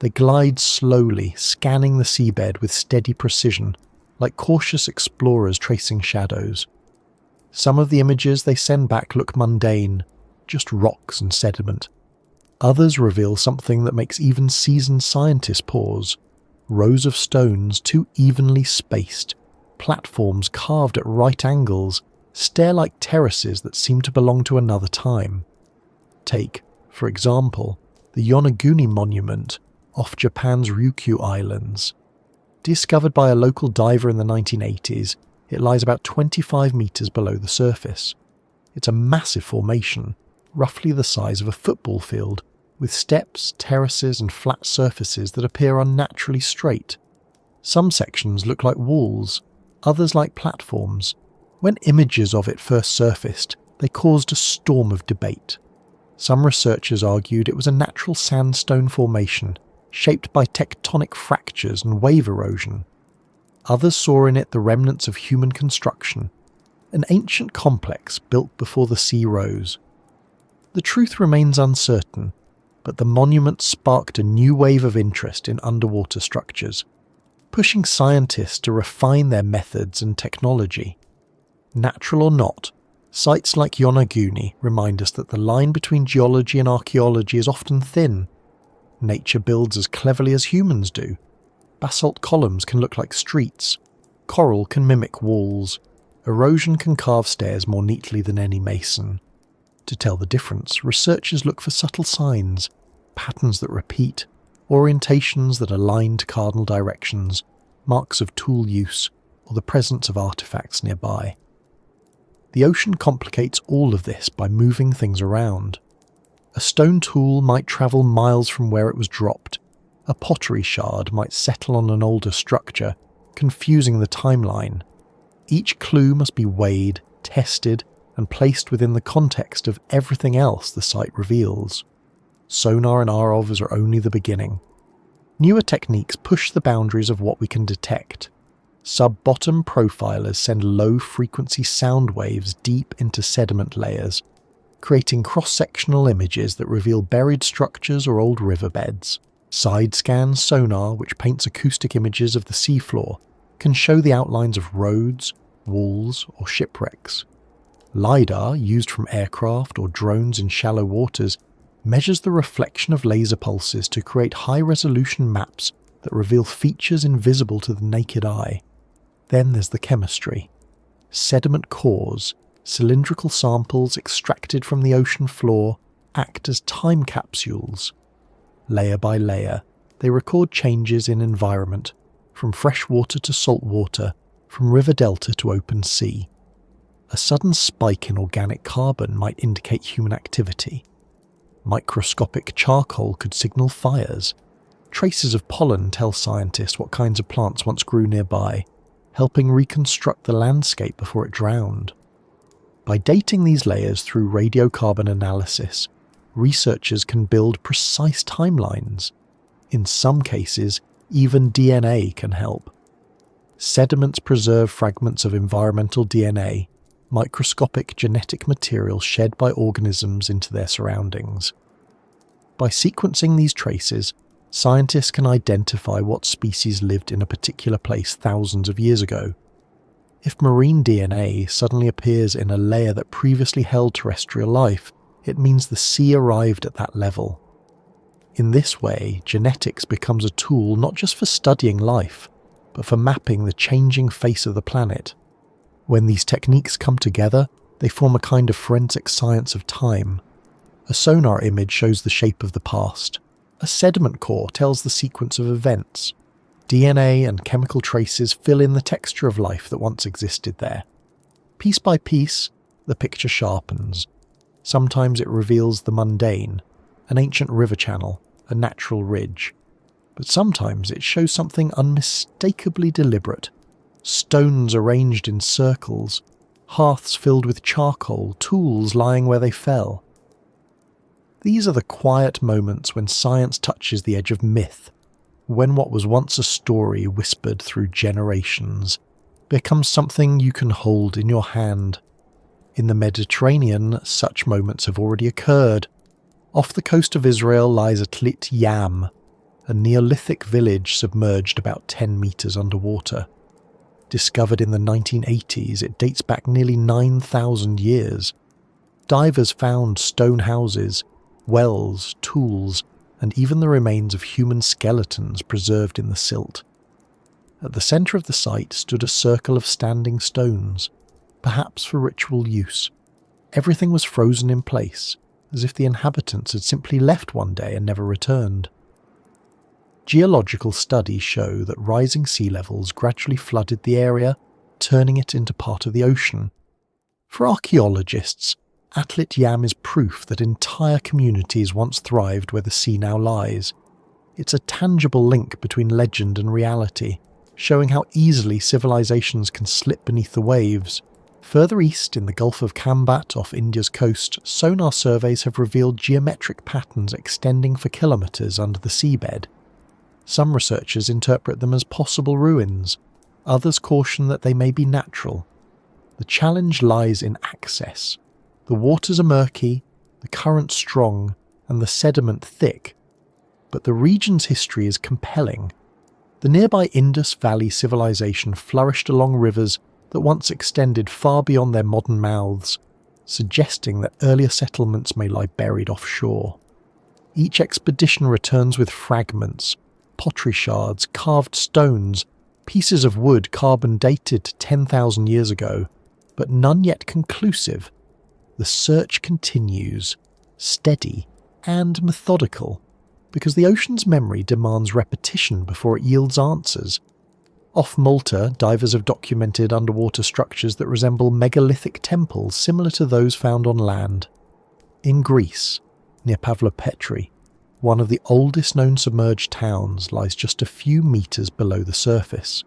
They glide slowly, scanning the seabed with steady precision, like cautious explorers tracing shadows. Some of the images they send back look mundane, just rocks and sediment. Others reveal something that makes even seasoned scientists pause. Rows of stones too evenly spaced, platforms carved at right angles, stair-like terraces that seem to belong to another time. Take, for example, the Yonaguni Monument off Japan's Ryukyu Islands. Discovered by a local diver in the 1980s, it lies about 25 meters below the surface. It's a massive formation, roughly the size of a football field, with steps, terraces, and flat surfaces that appear unnaturally straight. Some sections look like walls, others like platforms. When images of it first surfaced, they caused a storm of debate. Some researchers argued it was a natural sandstone formation, shaped by tectonic fractures and wave erosion. Others saw in it the remnants of human construction, an ancient complex built before the sea rose. The truth remains uncertain, but the monument sparked a new wave of interest in underwater structures, pushing scientists to refine their methods and technology. Natural or not, sites like Yonaguni remind us that the line between geology and archaeology is often thin. Nature builds as cleverly as humans do. Basalt columns can look like streets. Coral can mimic walls. Erosion can carve stairs more neatly than any mason. To tell the difference, researchers look for subtle signs, patterns that repeat, orientations that align to cardinal directions, marks of tool use, or the presence of artifacts nearby. The ocean complicates all of this by moving things around. A stone tool might travel miles from where it was dropped. A pottery shard might settle on an older structure, confusing the timeline. Each clue must be weighed, tested, and placed within the context of everything else the site reveals. Sonar and ROVs are only the beginning. Newer techniques push the boundaries of what we can detect. Sub-bottom profilers send low-frequency sound waves deep into sediment layers, creating cross-sectional images that reveal buried structures or old riverbeds. Side-scan sonar, which paints acoustic images of the seafloor, can show the outlines of roads, walls, or shipwrecks. LiDAR, used from aircraft or drones in shallow waters, measures the reflection of laser pulses to create high-resolution maps that reveal features invisible to the naked eye. Then there's the chemistry. Sediment cores, cylindrical samples extracted from the ocean floor, act as time capsules. Layer by layer, they record changes in environment, from fresh water to salt water, from river delta to open sea. A sudden spike in organic carbon might indicate human activity. Microscopic charcoal could signal fires. Traces of pollen tell scientists what kinds of plants once grew nearby, helping reconstruct the landscape before it drowned. By dating these layers through radiocarbon analysis, researchers can build precise timelines. In some cases, even DNA can help. Sediments preserve fragments of environmental DNA, microscopic genetic material shed by organisms into their surroundings. By sequencing these traces, scientists can identify what species lived in a particular place thousands of years ago. If marine DNA suddenly appears in a layer that previously held terrestrial life, it means the sea arrived at that level. In this way, genetics becomes a tool not just for studying life, but for mapping the changing face of the planet. When these techniques come together, they form a kind of forensic science of time. A sonar image shows the shape of the past. A sediment core tells the sequence of events. DNA and chemical traces fill in the texture of life that once existed there. Piece by piece, the picture sharpens. Sometimes it reveals the mundane, an ancient river channel, a natural ridge. But sometimes it shows something unmistakably deliberate. Stones arranged in circles, hearths filled with charcoal, tools lying where they fell. These are the quiet moments when science touches the edge of myth, when what was once a story whispered through generations becomes something you can hold in your hand. In the Mediterranean, such moments have already occurred. Off the coast of Israel lies Atlit Yam, a Neolithic village submerged about 10 meters underwater. Discovered in the 1980s, it dates back nearly 9,000 years. Divers found stone houses, wells, tools, and even the remains of human skeletons preserved in the silt. At the centre of the site stood a circle of standing stones, perhaps for ritual use. Everything was frozen in place, as if the inhabitants had simply left one day and never returned. Geological studies show that rising sea levels gradually flooded the area, turning it into part of the ocean. For archaeologists, Atlit Yam is proof that entire communities once thrived where the sea now lies. It's a tangible link between legend and reality, showing how easily civilizations can slip beneath the waves. Further east, in the Gulf of Kambat off India's coast, sonar surveys have revealed geometric patterns extending for kilometres under the seabed. Some researchers interpret them as possible ruins, others caution that they may be natural. The challenge lies in access. The waters are murky, the current strong, and the sediment thick. But the region's history is compelling. The nearby Indus Valley civilization flourished along rivers that once extended far beyond their modern mouths, suggesting that earlier settlements may lie buried offshore. Each expedition returns with fragments, pottery shards, carved stones, pieces of wood carbon dated to 10,000 years ago, but none yet conclusive. The search continues, steady and methodical, because the ocean's memory demands repetition before it yields answers. Off Malta, divers have documented underwater structures that resemble megalithic temples similar to those found on land. In Greece, near Pavlopetri, one of the oldest known submerged towns lies just a few metres below the surface.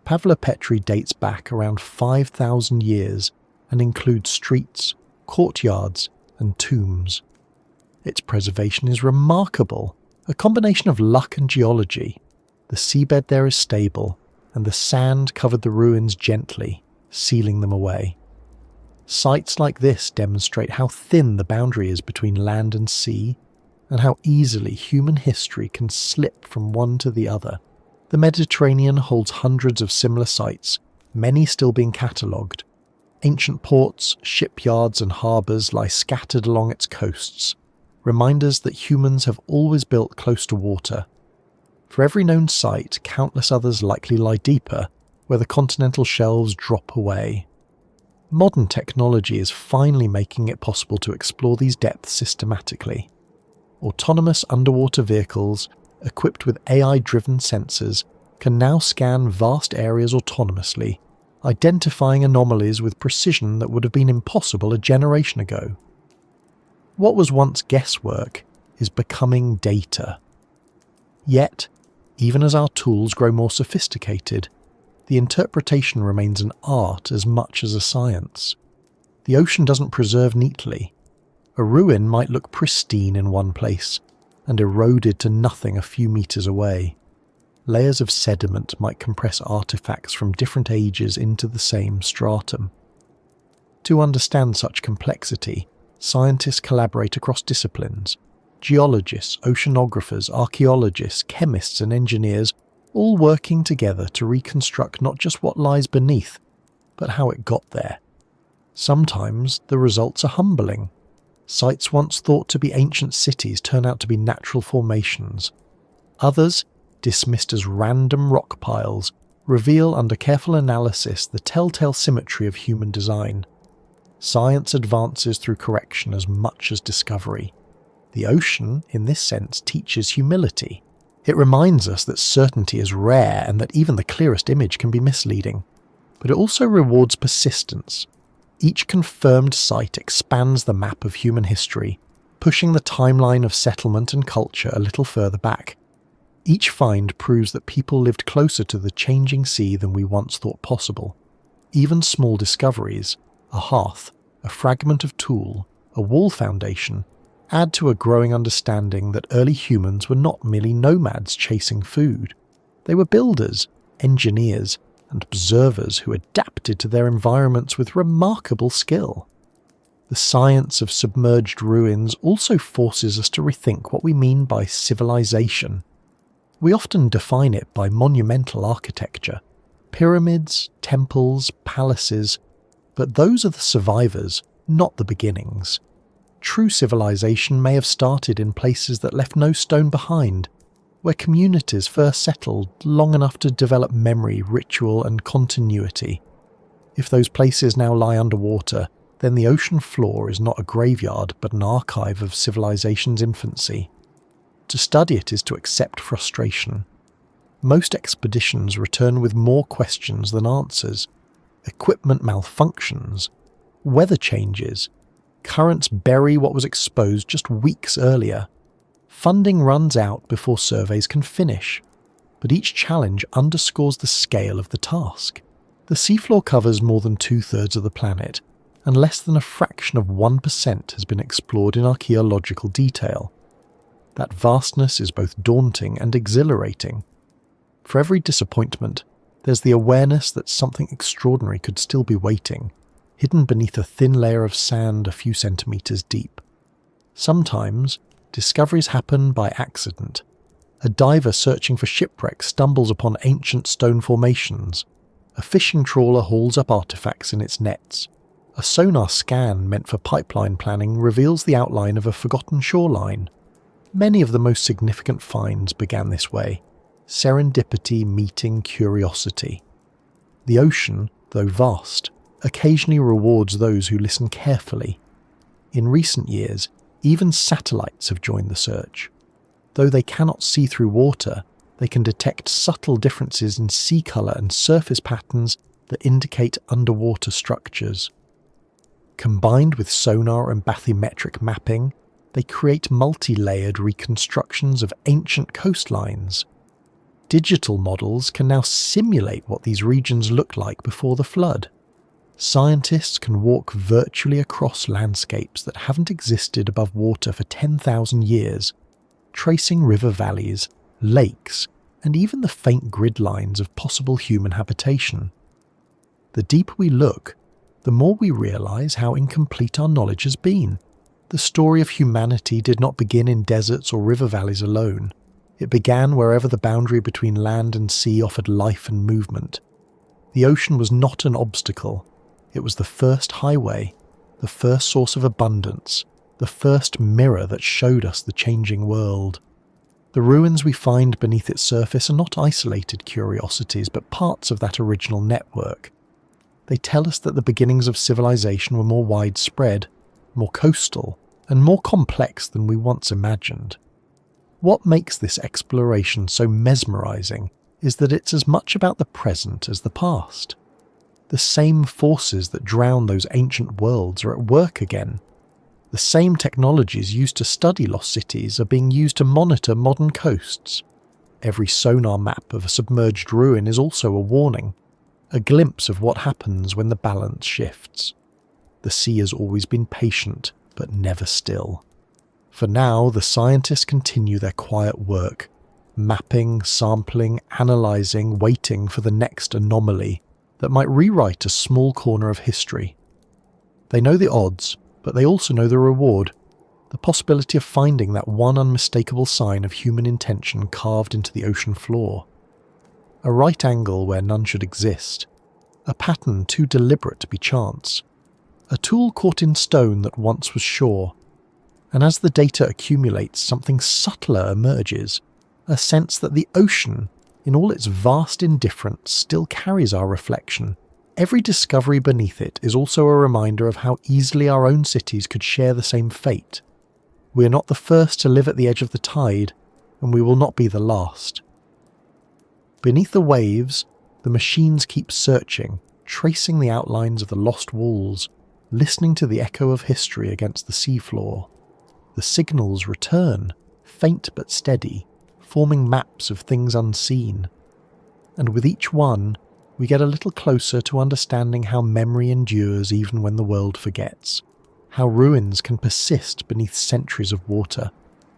Pavlopetri dates back around 5,000 years and includes streets, courtyards and tombs. Its preservation is remarkable, a combination of luck and geology. The seabed there is stable, and the sand covered the ruins gently, sealing them away. Sites like this demonstrate how thin the boundary is between land and sea, and how easily human history can slip from one to the other. The Mediterranean holds hundreds of similar sites, many still being catalogued. Ancient ports, shipyards and harbours lie scattered along its coasts, reminders that humans have always built close to water. For every known site, countless others likely lie deeper, where the continental shelves drop away. Modern technology is finally making it possible to explore these depths systematically. Autonomous underwater vehicles, equipped with AI-driven sensors, can now scan vast areas autonomously, identifying anomalies with precision that would have been impossible a generation ago. What was once guesswork is becoming data. Yet, even as our tools grow more sophisticated, the interpretation remains an art as much as a science. The ocean doesn't preserve neatly. A ruin might look pristine in one place and eroded to nothing a few meters away. Layers of sediment might compress artifacts from different ages into the same stratum. To understand such complexity, scientists collaborate across disciplines. Geologists, oceanographers, archaeologists, chemists and engineers, all working together to reconstruct not just what lies beneath, but how it got there. Sometimes the results are humbling. Sites once thought to be ancient cities turn out to be natural formations. Others, dismissed as random rock piles, reveal under careful analysis the telltale symmetry of human design. Science advances through correction as much as discovery. The ocean, in this sense, teaches humility. It reminds us that certainty is rare and that even the clearest image can be misleading. But it also rewards persistence. Each confirmed site expands the map of human history, pushing the timeline of settlement and culture a little further back. Each find proves that people lived closer to the changing sea than we once thought possible. Even small discoveries, a hearth, a fragment of tool, a wall foundation, add to a growing understanding that early humans were not merely nomads chasing food. They were builders, engineers, and observers who adapted to their environments with remarkable skill. The science of submerged ruins also forces us to rethink what we mean by civilization. We often define it by monumental architecture, pyramids, temples, palaces, but those are the survivors, not the beginnings. True civilization may have started in places that left no stone behind, where communities first settled long enough to develop memory, ritual and continuity. If those places now lie underwater, then the ocean floor is not a graveyard but an archive of civilization's infancy. To study it is to accept frustration. Most expeditions return with more questions than answers. Equipment malfunctions, weather changes, currents bury what was exposed just weeks earlier. Funding runs out before surveys can finish, but each challenge underscores the scale of the task. The seafloor covers more than 2/3 of the planet, and less than a fraction of 1% has been explored in archaeological detail. That vastness is both daunting and exhilarating. For every disappointment, there's the awareness that something extraordinary could still be waiting, hidden beneath a thin layer of sand a few centimeters deep. Sometimes, discoveries happen by accident. A diver searching for shipwrecks stumbles upon ancient stone formations. A fishing trawler hauls up artifacts in its nets. A sonar scan meant for pipeline planning reveals the outline of a forgotten shoreline. Many of the most significant finds began this way, serendipity meeting curiosity. The ocean, though vast, occasionally rewards those who listen carefully. In recent years, even satellites have joined the search. Though they cannot see through water, they can detect subtle differences in sea colour and surface patterns that indicate underwater structures. Combined with sonar and bathymetric mapping, they create multi-layered reconstructions of ancient coastlines. Digital models can now simulate what these regions looked like before the flood. Scientists can walk virtually across landscapes that haven't existed above water for 10,000 years, tracing river valleys, lakes, and even the faint grid lines of possible human habitation. The deeper we look, the more we realise how incomplete our knowledge has been. The story of humanity did not begin in deserts or river valleys alone. It began wherever the boundary between land and sea offered life and movement. The ocean was not an obstacle. It was the first highway, the first source of abundance, the first mirror that showed us the changing world. The ruins we find beneath its surface are not isolated curiosities, but parts of that original network. They tell us that the beginnings of civilization were more widespread, more coastal, and more complex than we once imagined. What makes this exploration so mesmerizing is that it's as much about the present as the past. The same forces that drowned those ancient worlds are at work again. The same technologies used to study lost cities are being used to monitor modern coasts. Every sonar map of a submerged ruin is also a warning, a glimpse of what happens when the balance shifts. The sea has always been patient, but never still. For now, the scientists continue their quiet work, mapping, sampling, analysing, waiting for the next anomaly that might rewrite a small corner of history. They know the odds, but they also know the reward, the possibility of finding that one unmistakable sign of human intention carved into the ocean floor. A right angle where none should exist, a pattern too deliberate to be chance, a tool caught in stone that once was sure. And as the data accumulates, something subtler emerges, a sense that the ocean, in all its vast indifference, still carries our reflection. Every discovery beneath it is also a reminder of how easily our own cities could share the same fate. We are not the first to live at the edge of the tide, and we will not be the last. Beneath the waves, the machines keep searching, tracing the outlines of the lost walls, listening to the echo of history against the seafloor. The signals return, faint but steady, forming maps of things unseen. And with each one, we get a little closer to understanding how memory endures even when the world forgets, how ruins can persist beneath centuries of water,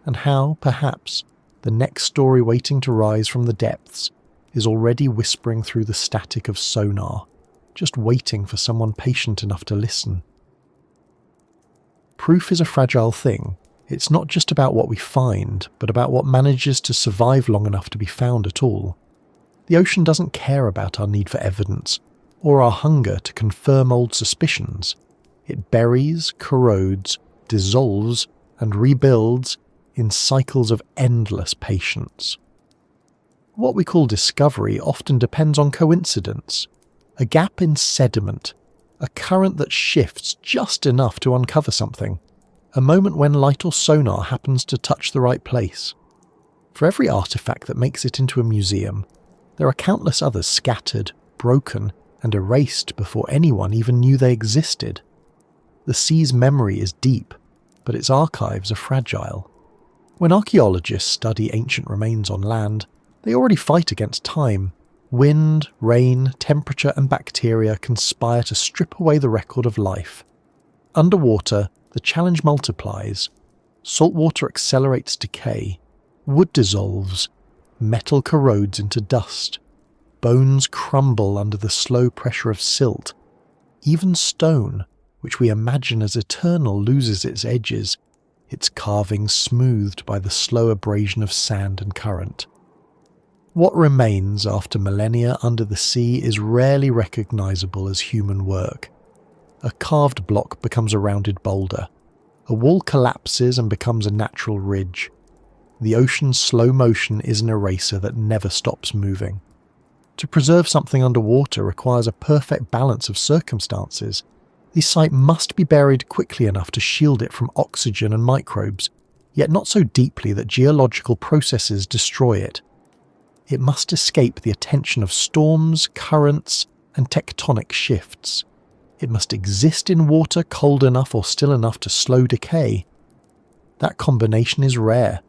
and how, perhaps, the next story waiting to rise from the depths is already whispering through the static of sonar, just waiting for someone patient enough to listen. Proof is a fragile thing. It's not just about what we find, but about what manages to survive long enough to be found at all. The ocean doesn't care about our need for evidence, or our hunger to confirm old suspicions. It buries, corrodes, dissolves, and rebuilds in cycles of endless patience. What we call discovery often depends on coincidence, a gap in sediment, a current that shifts just enough to uncover something, a moment when light or sonar happens to touch the right place. For every artifact that makes it into a museum, there are countless others scattered, broken, and erased before anyone even knew they existed. The sea's memory is deep, but its archives are fragile. When archaeologists study ancient remains on land, they already fight against time. Wind, rain, temperature, and bacteria conspire to strip away the record of life. Underwater, the challenge multiplies. Salt water accelerates decay. Wood dissolves. Metal corrodes into dust. Bones crumble under the slow pressure of silt. Even stone, which we imagine as eternal, loses its edges. its carvings smoothed by the slow abrasion of sand and current. What remains after millennia under the sea is rarely recognizable as human work. A carved block becomes a rounded boulder. A wall collapses and becomes a natural ridge. The ocean's slow motion is an eraser that never stops moving. To preserve something underwater requires a perfect balance of circumstances. The site must be buried quickly enough to shield it from oxygen and microbes, yet not so deeply that geological processes destroy it. It must escape the attention of storms, currents, and tectonic shifts. It must exist in water cold enough or still enough to slow decay. That combination is rare.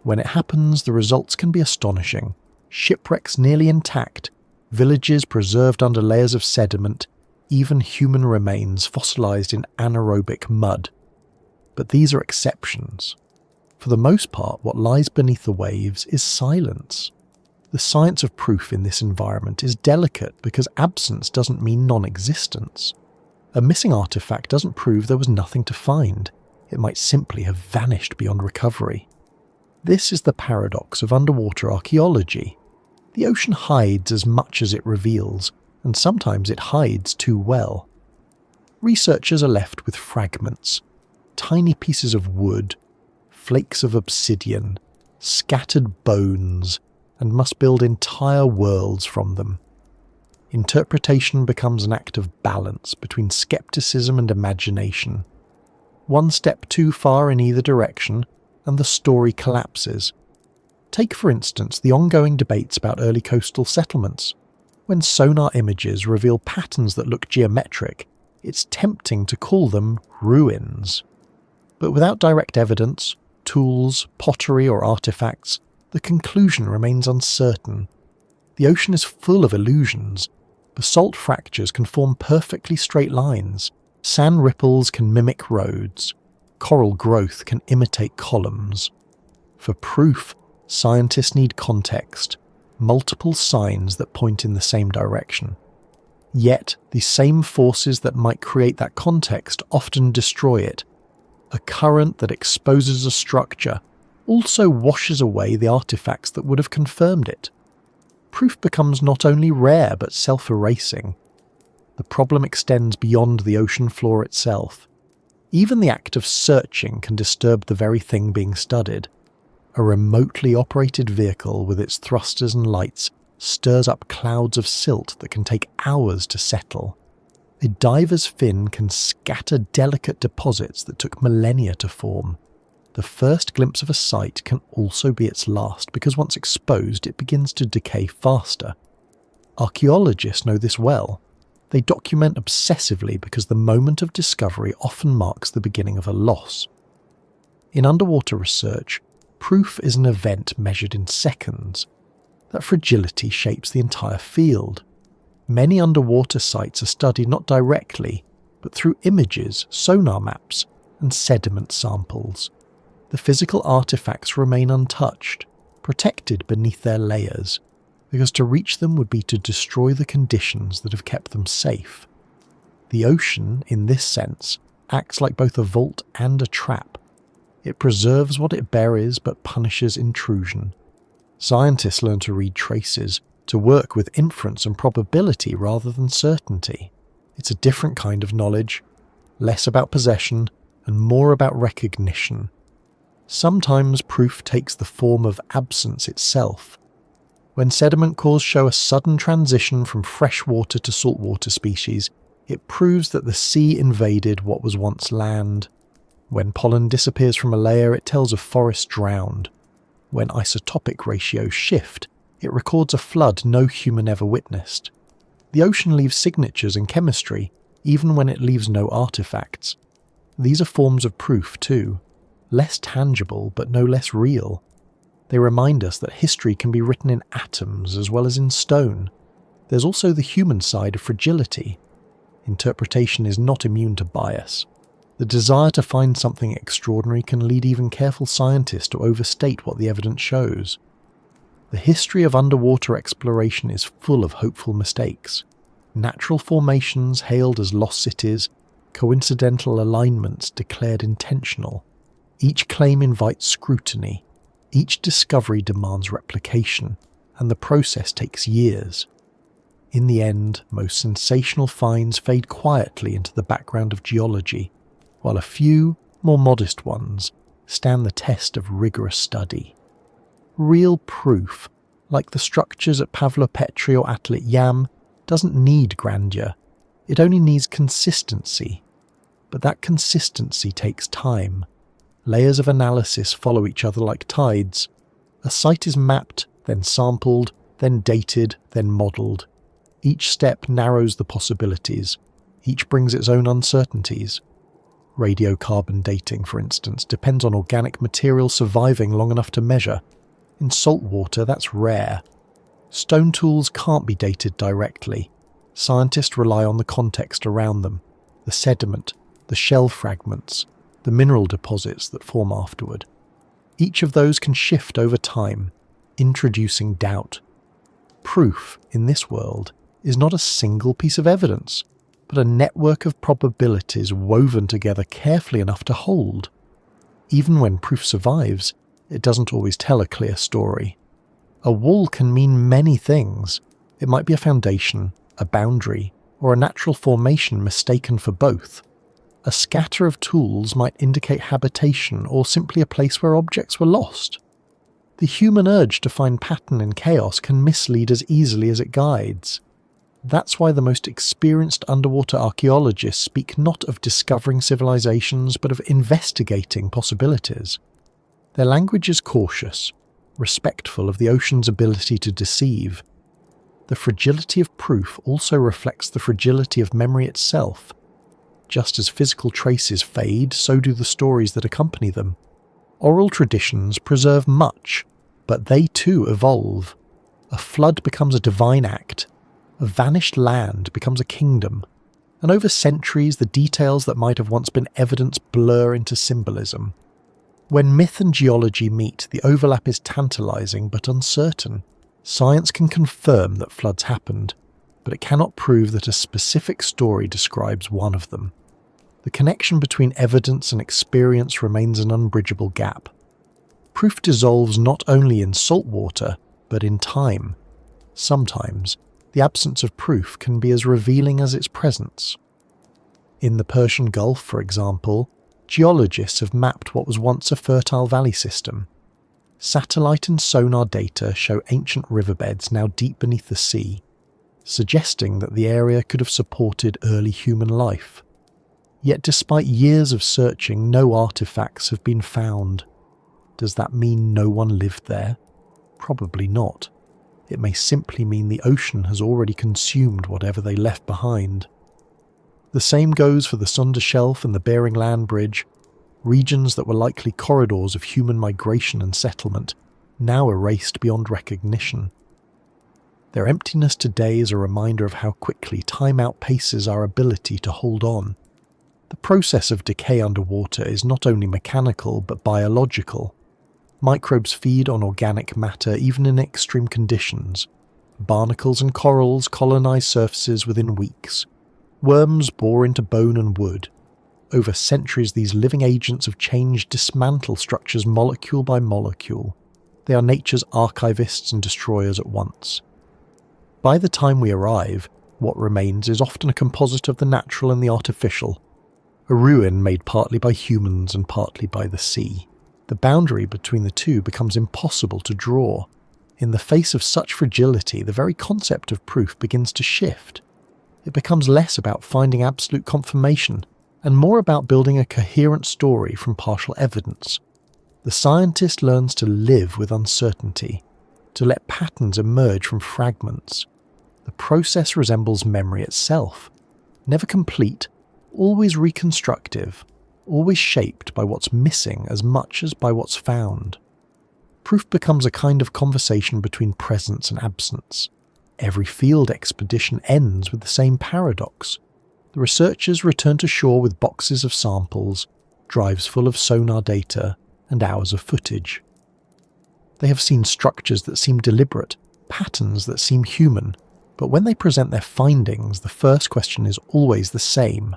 When it happens, the results can be astonishing. Shipwrecks nearly intact, villages preserved under layers of sediment, even human remains fossilized in anaerobic mud. But these are exceptions. For the most part, what lies beneath the waves is silence. The science of proof in this environment is delicate because absence doesn't mean non-existence. A missing artifact doesn't prove there was nothing to find. It might simply have vanished beyond recovery. This is the paradox of underwater archaeology. The ocean hides as much as it reveals, and sometimes it hides too well. Researchers are left with fragments, tiny pieces of wood, flakes of obsidian, scattered bones, and must build entire worlds from them. Interpretation becomes an act of balance between skepticism and imagination. One step too far in either direction, and the story collapses. Take, for instance, the ongoing debates about early coastal settlements. When sonar images reveal patterns that look geometric, it's tempting to call them ruins. But without direct evidence, tools, pottery, or artifacts, the conclusion remains uncertain. The ocean is full of illusions. Basalt fractures can form perfectly straight lines. Sand ripples can mimic roads. Coral growth can imitate columns. For proof, scientists need context, multiple signs that point in the same direction. Yet, the same forces that might create that context often destroy it. A current that exposes a structure also washes away the artifacts that would have confirmed it. Proof becomes not only rare but self-erasing. The problem extends beyond the ocean floor itself. Even the act of searching can disturb the very thing being studied. A remotely operated vehicle with its thrusters and lights stirs up clouds of silt that can take hours to settle. A diver's fin can scatter delicate deposits that took millennia to form. The first glimpse of a site can also be its last because once exposed it begins to decay faster. Archaeologists know this well. They document obsessively because the moment of discovery often marks the beginning of a loss. In underwater research, proof is an event measured in seconds. That fragility shapes the entire field. Many underwater sites are studied not directly, but through images, sonar maps, and sediment samples. The physical artifacts remain untouched, protected beneath their layers, because to reach them would be to destroy the conditions that have kept them safe. The ocean, in this sense, acts like both a vault and a trap. It preserves what it buries but punishes intrusion. Scientists learn to read traces, to work with inference and probability rather than certainty. It's a different kind of knowledge, less about possession and more about recognition. Sometimes proof takes the form of absence itself. When sediment cores show a sudden transition from freshwater to saltwater species, it proves that the sea invaded what was once land. When pollen disappears from a layer, it tells of forests drowned. When isotopic ratios shift, it records a flood no human ever witnessed. The ocean leaves signatures in chemistry, even when it leaves no artifacts. These are forms of proof too, less tangible but no less real. They remind us that history can be written in atoms as well as in stone. There's also the human side of fragility. Interpretation is not immune to bias. The desire to find something extraordinary can lead even careful scientists to overstate what the evidence shows. The history of underwater exploration is full of hopeful mistakes. Natural formations hailed as lost cities, coincidental alignments declared intentional. Each claim invites scrutiny, each discovery demands replication, and the process takes years. In the end, most sensational finds fade quietly into the background of geology, while a few, more modest ones, stand the test of rigorous study. Real proof, like the structures at Pavlopetri or Atlit Yam, doesn't need grandeur. It only needs consistency. But that consistency takes time. Layers of analysis follow each other like tides. A site is mapped, then sampled, then dated, then modelled. Each step narrows the possibilities. Each brings its own uncertainties. Radiocarbon dating, for instance, depends on organic material surviving long enough to measure. In salt water, that's rare. Stone tools can't be dated directly. Scientists rely on the context around them, the sediment, the shell fragments, the mineral deposits that form afterward. Each of those can shift over time, introducing doubt. Proof, in this world, is not a single piece of evidence, but a network of probabilities woven together carefully enough to hold. Even when proof survives, it doesn't always tell a clear story. A wall can mean many things. It might be a foundation, a boundary, or a natural formation mistaken for both. A scatter of tools might indicate habitation or simply a place where objects were lost. The human urge to find pattern in chaos can mislead as easily as it guides. That's why the most experienced underwater archaeologists speak not of discovering civilizations but of investigating possibilities. Their language is cautious, respectful of the ocean's ability to deceive. The fragility of proof also reflects the fragility of memory itself. Just as physical traces fade, so do the stories that accompany them. Oral traditions preserve much, but they too evolve. A flood becomes a divine act. A vanished land becomes a kingdom. And over centuries, the details that might have once been evidence blur into symbolism. When myth and geology meet, the overlap is tantalizing but uncertain. Science can confirm that floods happened, but it cannot prove that a specific story describes one of them. The connection between evidence and experience remains an unbridgeable gap. Proof dissolves not only in salt water, but in time. Sometimes, the absence of proof can be as revealing as its presence. In the Persian Gulf, for example, geologists have mapped what was once a fertile valley system. Satellite and sonar data show ancient riverbeds now deep beneath the sea, suggesting that the area could have supported early human life. Yet despite years of searching, no artifacts have been found. Does that mean no one lived there? Probably not. It may simply mean the ocean has already consumed whatever they left behind. The same goes for the Sunda Shelf and the Bering Land Bridge, regions that were likely corridors of human migration and settlement, now erased beyond recognition. Their emptiness today is a reminder of how quickly time outpaces our ability to hold on. The process of decay underwater is not only mechanical but biological. Microbes feed on organic matter even in extreme conditions. Barnacles and corals colonize surfaces within weeks. Worms bore into bone and wood. Over centuries, these living agents of change dismantle structures molecule by molecule. They are nature's archivists and destroyers at once. By the time we arrive, what remains is often a composite of the natural and the artificial, a ruin made partly by humans and partly by the sea. The boundary between the two becomes impossible to draw. In the face of such fragility, the very concept of proof begins to shift. It becomes less about finding absolute confirmation, and more about building a coherent story from partial evidence. The scientist learns to live with uncertainty, to let patterns emerge from fragments. The process resembles memory itself, never complete, always reconstructive, always shaped by what's missing as much as by what's found. Proof becomes a kind of conversation between presence and absence. Every field expedition ends with the same paradox. The researchers return to shore with boxes of samples, drives full of sonar data, and hours of footage. They have seen structures that seem deliberate, patterns that seem human, but when they present their findings, the first question is always the same.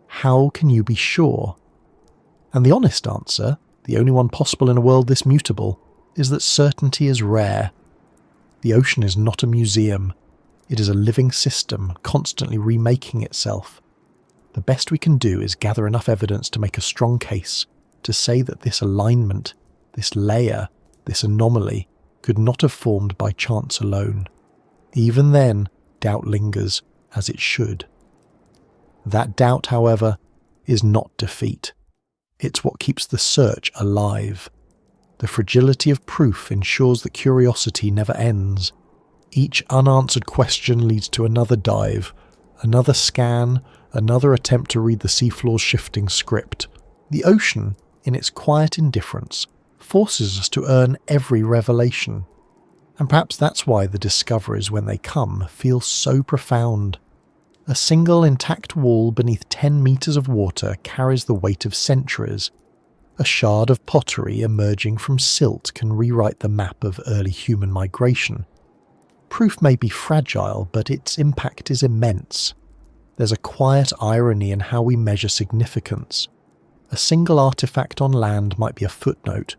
How can you be sure? And the honest answer, the only one possible in a world this mutable, is that certainty is rare. The ocean is not a museum. It is a living system, constantly remaking itself. The best we can do is gather enough evidence to make a strong case, to say that this alignment, this layer, this anomaly, could not have formed by chance alone. Even then, doubt lingers, as it should. That doubt, however, is not defeat. It's what keeps the search alive. The fragility of proof ensures that curiosity never ends. Each unanswered question leads to another dive, another scan, another attempt to read the seafloor's shifting script. The ocean, in its quiet indifference, forces us to earn every revelation. And perhaps that's why the discoveries, when they come, feel so profound. A single intact wall beneath 10 metres of water carries the weight of centuries. A shard of pottery emerging from silt can rewrite the map of early human migration. Proof may be fragile, but its impact is immense. There's a quiet irony in how we measure significance. A single artifact on land might be a footnote.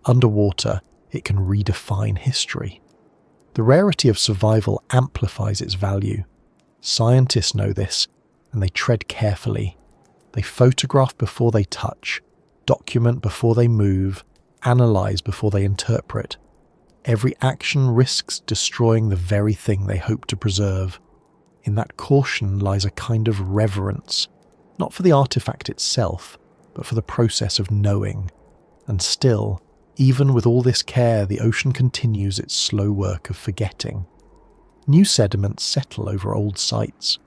Underwater, it can redefine history. The rarity of survival amplifies its value. Scientists know this, and they tread carefully. They photograph before they touch, document before they move, analyse before they interpret. Every action risks destroying the very thing they hope to preserve. In that caution lies a kind of reverence, not for the artifact itself, but for the process of knowing. And still, even with all this care, the ocean continues its slow work of forgetting. New sediments settle over old sites.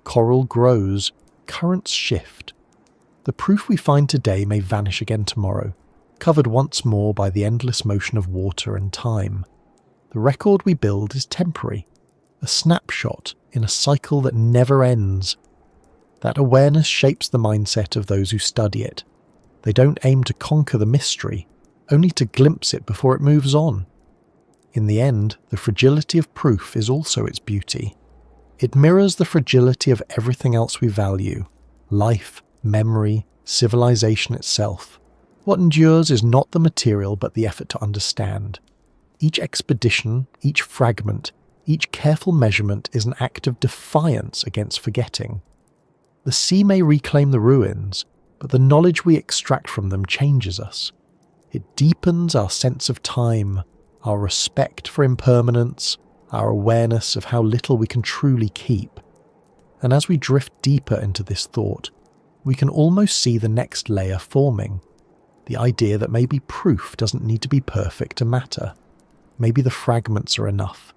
Coral grows, currents shift. The proof we find today may vanish again tomorrow, covered once more by the endless motion of water and time. The record we build is temporary, a snapshot in a cycle that never ends. That awareness shapes the mindset of those who study it. They don't aim to conquer the mystery, only to glimpse it before it moves on. In the end, the fragility of proof is also its beauty. It mirrors the fragility of everything else we value: life, memory, civilization itself. What endures is not the material but the effort to understand. Each expedition, each fragment, each careful measurement is an act of defiance against forgetting. The sea may reclaim the ruins, but the knowledge we extract from them changes us. It deepens our sense of time, our respect for impermanence, our awareness of how little we can truly keep. And as we drift deeper into this thought, we can almost see the next layer forming. The idea that maybe proof doesn't need to be perfect to matter. Maybe the fragments are enough.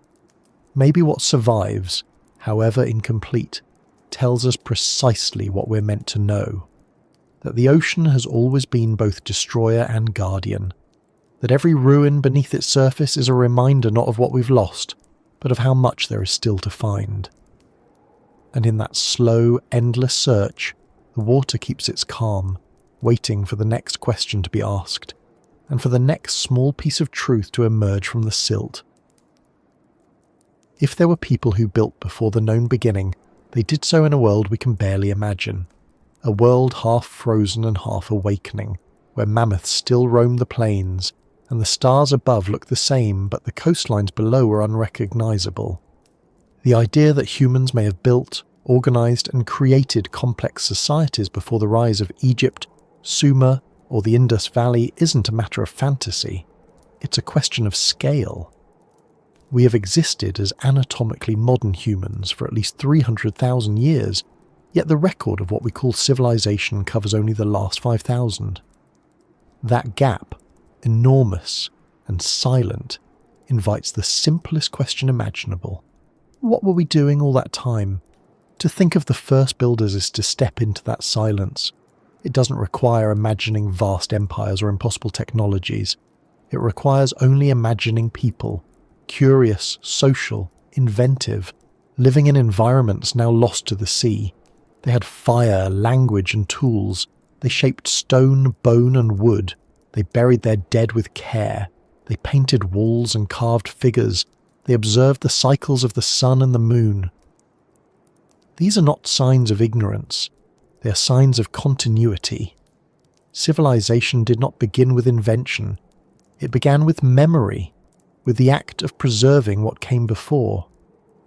Maybe what survives, however incomplete, tells us precisely what we're meant to know. That the ocean has always been both destroyer and guardian. That every ruin beneath its surface is a reminder not of what we've lost, but of how much there is still to find. And in that slow, endless search, the water keeps its calm, waiting for the next question to be asked, and for the next small piece of truth to emerge from the silt. If there were people who built before the known beginning, they did so in a world we can barely imagine. A world half frozen and half awakening, where mammoths still roam the plains, and the stars above look the same, but the coastlines below are unrecognisable. The idea that humans may have built, organised and created complex societies before the rise of Egypt, Sumer or the Indus Valley isn't a matter of fantasy. It's a question of scale. We have existed as anatomically modern humans for at least 300,000 years, yet the record of what we call civilization covers only the last 5,000. That gap, enormous and silent, invites the simplest question imaginable. What were we doing all that time? To think of the first builders is to step into that silence. It doesn't require imagining vast empires or impossible technologies. It requires only imagining people, curious, social, inventive, living in environments now lost to the sea. They had fire, language and tools. They shaped stone, bone and wood. They buried their dead with care. They painted walls and carved figures. They observed the cycles of the sun and the moon. These are not signs of ignorance. They are signs of continuity. civilization did not begin with invention. It began with memory, with the act of preserving what came before.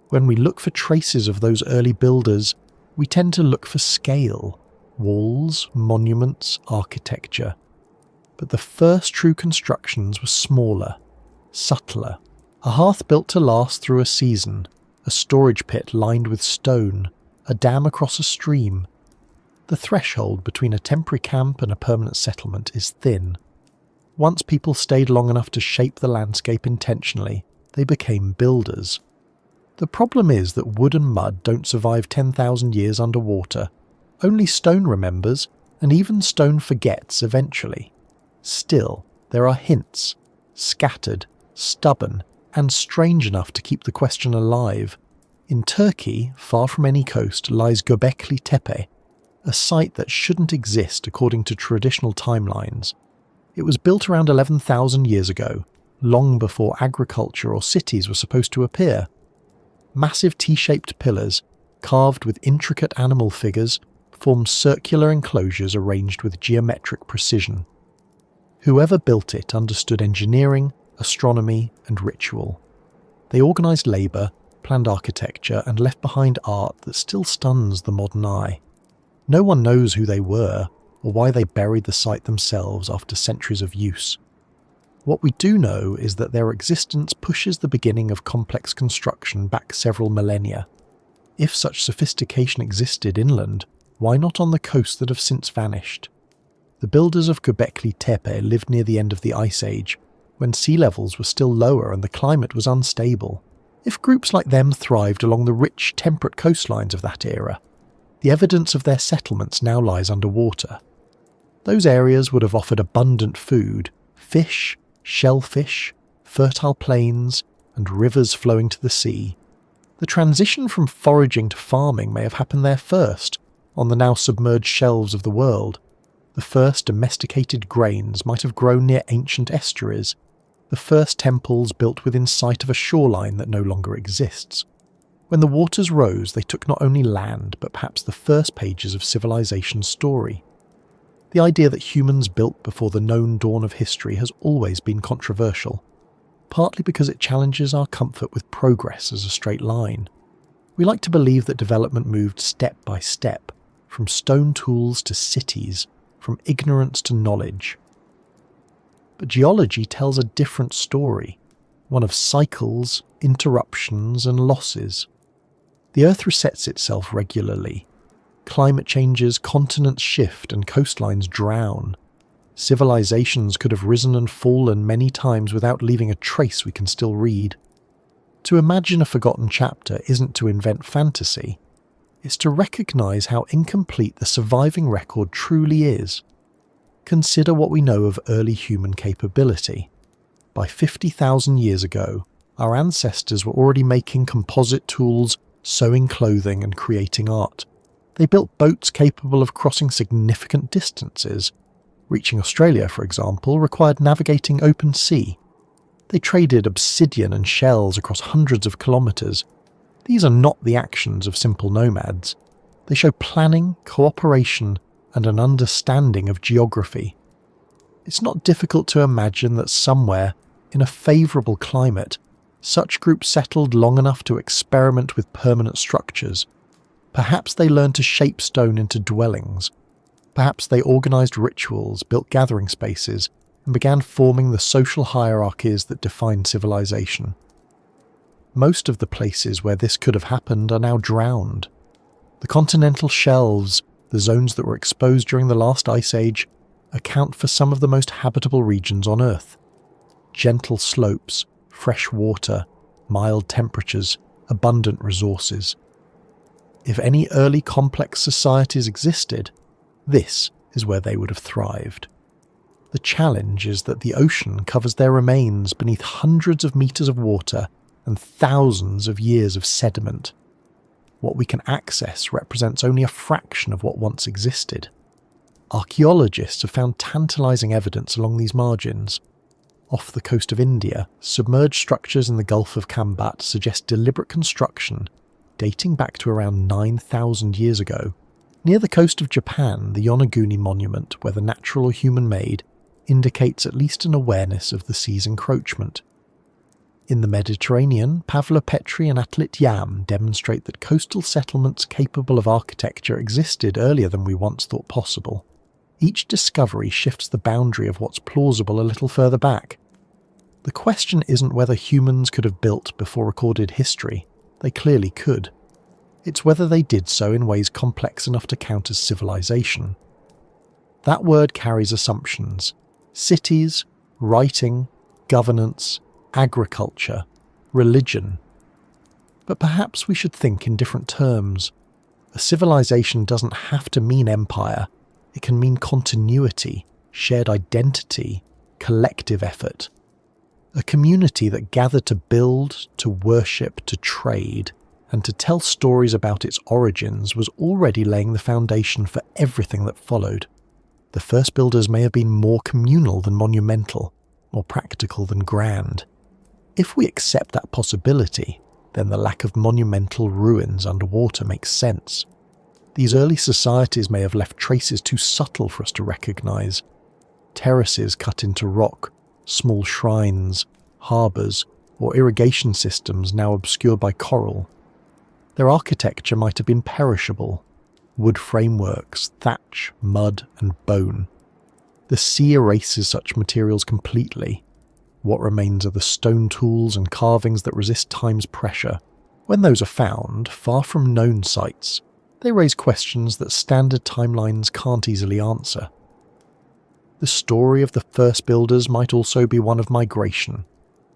When we look for traces of those early builders, we tend to look for scale, walls, monuments, architecture. But the first true constructions were smaller, subtler. A hearth built to last through a season, a storage pit lined with stone, a dam across a stream. The threshold between a temporary camp and a permanent settlement is thin. Once people stayed long enough to shape the landscape intentionally, they became builders. The problem is that wood and mud don't survive 10,000 years underwater. Only stone remembers, and even stone forgets eventually. Still, there are hints, scattered, stubborn, and strange enough to keep the question alive. In Turkey, far from any coast, lies Göbekli Tepe, a site that shouldn't exist according to traditional timelines. It was built around 11,000 years ago, long before agriculture or cities were supposed to appear. Massive T-shaped pillars, carved with intricate animal figures, form circular enclosures arranged with geometric precision. Whoever built it understood engineering, astronomy, and ritual. They organised labour, planned architecture, and left behind art that still stuns the modern eye. No one knows who they were, or why they buried the site themselves after centuries of use. What we do know is that their existence pushes the beginning of complex construction back several millennia. If such sophistication existed inland, why not on the coasts that have since vanished? The builders of Göbekli Tepe lived near the end of the Ice Age, when sea levels were still lower and the climate was unstable. If groups like them thrived along the rich, temperate coastlines of that era, the evidence of their settlements now lies underwater. Those areas would have offered abundant food, fish, shellfish, fertile plains, and rivers flowing to the sea. The transition from foraging to farming may have happened there first, on the now submerged shelves of the world. The first domesticated grains might have grown near ancient estuaries, the first temples built within sight of a shoreline that no longer exists. When the waters rose, they took not only land, but perhaps the first pages of civilization's story. The idea that humans built before the known dawn of history has always been controversial, partly because it challenges our comfort with progress as a straight line. We like to believe that development moved step by step, from stone tools to cities, from ignorance to knowledge. But geology tells a different story, one of cycles, interruptions, and losses. The Earth resets itself regularly. Climate changes, continents shift, and coastlines drown. Civilizations could have risen and fallen many times without leaving a trace we can still read. To imagine a forgotten chapter isn't to invent fantasy. It's to recognise how incomplete the surviving record truly is. Consider what we know of early human capability. By 50,000 years ago, our ancestors were already making composite tools, sewing clothing, and creating art. They built boats capable of crossing significant distances. Reaching Australia, for example, required navigating open sea. They traded obsidian and shells across hundreds of kilometres. These are not the actions of simple nomads. They show planning, cooperation, and an understanding of geography. It's not difficult to imagine that somewhere, in a favourable climate, such groups settled long enough to experiment with permanent structures. Perhaps they learned to shape stone into dwellings. Perhaps they organised rituals, built gathering spaces, and began forming the social hierarchies that define civilization. Most of the places where this could have happened are now drowned. The continental shelves, the zones that were exposed during the last ice age, account for some of the most habitable regions on Earth. Gentle slopes, fresh water, mild temperatures, abundant resources. If any early complex societies existed, this is where they would have thrived. The challenge is that the ocean covers their remains beneath hundreds of meters of water and thousands of years of sediment. What we can access represents only a fraction of what once existed. Archaeologists have found tantalizing evidence along these margins. Off the coast of India, submerged structures in the Gulf of Kambat suggest deliberate construction dating back to around 9,000 years ago. Near the coast of Japan, the Yonaguni monument, whether natural or human-made, indicates at least an awareness of the sea's encroachment. In the Mediterranean, Pavlopetri and Atlit Yam demonstrate that coastal settlements capable of architecture existed earlier than we once thought possible. Each discovery shifts the boundary of what's plausible a little further back. The question isn't whether humans could have built before recorded history. They clearly could. It's whether they did so in ways complex enough to count as civilization. That word carries assumptions. Cities, writing, governance, agriculture, religion. But perhaps we should think in different terms. A civilization doesn't have to mean empire. It can mean continuity, shared identity, collective effort. A community that gathered to build, to worship, to trade, and to tell stories about its origins was already laying the foundation for everything that followed. The first builders may have been more communal than monumental, more practical than grand. If we accept that possibility, then the lack of monumental ruins underwater makes sense. These early societies may have left traces too subtle for us to recognize. Terraces cut into rock, small shrines, harbours, or irrigation systems now obscured by coral. Their architecture might have been perishable. Wood frameworks, thatch, mud, and bone. The sea erases such materials completely. What remains are the stone tools and carvings that resist time's pressure. When those are found, far from known sites, they raise questions that standard timelines can't easily answer. The story of the first builders might also be one of migration.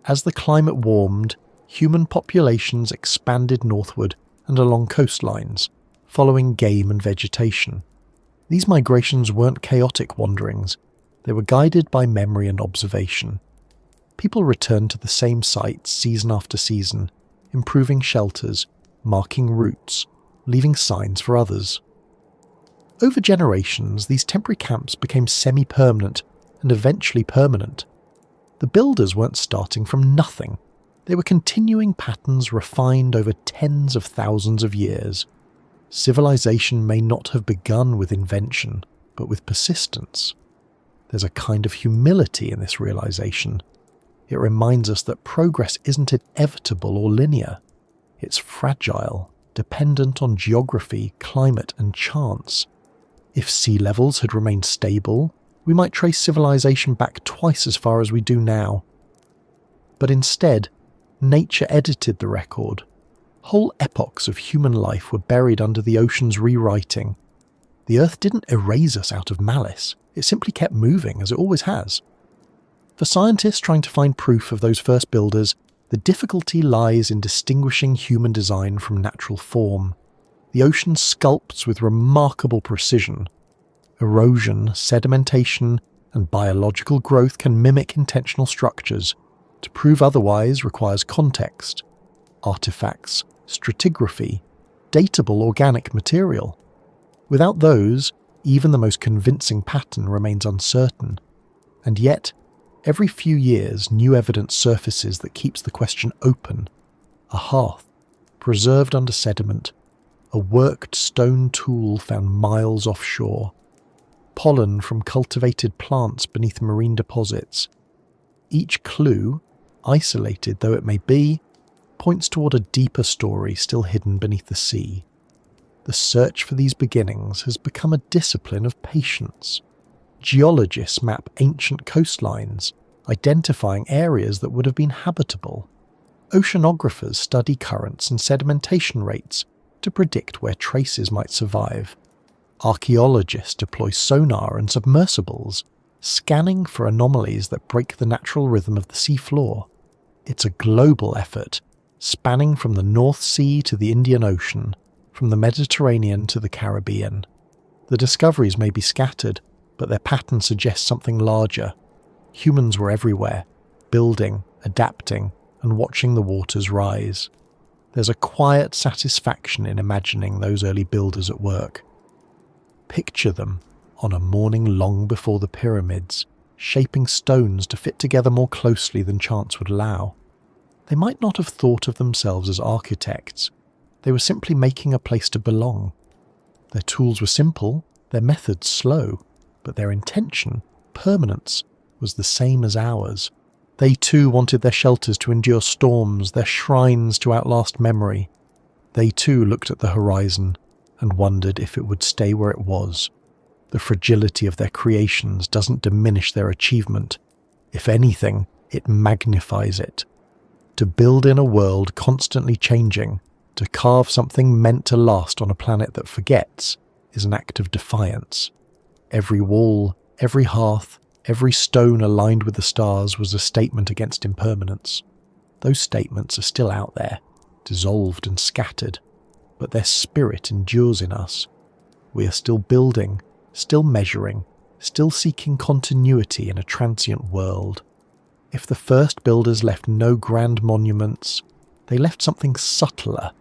As the climate warmed, human populations expanded northward and along coastlines, following game and vegetation. These migrations weren't chaotic wanderings. They were guided by memory and observation. People returned to the same sites season after season, improving shelters, marking routes, leaving signs for others. Over generations, these temporary camps became semi-permanent and eventually permanent. The builders weren't starting from nothing. They were continuing patterns refined over tens of thousands of years. Civilization may not have begun with invention, but with persistence. There's a kind of humility in this realization. It reminds us that progress isn't inevitable or linear. It's fragile, dependent on geography, climate, and chance. If sea levels had remained stable, we might trace civilization back twice as far as we do now. But instead, nature edited the record. Whole epochs of human life were buried under the ocean's rewriting. The Earth didn't erase us out of malice. It simply kept moving, as it always has. For scientists trying to find proof of those first builders, the difficulty lies in distinguishing human design from natural form. The ocean sculpts with remarkable precision. Erosion, sedimentation, and biological growth can mimic intentional structures. To prove otherwise requires context, artifacts, stratigraphy, datable organic material. Without those, even the most convincing pattern remains uncertain. And yet, every few years, new evidence surfaces that keeps the question open. A hearth, preserved under sediment. A worked stone tool found miles offshore. Pollen from cultivated plants beneath marine deposits. Each clue, isolated though it may be, points toward a deeper story still hidden beneath the sea. The search for these beginnings has become a discipline of patience. Geologists map ancient coastlines, identifying areas that would have been habitable. Oceanographers study currents and sedimentation rates to predict where traces might survive. Archaeologists deploy sonar and submersibles, scanning for anomalies that break the natural rhythm of the seafloor. It's a global effort, spanning from the North Sea to the Indian Ocean, from the Mediterranean to the Caribbean. The discoveries may be scattered, but their pattern suggests something larger. Humans were everywhere, building, adapting, and watching the waters rise. There's a quiet satisfaction in imagining those early builders at work. Picture them, on a morning long before the pyramids, shaping stones to fit together more closely than chance would allow. They might not have thought of themselves as architects. They were simply making a place to belong. Their tools were simple, their methods slow, but their intention, permanence, was the same as ours. They too wanted their shelters to endure storms, their shrines to outlast memory. They too looked at the horizon and wondered if it would stay where it was. The fragility of their creations doesn't diminish their achievement. If anything, it magnifies it. To build in a world constantly changing, to carve something meant to last on a planet that forgets, is an act of defiance. Every wall, every hearth, every stone aligned with the stars was a statement against impermanence. Those statements are still out there, dissolved and scattered, but their spirit endures in us. We are still building, still measuring, still seeking continuity in a transient world. If the first builders left no grand monuments, they left something subtler,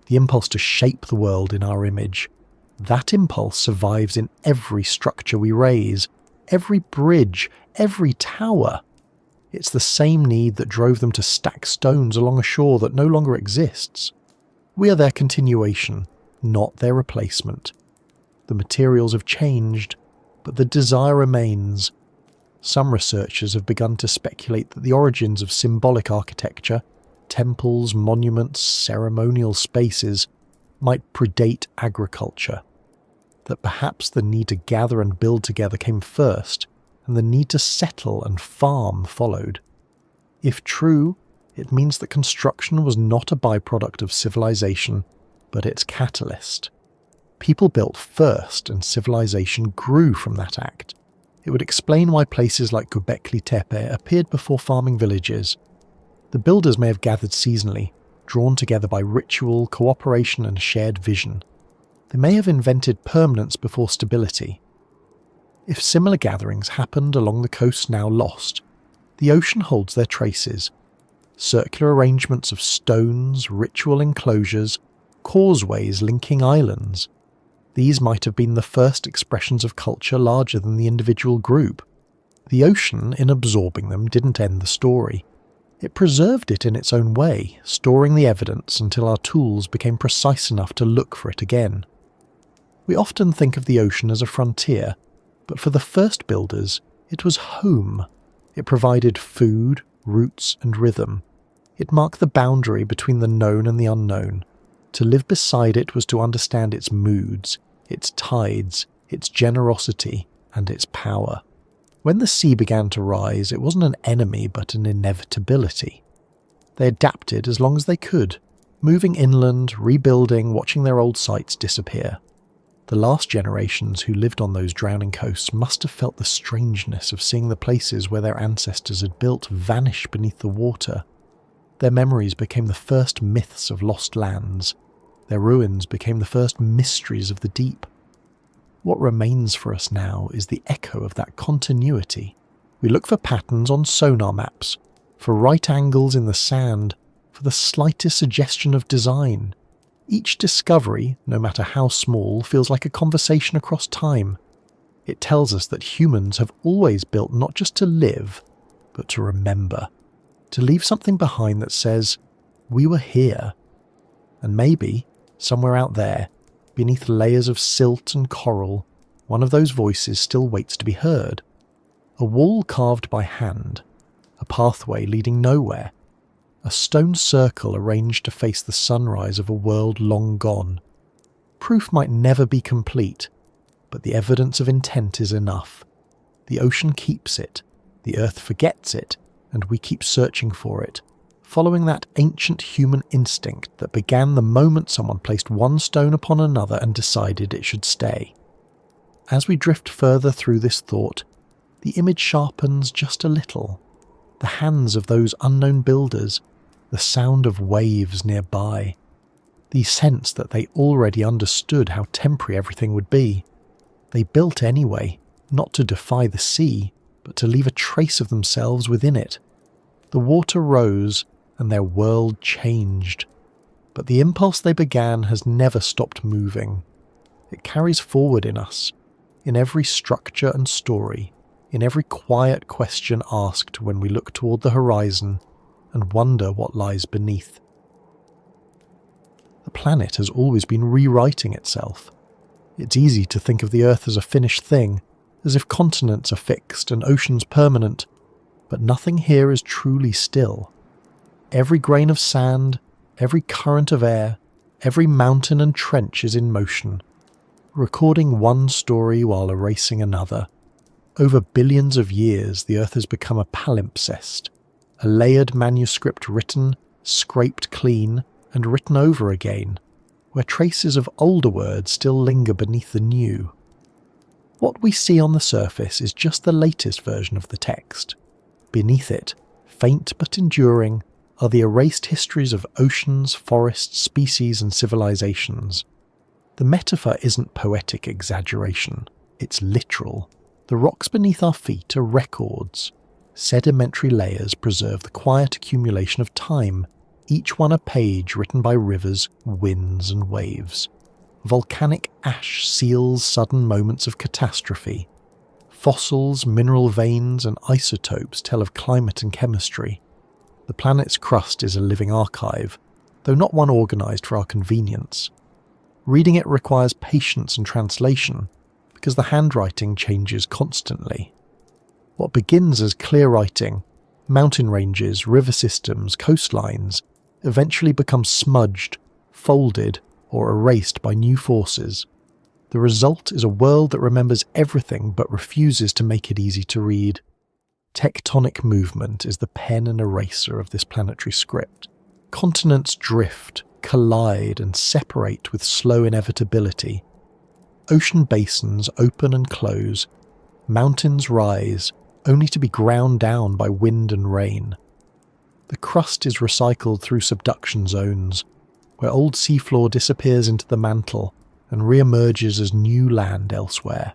the impulse to shape the world in our image. That impulse survives in every structure we raise, every bridge, every tower. It's the same need that drove them to stack stones along a shore that no longer exists. We are their continuation, not their replacement. The materials have changed, but the desire remains. Some researchers have begun to speculate that the origins of symbolic architecture, temples, monuments, ceremonial spaces, might predate agriculture. That perhaps the need to gather and build together came first, and the need to settle and farm followed. If true, it means that construction was not a byproduct of civilization, but its catalyst. People built first, and civilization grew from that act. It would explain why places like Göbekli Tepe appeared before farming villages. The builders may have gathered seasonally, drawn together by ritual, cooperation and shared vision. They may have invented permanence before stability. If similar gatherings happened along the coasts now lost, the ocean holds their traces. Circular arrangements of stones, ritual enclosures, causeways linking islands. These might have been the first expressions of culture larger than the individual group. The ocean, in absorbing them, didn't end the story. It preserved it in its own way, storing the evidence until our tools became precise enough to look for it again. We often think of the ocean as a frontier, but for the first builders, it was home. It provided food, roots, and rhythm. It marked the boundary between the known and the unknown. To live beside it was to understand its moods, its tides, its generosity, and its power. When the sea began to rise, it wasn't an enemy but an inevitability. They adapted as long as they could, moving inland, rebuilding, watching their old sites disappear. The last generations who lived on those drowning coasts must have felt the strangeness of seeing the places where their ancestors had built vanish beneath the water. Their memories became the first myths of lost lands. Their ruins became the first mysteries of the deep. What remains for us now is the echo of that continuity. We look for patterns on sonar maps, for right angles in the sand, for the slightest suggestion of design. Each discovery, no matter how small, feels like a conversation across time. It tells us that humans have always built not just to live, but to remember. To leave something behind that says, we were here. And maybe, somewhere out there, beneath layers of silt and coral, one of those voices still waits to be heard. A wall carved by hand, a pathway leading nowhere, a stone circle arranged to face the sunrise of a world long gone. Proof might never be complete, but the evidence of intent is enough. The ocean keeps it, the earth forgets it, and we keep searching for it, following that ancient human instinct that began the moment someone placed one stone upon another and decided it should stay. As we drift further through this thought, the image sharpens just a little. The hands of those unknown builders, the sound of waves nearby, the sense that they already understood how temporary everything would be. They built anyway, not to defy the sea, but to leave a trace of themselves within it. The water rose, and their world changed. But the impulse they began has never stopped moving. It carries forward in us, in every structure and story, in every quiet question asked when we look toward the horizon and wonder what lies beneath. The planet has always been rewriting itself. It's easy to think of the Earth as a finished thing, as if continents are fixed and oceans permanent, but nothing here is truly still. Every grain of sand, every current of air, every mountain and trench is in motion, recording one story while erasing another. Over billions of years, the Earth has become a palimpsest, a layered manuscript written, scraped clean, and written over again, where traces of older words still linger beneath the new. What we see on the surface is just the latest version of the text. Beneath it, faint but enduring, are the erased histories of oceans, forests, species, and civilizations. The metaphor isn't poetic exaggeration, it's literal. The rocks beneath our feet are records. Sedimentary layers preserve the quiet accumulation of time, each one a page written by rivers, winds, and waves. Volcanic ash seals sudden moments of catastrophe. Fossils, mineral veins, and isotopes tell of climate and chemistry. The planet's crust is a living archive, though not one organised for our convenience. Reading it requires patience and translation, because the handwriting changes constantly. What begins as clear writing, mountain ranges, river systems, coastlines, eventually becomes smudged, folded, or erased by new forces. The result is a world that remembers everything but refuses to make it easy to read. Tectonic movement is the pen and eraser of this planetary script. Continents drift, collide, and separate with slow inevitability. Ocean basins open and close. Mountains rise, only to be ground down by wind and rain. The crust is recycled through subduction zones, where old seafloor disappears into the mantle and re-emerges as new land elsewhere.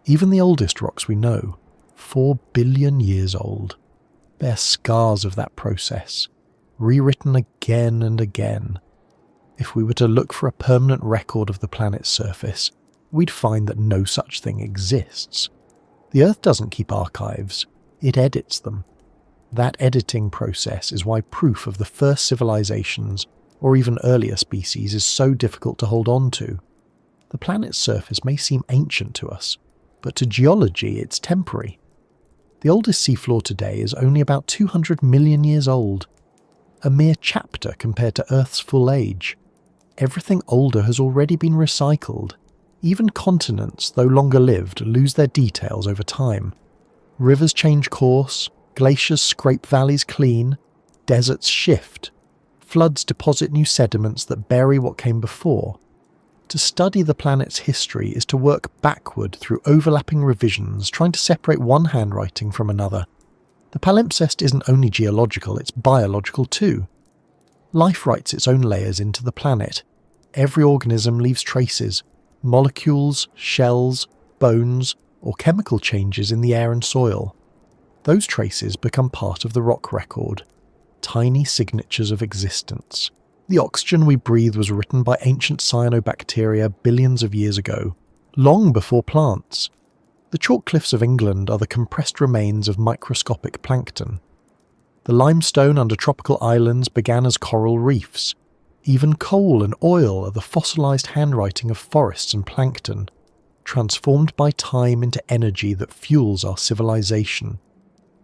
Even the oldest rocks we know, 4 billion years old, bear scars of that process, rewritten again and again. If we were to look for a permanent record of the planet's surface, we'd find that no such thing exists. The Earth doesn't keep archives, it edits them. That editing process is why proof of the first civilizations, or even earlier species, is so difficult to hold on to. The planet's surface may seem ancient to us, but to geology it's temporary. The oldest seafloor today is only about 200 million years old, a mere chapter compared to Earth's full age. Everything older has already been recycled. Even continents, though longer lived, lose their details over time. Rivers change course, glaciers scrape valleys clean, deserts shift, floods deposit new sediments that bury what came before. To study the planet's history is to work backward through overlapping revisions, trying to separate one handwriting from another. The palimpsest isn't only geological, it's biological too. Life writes its own layers into the planet. Every organism leaves traces, molecules, shells, bones, or chemical changes in the air and soil. Those traces become part of the rock record, tiny signatures of existence. The oxygen we breathe was written by ancient cyanobacteria billions of years ago, long before plants. The chalk cliffs of England are the compressed remains of microscopic plankton. The limestone under tropical islands began as coral reefs. Even coal and oil are the fossilized handwriting of forests and plankton, transformed by time into energy that fuels our civilization.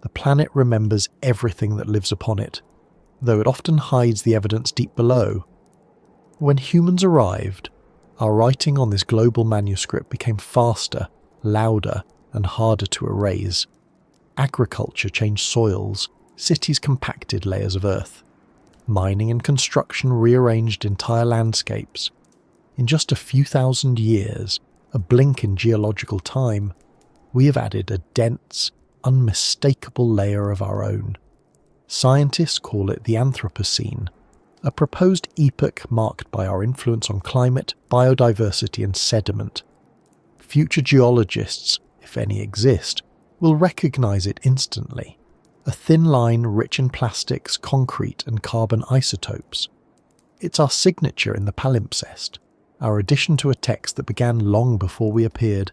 The planet remembers everything that lives upon it, though it often hides the evidence deep below. When humans arrived, our writing on this global manuscript became faster, louder, and harder to erase. Agriculture changed soils, cities compacted layers of earth. Mining and construction rearranged entire landscapes. In just a few thousand years, a blink in geological time, we have added a dense, unmistakable layer of our own. Scientists call it the Anthropocene, a proposed epoch marked by our influence on climate, biodiversity, and sediment. Future geologists, if any exist, will recognize it instantly. A thin line rich in plastics, concrete, and carbon isotopes. It's our signature in the palimpsest, our addition to a text that began long before we appeared.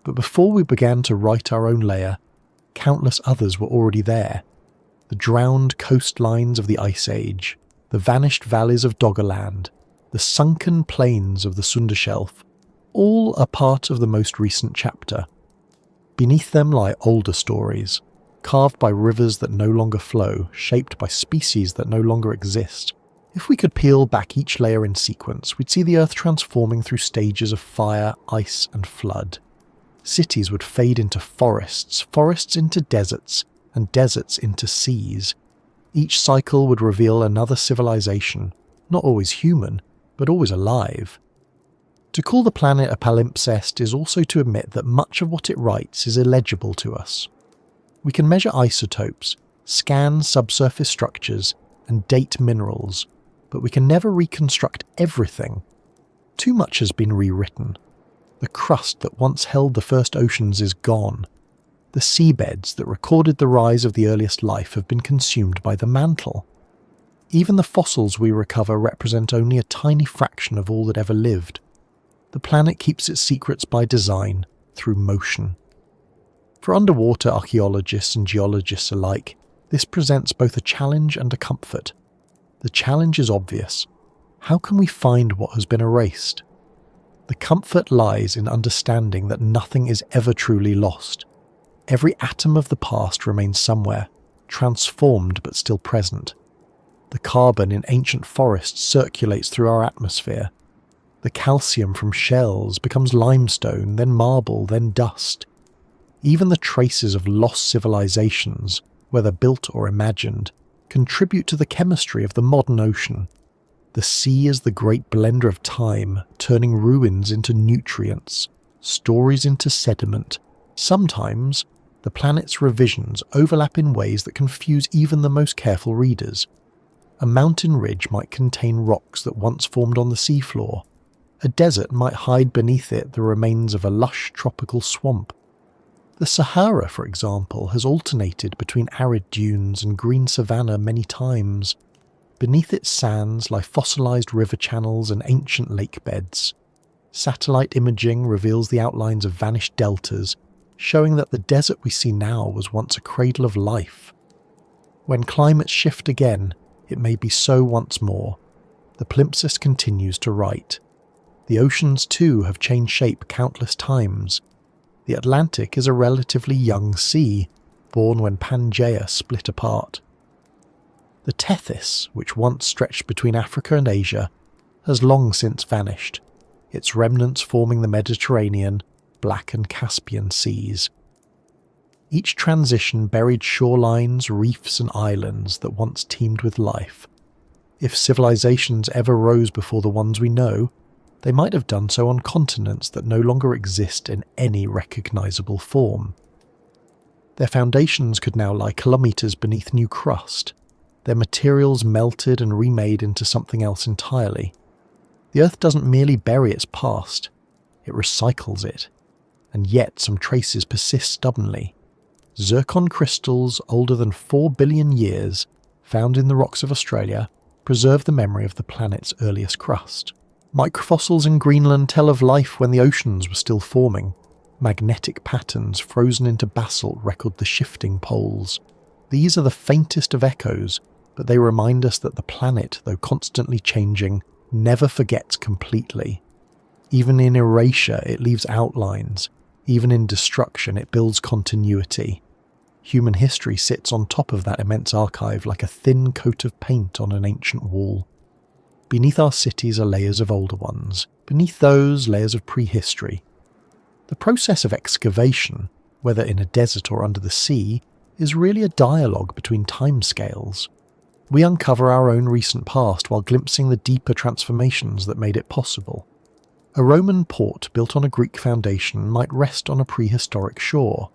But before we began to write our own layer, countless others were already there. The drowned coastlines of the Ice Age, the vanished valleys of Doggerland, the sunken plains of the Sunda Shelf, all are part of the most recent chapter. Beneath them lie older stories, carved by rivers that no longer flow, shaped by species that no longer exist. If we could peel back each layer in sequence, we'd see the Earth transforming through stages of fire, ice, and flood. Cities would fade into forests, forests into deserts, and deserts into seas. Each cycle would reveal another civilization, not always human, but always alive. To call the planet a palimpsest is also to admit that much of what it writes is illegible to us. We can measure isotopes, scan subsurface structures, and date minerals, but we can never reconstruct everything. Too much has been rewritten. The crust that once held the first oceans is gone. The seabeds that recorded the rise of the earliest life have been consumed by the mantle. Even the fossils we recover represent only a tiny fraction of all that ever lived. The planet keeps its secrets by design, through motion. For underwater archaeologists and geologists alike, this presents both a challenge and a comfort. The challenge is obvious. How can we find what has been erased? The comfort lies in understanding that nothing is ever truly lost. Every atom of the past remains somewhere, transformed but still present. The carbon in ancient forests circulates through our atmosphere. The calcium from shells becomes limestone, then marble, then dust. Even the traces of lost civilizations, whether built or imagined, contribute to the chemistry of the modern ocean. The sea is the great blender of time, turning ruins into nutrients, stories into sediment. Sometimes, the planet's revisions overlap in ways that confuse even the most careful readers. A mountain ridge might contain rocks that once formed on the seafloor. A desert might hide beneath it the remains of a lush tropical swamp. The Sahara, for example, has alternated between arid dunes and green savanna many times. Beneath its sands lie fossilized river channels and ancient lake beds. Satellite imaging reveals the outlines of vanished deltas, showing that the desert we see now was once a cradle of life. When climates shift again, it may be so once more. The palimpsest continues to write. The oceans too have changed shape countless times. The Atlantic is a relatively young sea, born when Pangaea split apart. The Tethys, which once stretched between Africa and Asia, has long since vanished, its remnants forming the Mediterranean, Black and Caspian seas. Each transition buried shorelines, reefs and islands that once teemed with life. If civilizations ever rose before the ones we know, they might have done so on continents that no longer exist in any recognizable form. Their foundations could now lie kilometers beneath new crust, their materials melted and remade into something else entirely. The Earth doesn't merely bury its past, it recycles it, and yet some traces persist stubbornly. Zircon crystals older than 4 billion years, found in the rocks of Australia, preserve the memory of the planet's earliest crust. Microfossils in Greenland tell of life when the oceans were still forming. Magnetic patterns frozen into basalt record the shifting poles. These are the faintest of echoes, but they remind us that the planet, though constantly changing, never forgets completely. Even in erasure, it leaves outlines. Even in destruction, it builds continuity. Human history sits on top of that immense archive like a thin coat of paint on an ancient wall. Beneath our cities are layers of older ones. Beneath those, layers of prehistory. The process of excavation, whether in a desert or under the sea, is really a dialogue between timescales. We uncover our own recent past while glimpsing the deeper transformations that made it possible. A Roman port built on a Greek foundation might rest on a prehistoric shore.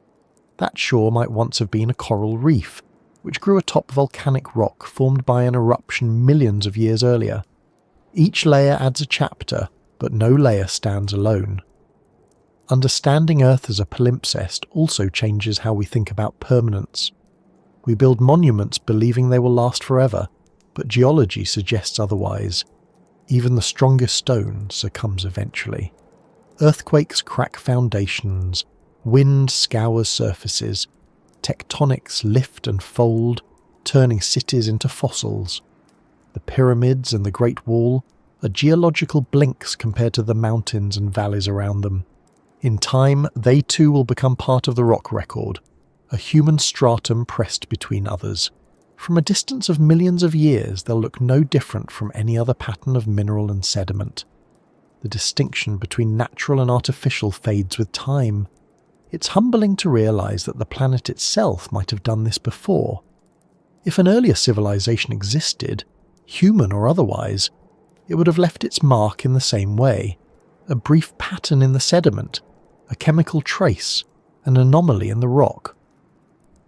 That shore might once have been a coral reef, which grew atop volcanic rock formed by an eruption millions of years earlier. Each layer adds a chapter, but no layer stands alone. Understanding Earth as a palimpsest also changes how we think about permanence. We build monuments believing they will last forever, but geology suggests otherwise. Even the strongest stone succumbs eventually. Earthquakes crack foundations, wind scours surfaces, tectonics lift and fold, turning cities into fossils. The pyramids and the Great Wall, are geological blinks compared to the mountains and valleys around them. In time, they too will become part of the rock record, a human stratum pressed between others. From a distance of millions of years, they'll look no different from any other pattern of mineral and sediment. The distinction between natural and artificial fades with time. It's humbling to realise that the planet itself might have done this before. If an earlier civilization existed, human or otherwise, it would have left its mark in the same way. A brief pattern in the sediment, a chemical trace, an anomaly in the rock.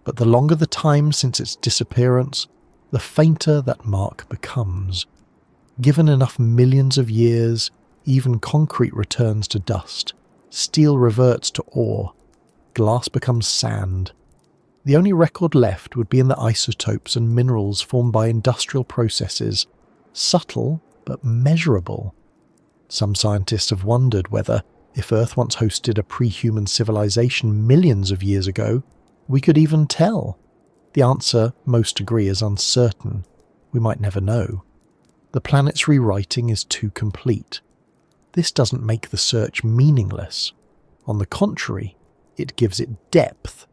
But the longer the time since its disappearance, the fainter that mark becomes. Given enough millions of years, even concrete returns to dust, steel reverts to ore, glass becomes sand. The only record left would be in the isotopes and minerals formed by industrial processes, subtle but measurable. Some scientists have wondered whether, if Earth once hosted a pre-human civilization millions of years ago, we could even tell. The answer, most agree, is uncertain. We might never know. The planet's rewriting is too complete. This doesn't make the search meaningless. On the contrary, it gives it depth.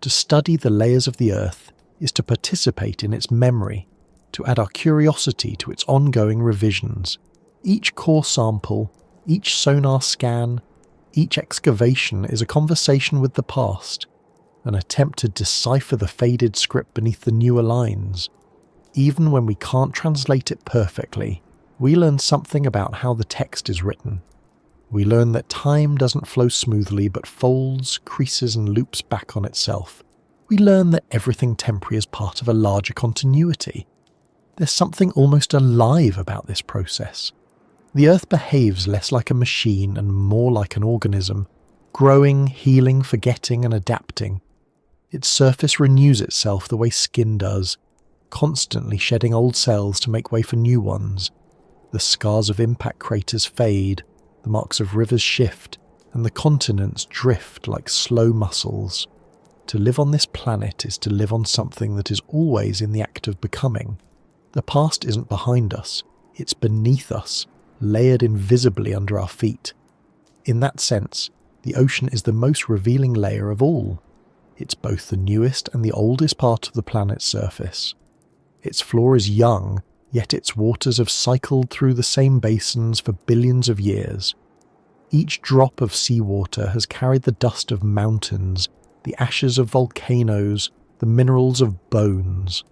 To study the layers of the Earth is to participate in its memory, to add our curiosity to its ongoing revisions. Each core sample, each sonar scan, each excavation is a conversation with the past, an attempt to decipher the faded script beneath the newer lines. Even when we can't translate it perfectly, we learn something about how the text is written. We learn that time doesn't flow smoothly but folds, creases and loops back on itself. We learn that everything temporary is part of a larger continuity. There's something almost alive about this process. The Earth behaves less like a machine and more like an organism, growing, healing, forgetting and adapting. Its surface renews itself the way skin does, constantly shedding old cells to make way for new ones. The scars of impact craters fade, the marks of rivers shift, and the continents drift like slow muscles. To live on this planet is to live on something that is always in the act of becoming. The past isn't behind us, it's beneath us, layered invisibly under our feet. In that sense, the ocean is the most revealing layer of all. It's both the newest and the oldest part of the planet's surface. Its floor is young, yet its waters have cycled through the same basins for billions of years. Each drop of seawater has carried the dust of mountains, the ashes of volcanoes, the minerals of bones.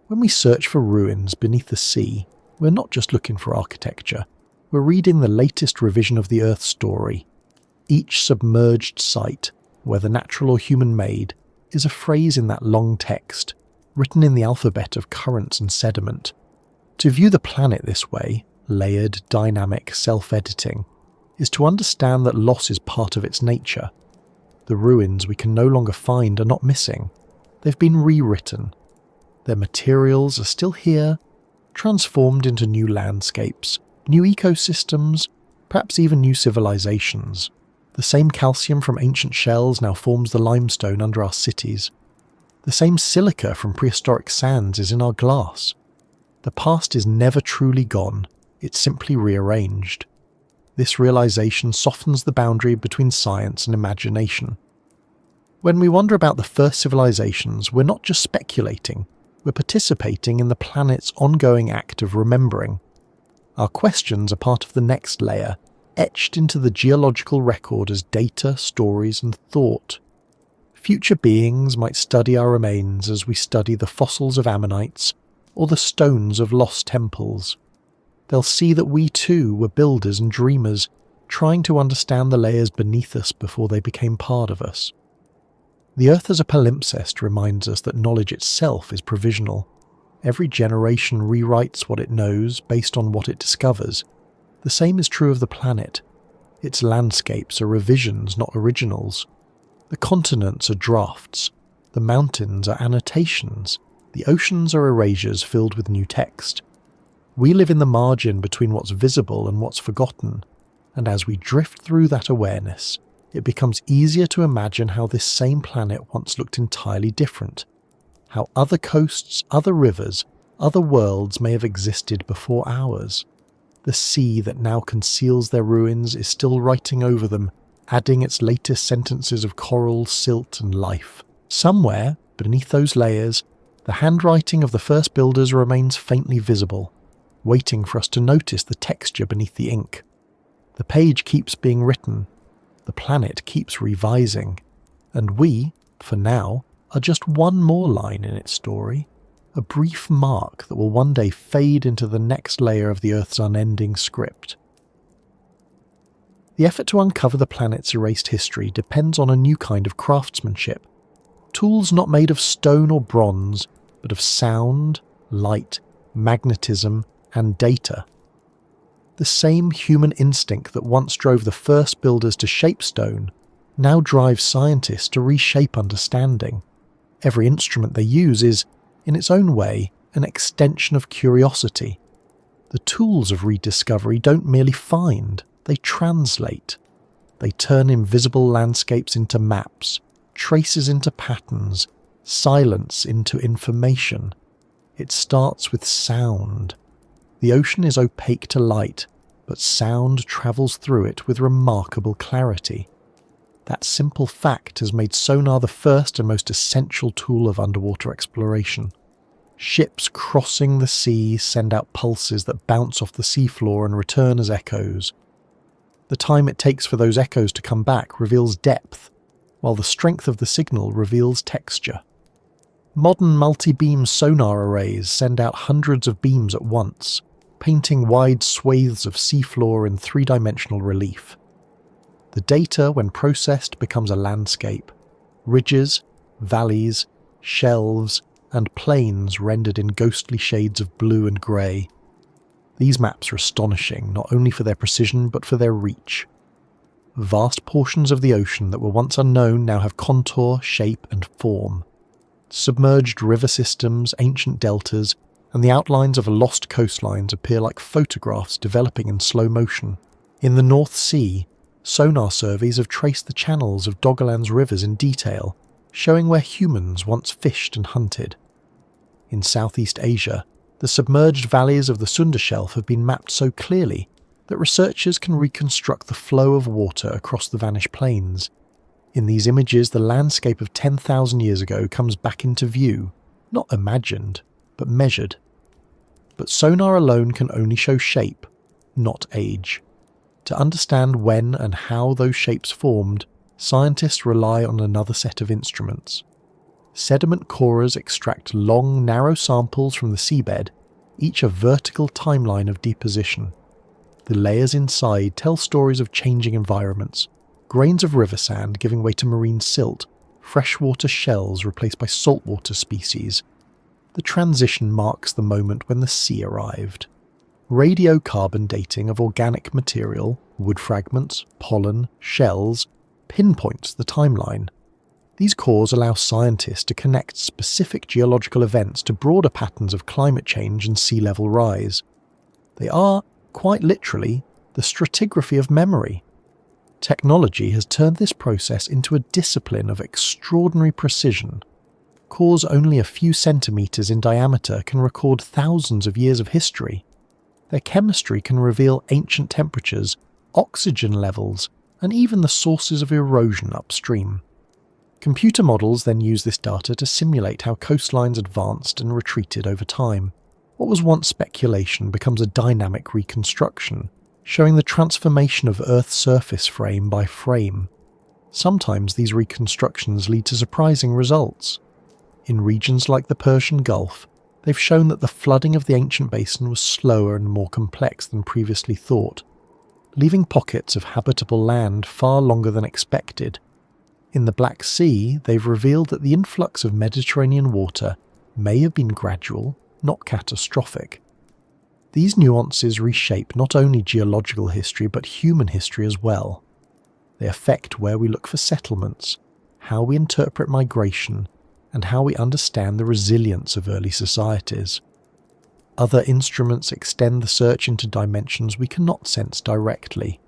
When we search for ruins beneath the sea, we're not just looking for architecture, we're reading the latest revision of the Earth's story. Each submerged site, whether natural or human-made, is a phrase in that long text, written in the alphabet of currents and sediment. To view the planet this way, layered, dynamic, self-editing, is to understand that loss is part of its nature. The ruins we can no longer find are not missing. They've been rewritten. Their materials are still here, transformed into new landscapes, new ecosystems, perhaps even new civilizations. The same calcium from ancient shells now forms the limestone under our cities. The same silica from prehistoric sands is in our glass. The past is never truly gone, it's simply rearranged. This realization softens the boundary between science and imagination. When we wonder about the first civilizations, we're not just speculating, we're participating in the planet's ongoing act of remembering. Our questions are part of the next layer, etched into the geological record as data, stories and thought. Future beings might study our remains as we study the fossils of ammonites or the stones of lost temples. They'll see that we too were builders and dreamers, trying to understand the layers beneath us before they became part of us. The Earth as a palimpsest reminds us that knowledge itself is provisional. Every generation rewrites what it knows based on what it discovers. The same is true of the planet. Its landscapes are revisions, not originals. The continents are drafts. The mountains are annotations. The oceans are erasures filled with new text. We live in the margin between what's visible and what's forgotten, and as we drift through that awareness, it becomes easier to imagine how this same planet once looked entirely different, how other coasts, other rivers, other worlds may have existed before ours. The sea that now conceals their ruins is still writing over them, adding its latest sentences of coral, silt and life. Somewhere, beneath those layers, the handwriting of the first builders remains faintly visible, waiting for us to notice the texture beneath the ink. The page keeps being written, the planet keeps revising, and we, for now, are just one more line in its story, a brief mark that will one day fade into the next layer of the Earth's unending script. The effort to uncover the planet's erased history depends on a new kind of craftsmanship. Tools not made of stone or bronze, but of sound, light, magnetism, and data. The same human instinct that once drove the first builders to shape stone now drives scientists to reshape understanding. Every instrument they use is, in its own way, an extension of curiosity. The tools of rediscovery don't merely find, they translate. They turn invisible landscapes into maps, traces into patterns, silence into information. It starts with sound. The ocean is opaque to light, but sound travels through it with remarkable clarity. That simple fact has made sonar the first and most essential tool of underwater exploration. Ships crossing the sea send out pulses that bounce off the seafloor and return as echoes. The time it takes for those echoes to come back reveals depth, while the strength of the signal reveals texture. Modern multi-beam sonar arrays send out hundreds of beams at once, painting wide swathes of seafloor in three-dimensional relief. The data, when processed, becomes a landscape. Ridges, valleys, shelves, and plains rendered in ghostly shades of blue and grey. These maps are astonishing, not only for their precision but for their reach. Vast portions of the ocean that were once unknown now have contour, shape, and form. Submerged river systems, ancient deltas, and the outlines of lost coastlines appear like photographs developing in slow motion. In the North Sea, sonar surveys have traced the channels of Doggerland's rivers in detail, showing where humans once fished and hunted. In Southeast Asia, the submerged valleys of the Sunda Shelf have been mapped so clearly that researchers can reconstruct the flow of water across the vanished plains. In these images, the landscape of 10,000 years ago comes back into view, not imagined, but measured. But sonar alone can only show shape, not age. To understand when and how those shapes formed, scientists rely on another set of instruments. Sediment corers extract long, narrow samples from the seabed, each a vertical timeline of deposition. The layers inside tell stories of changing environments, grains of river sand giving way to marine silt, freshwater shells replaced by saltwater species. The transition marks the moment when the sea arrived. Radiocarbon dating of organic material, wood fragments, pollen, shells, pinpoints the timeline. These cores allow scientists to connect specific geological events to broader patterns of climate change and sea level rise. They are, quite literally, the stratigraphy of memory. Technology has turned this process into a discipline of extraordinary precision. Cores only a few centimetres in diameter can record thousands of years of history. Their chemistry can reveal ancient temperatures, oxygen levels, and even the sources of erosion upstream. Computer models then use this data to simulate how coastlines advanced and retreated over time. What was once speculation becomes a dynamic reconstruction, showing the transformation of Earth's surface frame by frame. Sometimes these reconstructions lead to surprising results. In regions like the Persian Gulf, they've shown that the flooding of the ancient basin was slower and more complex than previously thought, leaving pockets of habitable land far longer than expected. In the Black Sea, they've revealed that the influx of Mediterranean water may have been gradual, not catastrophic. These nuances reshape not only geological history but human history as well. They affect where we look for settlements, how we interpret migration, and how we understand the resilience of early societies. Other instruments extend the search into dimensions we cannot sense directly.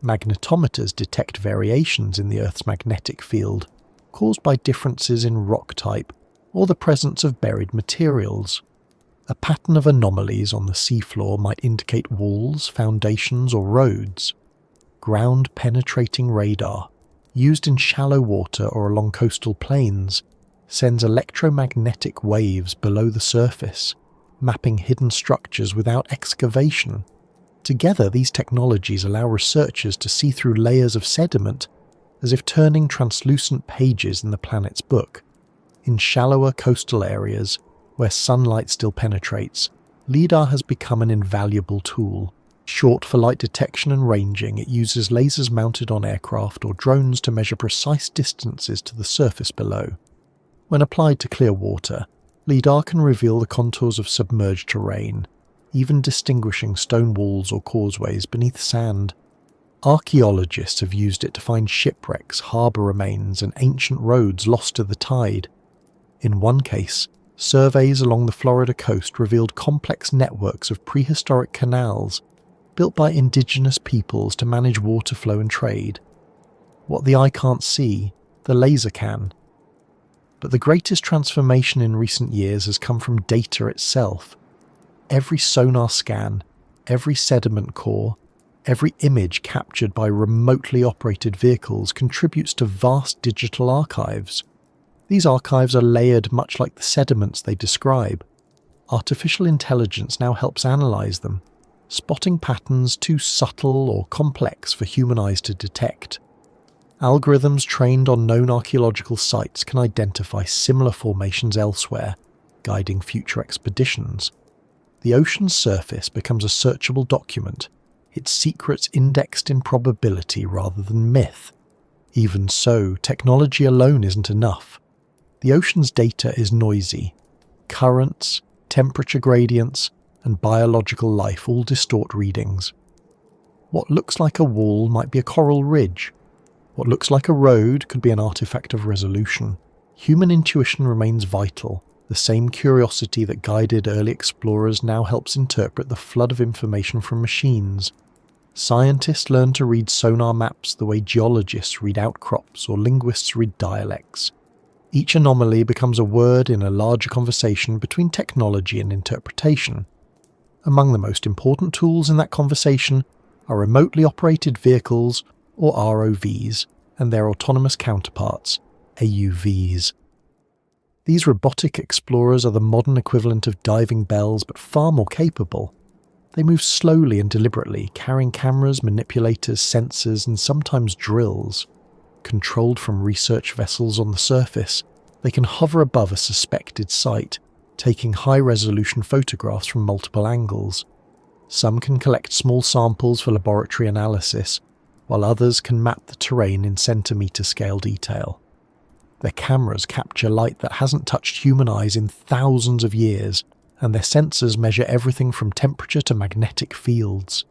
Magnetometers detect variations in the Earth's magnetic field, caused by differences in rock type or the presence of buried materials. A pattern of anomalies on the seafloor might indicate walls, foundations, or roads. Ground-penetrating radar, used in shallow water or along coastal plains, sends electromagnetic waves below the surface, mapping hidden structures without excavation. Together, these technologies allow researchers to see through layers of sediment as if turning translucent pages in the planet's book. In shallower coastal areas, where sunlight still penetrates, LIDAR has become an invaluable tool. Short for light detection and ranging, it uses lasers mounted on aircraft or drones to measure precise distances to the surface below. When applied to clear water, LIDAR can reveal the contours of submerged terrain, even distinguishing stone walls or causeways beneath sand. Archaeologists have used it to find shipwrecks, harbour remains, and ancient roads lost to the tide. In one case, surveys along the Florida coast revealed complex networks of prehistoric canals built by indigenous peoples to manage water flow and trade. What the eye can't see, the laser can. But the greatest transformation in recent years has come from data itself. Every sonar scan, every sediment core, every image captured by remotely operated vehicles contributes to vast digital archives. These archives are layered much like the sediments they describe. Artificial intelligence now helps analyze them, spotting patterns too subtle or complex for human eyes to detect. Algorithms trained on known archaeological sites can identify similar formations elsewhere, guiding future expeditions. The ocean's surface becomes a searchable document, its secrets indexed in probability rather than myth. Even so, technology alone isn't enough. The ocean's data is noisy. Currents, temperature gradients, and biological life all distort readings. What looks like a wall might be a coral ridge. What looks like a road could be an artifact of resolution. Human intuition remains vital. The same curiosity that guided early explorers now helps interpret the flood of information from machines. Scientists learn to read sonar maps the way geologists read outcrops or linguists read dialects. Each anomaly becomes a word in a larger conversation between technology and interpretation. Among the most important tools in that conversation are remotely operated vehicles, or ROVs, and their autonomous counterparts, AUVs. These robotic explorers are the modern equivalent of diving bells, but far more capable. They move slowly and deliberately, carrying cameras, manipulators, sensors, and sometimes drills. Controlled from research vessels on the surface, they can hover above a suspected site, taking high-resolution photographs from multiple angles. Some can collect small samples for laboratory analysis, while others can map the terrain in centimetre-scale detail. Their cameras capture light that hasn't touched human eyes in thousands of years, and their sensors measure everything from temperature to magnetic fields.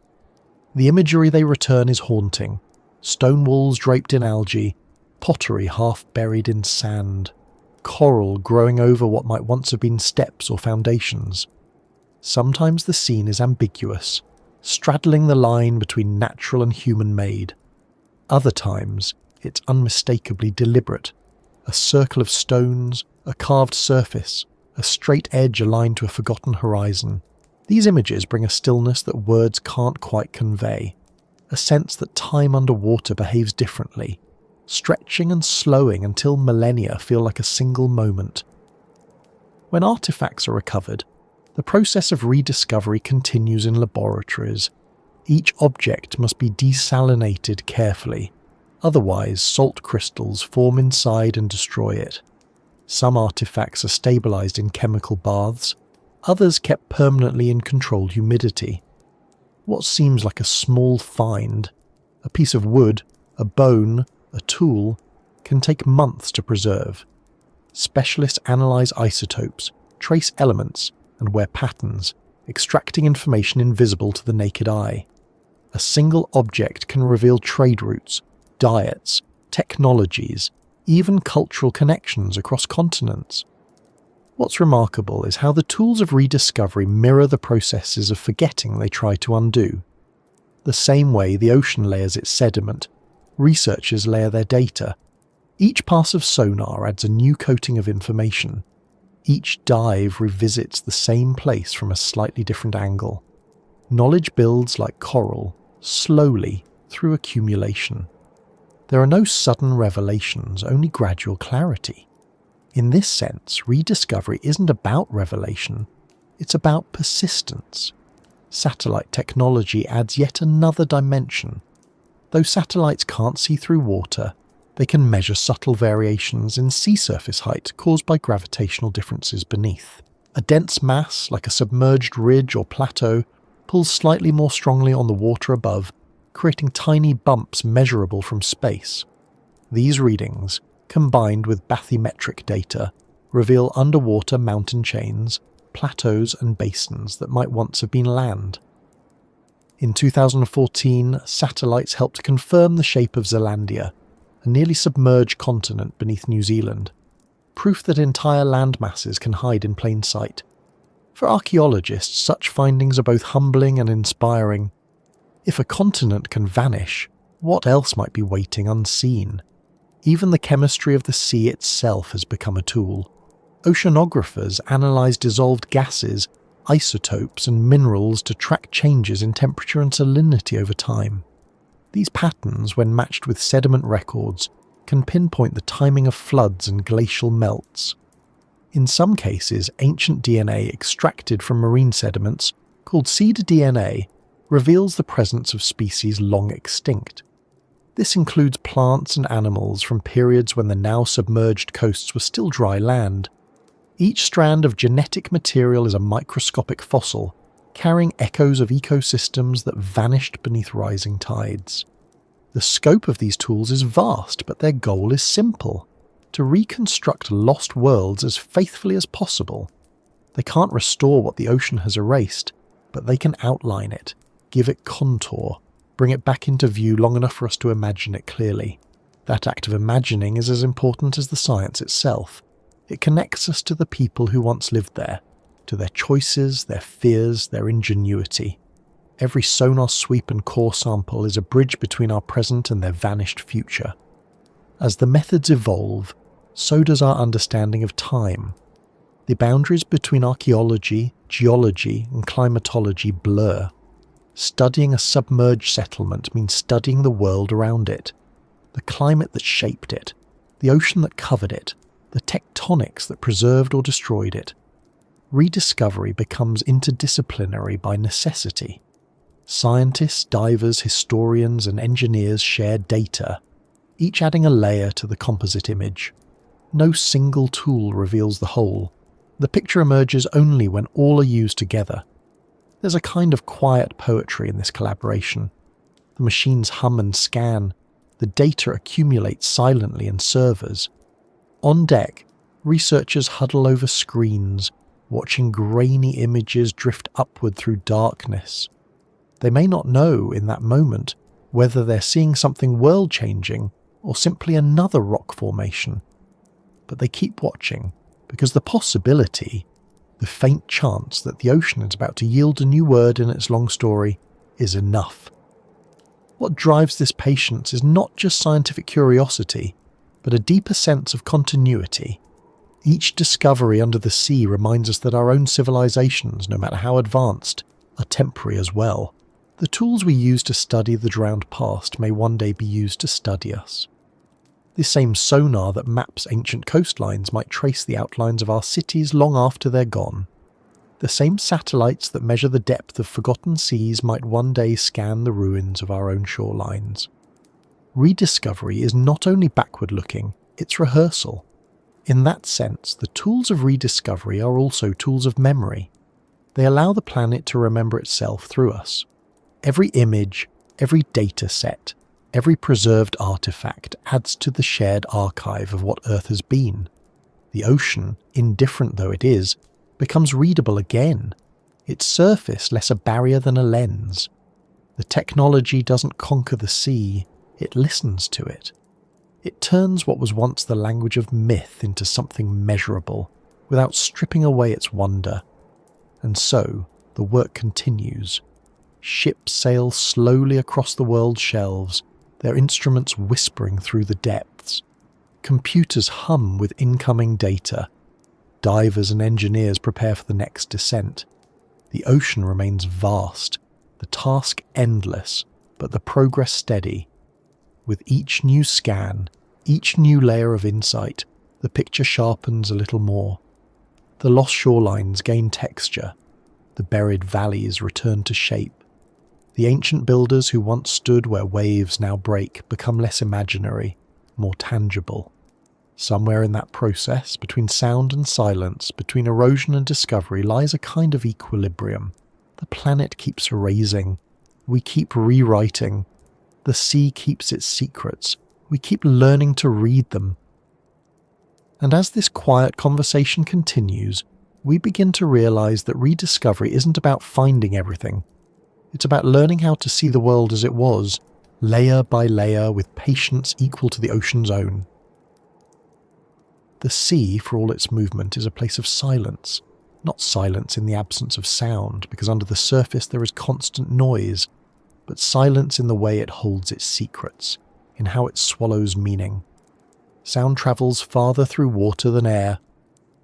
The imagery they return is haunting. Stone walls draped in algae, pottery half buried in sand, coral growing over what might once have been steps or foundations. Sometimes the scene is ambiguous, straddling the line between natural and human-made. Other times, it's unmistakably deliberate. A circle of stones, a carved surface, a straight edge aligned to a forgotten horizon. These images bring a stillness that words can't quite convey. A sense that time underwater behaves differently, stretching and slowing until millennia feel like a single moment. When artifacts are recovered, the process of rediscovery continues in laboratories. Each object must be desalinated carefully, otherwise salt crystals form inside and destroy it. Some artifacts are stabilized in chemical baths, others kept permanently in controlled humidity. What seems like a small find, a piece of wood, a bone, a tool, can take months to preserve. Specialists analyze isotopes, trace elements, and wear patterns, extracting information invisible to the naked eye. A single object can reveal trade routes, diets, technologies, even cultural connections across continents. What's remarkable is how the tools of rediscovery mirror the processes of forgetting they try to undo. The same way the ocean layers its sediment, researchers layer their data. Each pass of sonar adds a new coating of information. Each dive revisits the same place from a slightly different angle. Knowledge builds like coral, slowly, through accumulation. There are no sudden revelations, only gradual clarity. In this sense, rediscovery isn't about revelation, it's about persistence. Satellite technology adds yet another dimension. Though satellites can't see through water, they can measure subtle variations in sea surface height caused by gravitational differences beneath. A dense mass, like a submerged ridge or plateau, pulls slightly more strongly on the water above, creating tiny bumps measurable from space. These readings, combined with bathymetric data, reveal underwater mountain chains, plateaus and basins that might once have been land. In 2014, satellites helped confirm the shape of Zealandia, a nearly submerged continent beneath New Zealand, proof that entire land masses can hide in plain sight. For archaeologists, such findings are both humbling and inspiring. If a continent can vanish, what else might be waiting unseen? Even the chemistry of the sea itself has become a tool. Oceanographers analyze dissolved gases, isotopes and minerals to track changes in temperature and salinity over time. These patterns, when matched with sediment records, can pinpoint the timing of floods and glacial melts. In some cases, ancient DNA extracted from marine sediments, called cedar DNA, reveals the presence of species long extinct. This includes plants and animals from periods when the now submerged coasts were still dry land. Each strand of genetic material is a microscopic fossil, carrying echoes of ecosystems that vanished beneath rising tides. The scope of these tools is vast, but their goal is simple: to reconstruct lost worlds as faithfully as possible. They can't restore what the ocean has erased, but they can outline it, give it contour, bring it back into view long enough for us to imagine it clearly. That act of imagining is as important as the science itself. It connects us to the people who once lived there, to their choices, their fears, their ingenuity. Every sonar sweep and core sample is a bridge between our present and their vanished future. As the methods evolve, so does our understanding of time. The boundaries between archaeology, geology, and climatology blur. Studying a submerged settlement means studying the world around it, the climate that shaped it, the ocean that covered it, the tectonics that preserved or destroyed it. Rediscovery becomes interdisciplinary by necessity. Scientists, divers, historians, and engineers share data, each adding a layer to the composite image. No single tool reveals the whole. The picture emerges only when all are used together. There's a kind of quiet poetry in this collaboration. The machines hum and scan. The data accumulates silently in servers. On deck, researchers huddle over screens, watching grainy images drift upward through darkness. They may not know in that moment whether they're seeing something world-changing or simply another rock formation. But they keep watching because the possibility, the faint chance that the ocean is about to yield a new word in its long story, is enough. What drives this patience is not just scientific curiosity, but a deeper sense of continuity. Each discovery under the sea reminds us that our own civilizations, no matter how advanced, are temporary as well. The tools we use to study the drowned past may one day be used to study us. This same sonar that maps ancient coastlines might trace the outlines of our cities long after they're gone. The same satellites that measure the depth of forgotten seas might one day scan the ruins of our own shorelines. Rediscovery is not only backward-looking, it's rehearsal. In that sense, the tools of rediscovery are also tools of memory. They allow the planet to remember itself through us. Every image, every data set, every preserved artifact adds to the shared archive of what Earth has been. The ocean, indifferent though it is, becomes readable again, its surface less a barrier than a lens. The technology doesn't conquer the sea, it listens to it. It turns what was once the language of myth into something measurable, without stripping away its wonder. And so, the work continues. Ships sail slowly across the world's shelves, their instruments whispering through the depths. Computers hum with incoming data. Divers and engineers prepare for the next descent. The ocean remains vast, the task endless, but the progress steady. With each new scan, each new layer of insight, the picture sharpens a little more. The lost shorelines gain texture. The buried valleys return to shape. The ancient builders who once stood where waves now break become less imaginary, more tangible. Somewhere in that process, between sound and silence, between erosion and discovery, lies a kind of equilibrium. The planet keeps erasing. We keep rewriting. The sea keeps its secrets. We keep learning to read them. And as this quiet conversation continues, we begin to realize that rediscovery isn't about finding everything. It's about learning how to see the world as it was, layer by layer, with patience equal to the ocean's own. The sea, for all its movement, is a place of silence. Not silence in the absence of sound, because under the surface there is constant noise, but silence in the way it holds its secrets, in how it swallows meaning. Sound travels farther through water than air.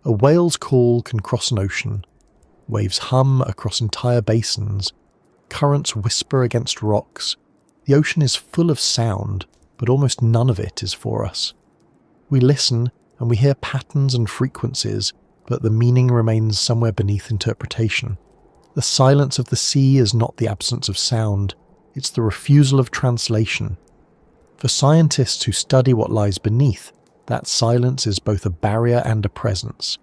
A whale's call can cross an ocean. Waves hum across entire basins. Currents whisper against rocks. The ocean is full of sound, but almost none of it is for us. We listen, and we hear patterns and frequencies, but the meaning remains somewhere beneath interpretation. The silence of the sea is not the absence of sound, it's the refusal of translation. For scientists who study what lies beneath, that silence is both a barrier and a presence.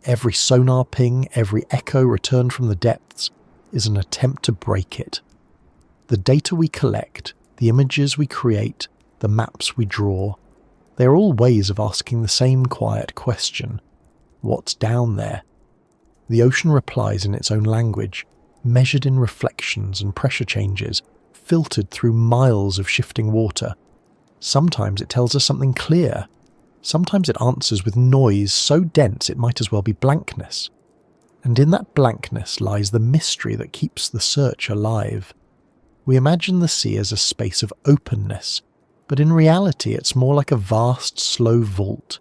Every sonar ping, every echo returned from the depths, is an attempt to break it. The data we collect, the images we create, the maps we draw, they are all ways of asking the same quiet question. What's down there? The ocean replies in its own language, measured in reflections and pressure changes, filtered through miles of shifting water. Sometimes it tells us something clear. Sometimes it answers with noise so dense it might as well be blankness. And in that blankness lies the mystery that keeps the search alive. We imagine the sea as a space of openness, but in reality it's more like a vast, slow vault.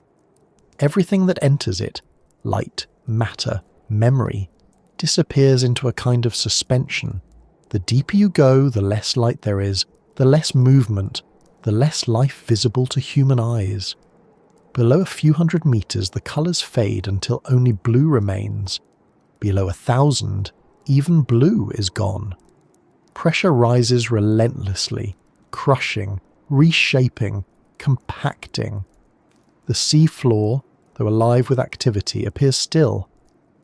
Everything that enters it, light, matter, memory, disappears into a kind of suspension. The deeper you go, the less light there is, the less movement, the less life visible to human eyes. Below a few hundred meters, the colors fade until only blue remains. Below 1,000, even blue is gone. Pressure rises relentlessly, crushing, reshaping, compacting. The seafloor, though alive with activity, appears still.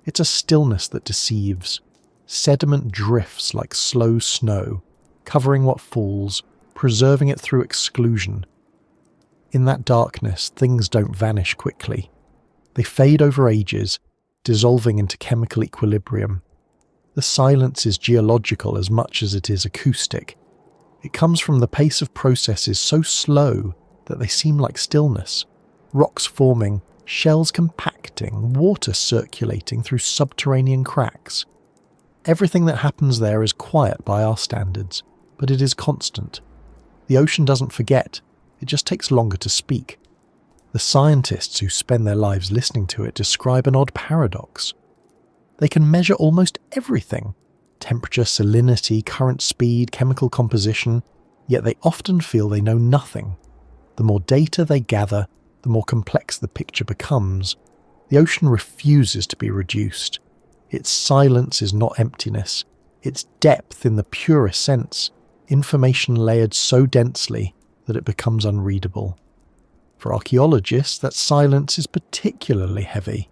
It's a stillness that deceives. Sediment drifts like slow snow, covering what falls, preserving it through exclusion. In that darkness, things don't vanish quickly. They fade over ages, dissolving into chemical equilibrium. The silence is geological as much as it is acoustic. It comes from the pace of processes so slow that they seem like stillness. Rocks forming, shells compacting, water circulating through subterranean cracks. Everything that happens there is quiet by our standards, but it is constant. The ocean doesn't forget, it just takes longer to speak. The scientists who spend their lives listening to it describe an odd paradox. They can measure almost everything: temperature, salinity, current speed, chemical composition, yet they often feel they know nothing. The more data they gather, the more complex the picture becomes. The ocean refuses to be reduced. Its silence is not emptiness, its depth in the purest sense, information layered so densely that it becomes unreadable. For archaeologists, that silence is particularly heavy.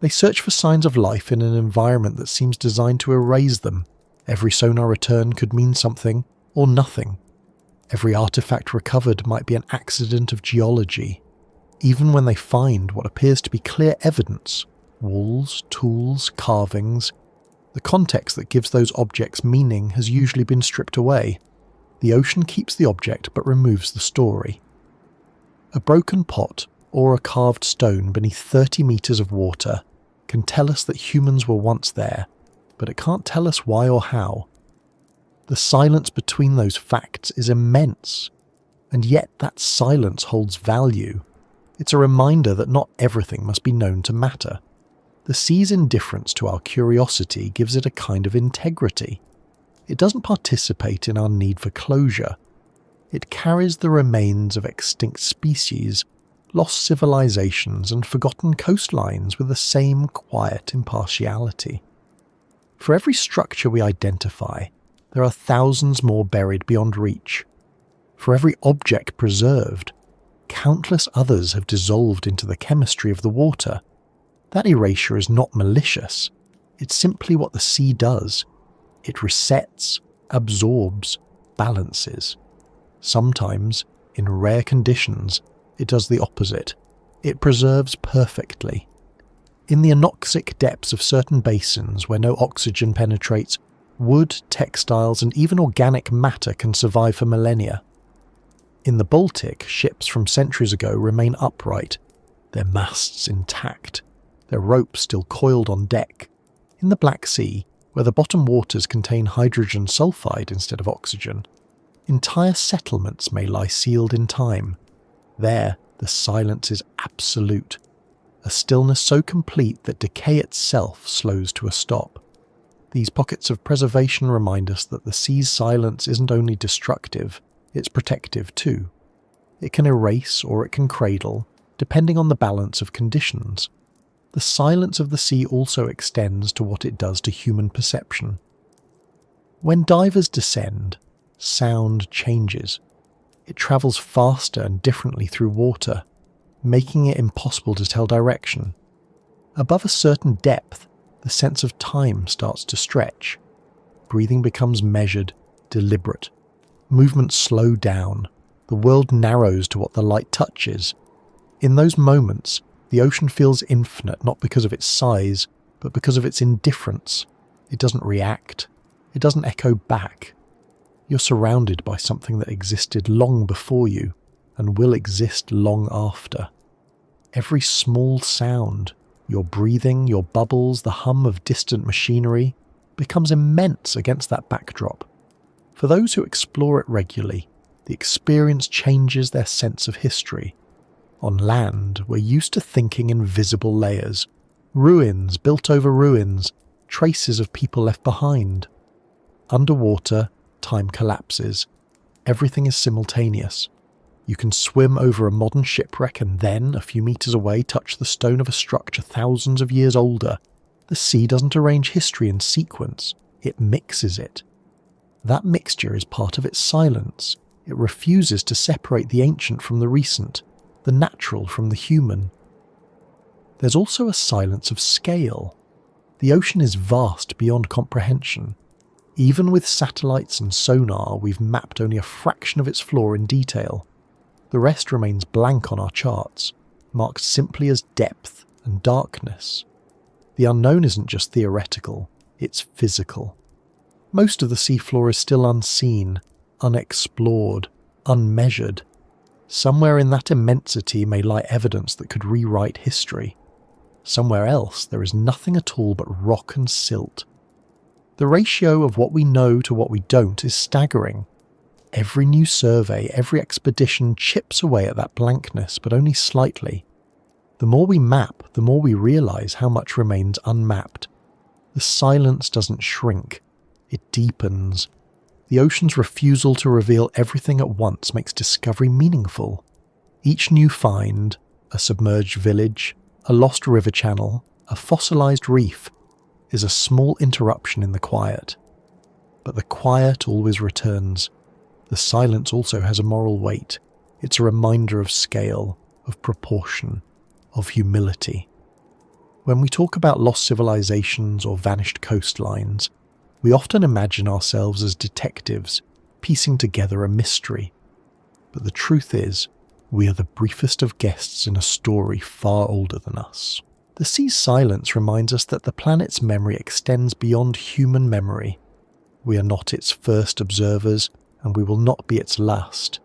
They search for signs of life in an environment that seems designed to erase them. Every sonar return could mean something, or nothing. Every artifact recovered might be an accident of geology. Even when they find what appears to be clear evidence, walls, tools, carvings, the context that gives those objects meaning has usually been stripped away. The ocean keeps the object but removes the story. A broken pot or a carved stone beneath 30 meters of water can tell us that humans were once there, but it can't tell us why or how. The silence between those facts is immense, and yet that silence holds value. It's a reminder that not everything must be known to matter. The sea's indifference to our curiosity gives it a kind of integrity. It doesn't participate in our need for closure. It carries the remains of extinct species, lost civilizations, and forgotten coastlines with the same quiet impartiality. For every structure we identify, there are thousands more buried beyond reach. For every object preserved, countless others have dissolved into the chemistry of the water. That erasure is not malicious. It's simply what the sea does. It resets, absorbs, balances. Sometimes, in rare conditions, it does the opposite. It preserves perfectly. In the anoxic depths of certain basins where no oxygen penetrates, wood, textiles, and even organic matter can survive for millennia. In the Baltic, ships from centuries ago remain upright, their masts intact, their ropes still coiled on deck. In the Black Sea, where the bottom waters contain hydrogen sulfide instead of oxygen, entire settlements may lie sealed in time. There, the silence is absolute, a stillness so complete that decay itself slows to a stop. These pockets of preservation remind us that the sea's silence isn't only destructive, it's protective too. It can erase or it can cradle, depending on the balance of conditions. The silence of the sea also extends to what it does to human perception. When divers descend, sound changes. It travels faster and differently through water, making it impossible to tell direction. Above a certain depth, the sense of time starts to stretch. Breathing becomes measured, deliberate. Movements slow down. The world narrows to what the light touches. In those moments, the ocean feels infinite not because of its size, but because of its indifference. It doesn't react. It doesn't echo back. You're surrounded by something that existed long before you, and will exist long after. Every small sound, your breathing, your bubbles, the hum of distant machinery, becomes immense against that backdrop. For those who explore it regularly, the experience changes their sense of history. On land, we're used to thinking in visible layers. Ruins built over ruins, traces of people left behind. Underwater, time collapses. Everything is simultaneous. You can swim over a modern shipwreck and then, a few meters away, touch the stone of a structure thousands of years older. The sea doesn't arrange history in sequence, it mixes it. That mixture is part of its silence. It refuses to separate the ancient from the recent, the natural from the human. There's also a silence of scale. The ocean is vast beyond comprehension. Even with satellites and sonar, we've mapped only a fraction of its floor in detail. The rest remains blank on our charts, marked simply as depth and darkness. The unknown isn't just theoretical, it's physical. Most of the seafloor is still unseen, unexplored, unmeasured. Somewhere in that immensity may lie evidence that could rewrite history. Somewhere else there is nothing at all but rock and silt. The ratio of what we know to what we don't is staggering. Every new survey, every expedition chips away at that blankness, but only slightly. The more we map, the more we realise how much remains unmapped. The silence doesn't shrink, it deepens. The ocean's refusal to reveal everything at once makes discovery meaningful. Each new find, a submerged village, a lost river channel, a fossilized reef, is a small interruption in the quiet. But the quiet always returns. The silence also has a moral weight. It's a reminder of scale, of proportion, of humility. When we talk about lost civilizations or vanished coastlines, we often imagine ourselves as detectives, piecing together a mystery. But the truth is, we are the briefest of guests in a story far older than us. The sea's silence reminds us that the planet's memory extends beyond human memory. We are not its first observers, and we will not be its last.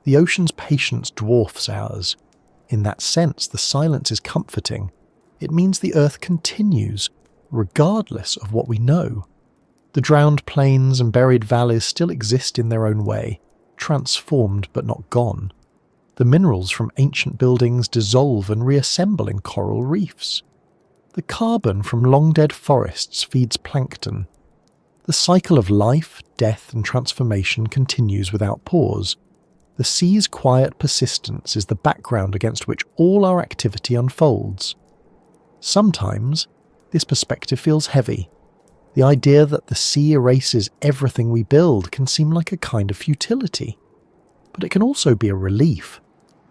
The ocean's patience dwarfs ours. In that sense, the silence is comforting. It means the Earth continues, regardless of what we know. The drowned plains and buried valleys still exist in their own way, transformed but not gone. The minerals from ancient buildings dissolve and reassemble in coral reefs. The carbon from long-dead forests feeds plankton. The cycle of life, death and transformation continues without pause. The sea's quiet persistence is the background against which all our activity unfolds. Sometimes, this perspective feels heavy. The idea that the sea erases everything we build can seem like a kind of futility. But it can also be a relief.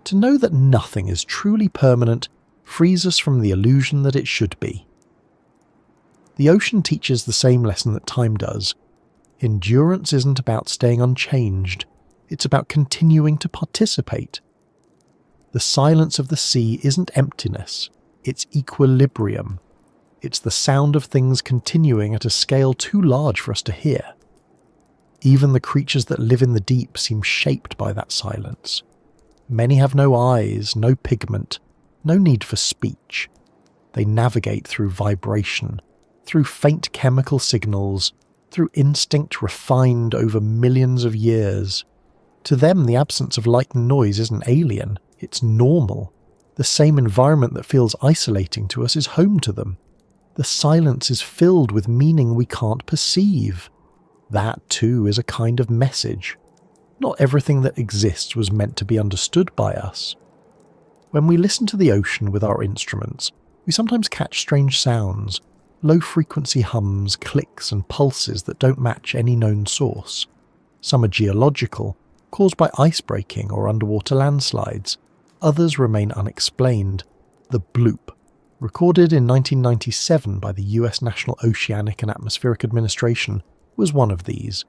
To know that nothing is truly permanent frees us from the illusion that it should be. The ocean teaches the same lesson that time does. Endurance isn't about staying unchanged. It's about continuing to participate. The silence of the sea isn't emptiness, it's equilibrium. It's the sound of things continuing at a scale too large for us to hear. Even the creatures that live in the deep seem shaped by that silence. Many have no eyes, no pigment, no need for speech. They navigate through vibration, through faint chemical signals, through instinct refined over millions of years. To them, the absence of light and noise isn't alien, it's normal. The same environment that feels isolating to us is home to them. The silence is filled with meaning we can't perceive. That, too, is a kind of message. Not everything that exists was meant to be understood by us. When we listen to the ocean with our instruments, we sometimes catch strange sounds, low-frequency hums, clicks and pulses that don't match any known source. Some are geological, caused by ice breaking or underwater landslides. Others remain unexplained. The bloop, recorded in 1997 by the US National Oceanic and Atmospheric Administration, was one of these.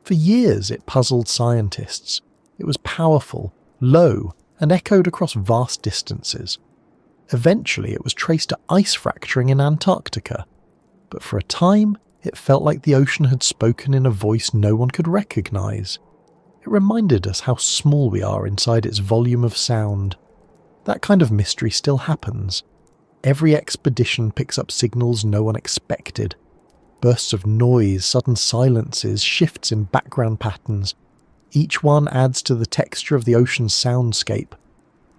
For years it puzzled scientists. It was powerful, low, and echoed across vast distances. Eventually it was traced to ice fracturing in Antarctica, but for a time it felt like the ocean had spoken in a voice no one could recognize. It reminded us how small we are inside its volume of sound. That kind of mystery still happens. Every expedition picks up signals no one expected. Bursts of noise, sudden silences, shifts in background patterns. Each one adds to the texture of the ocean's soundscape.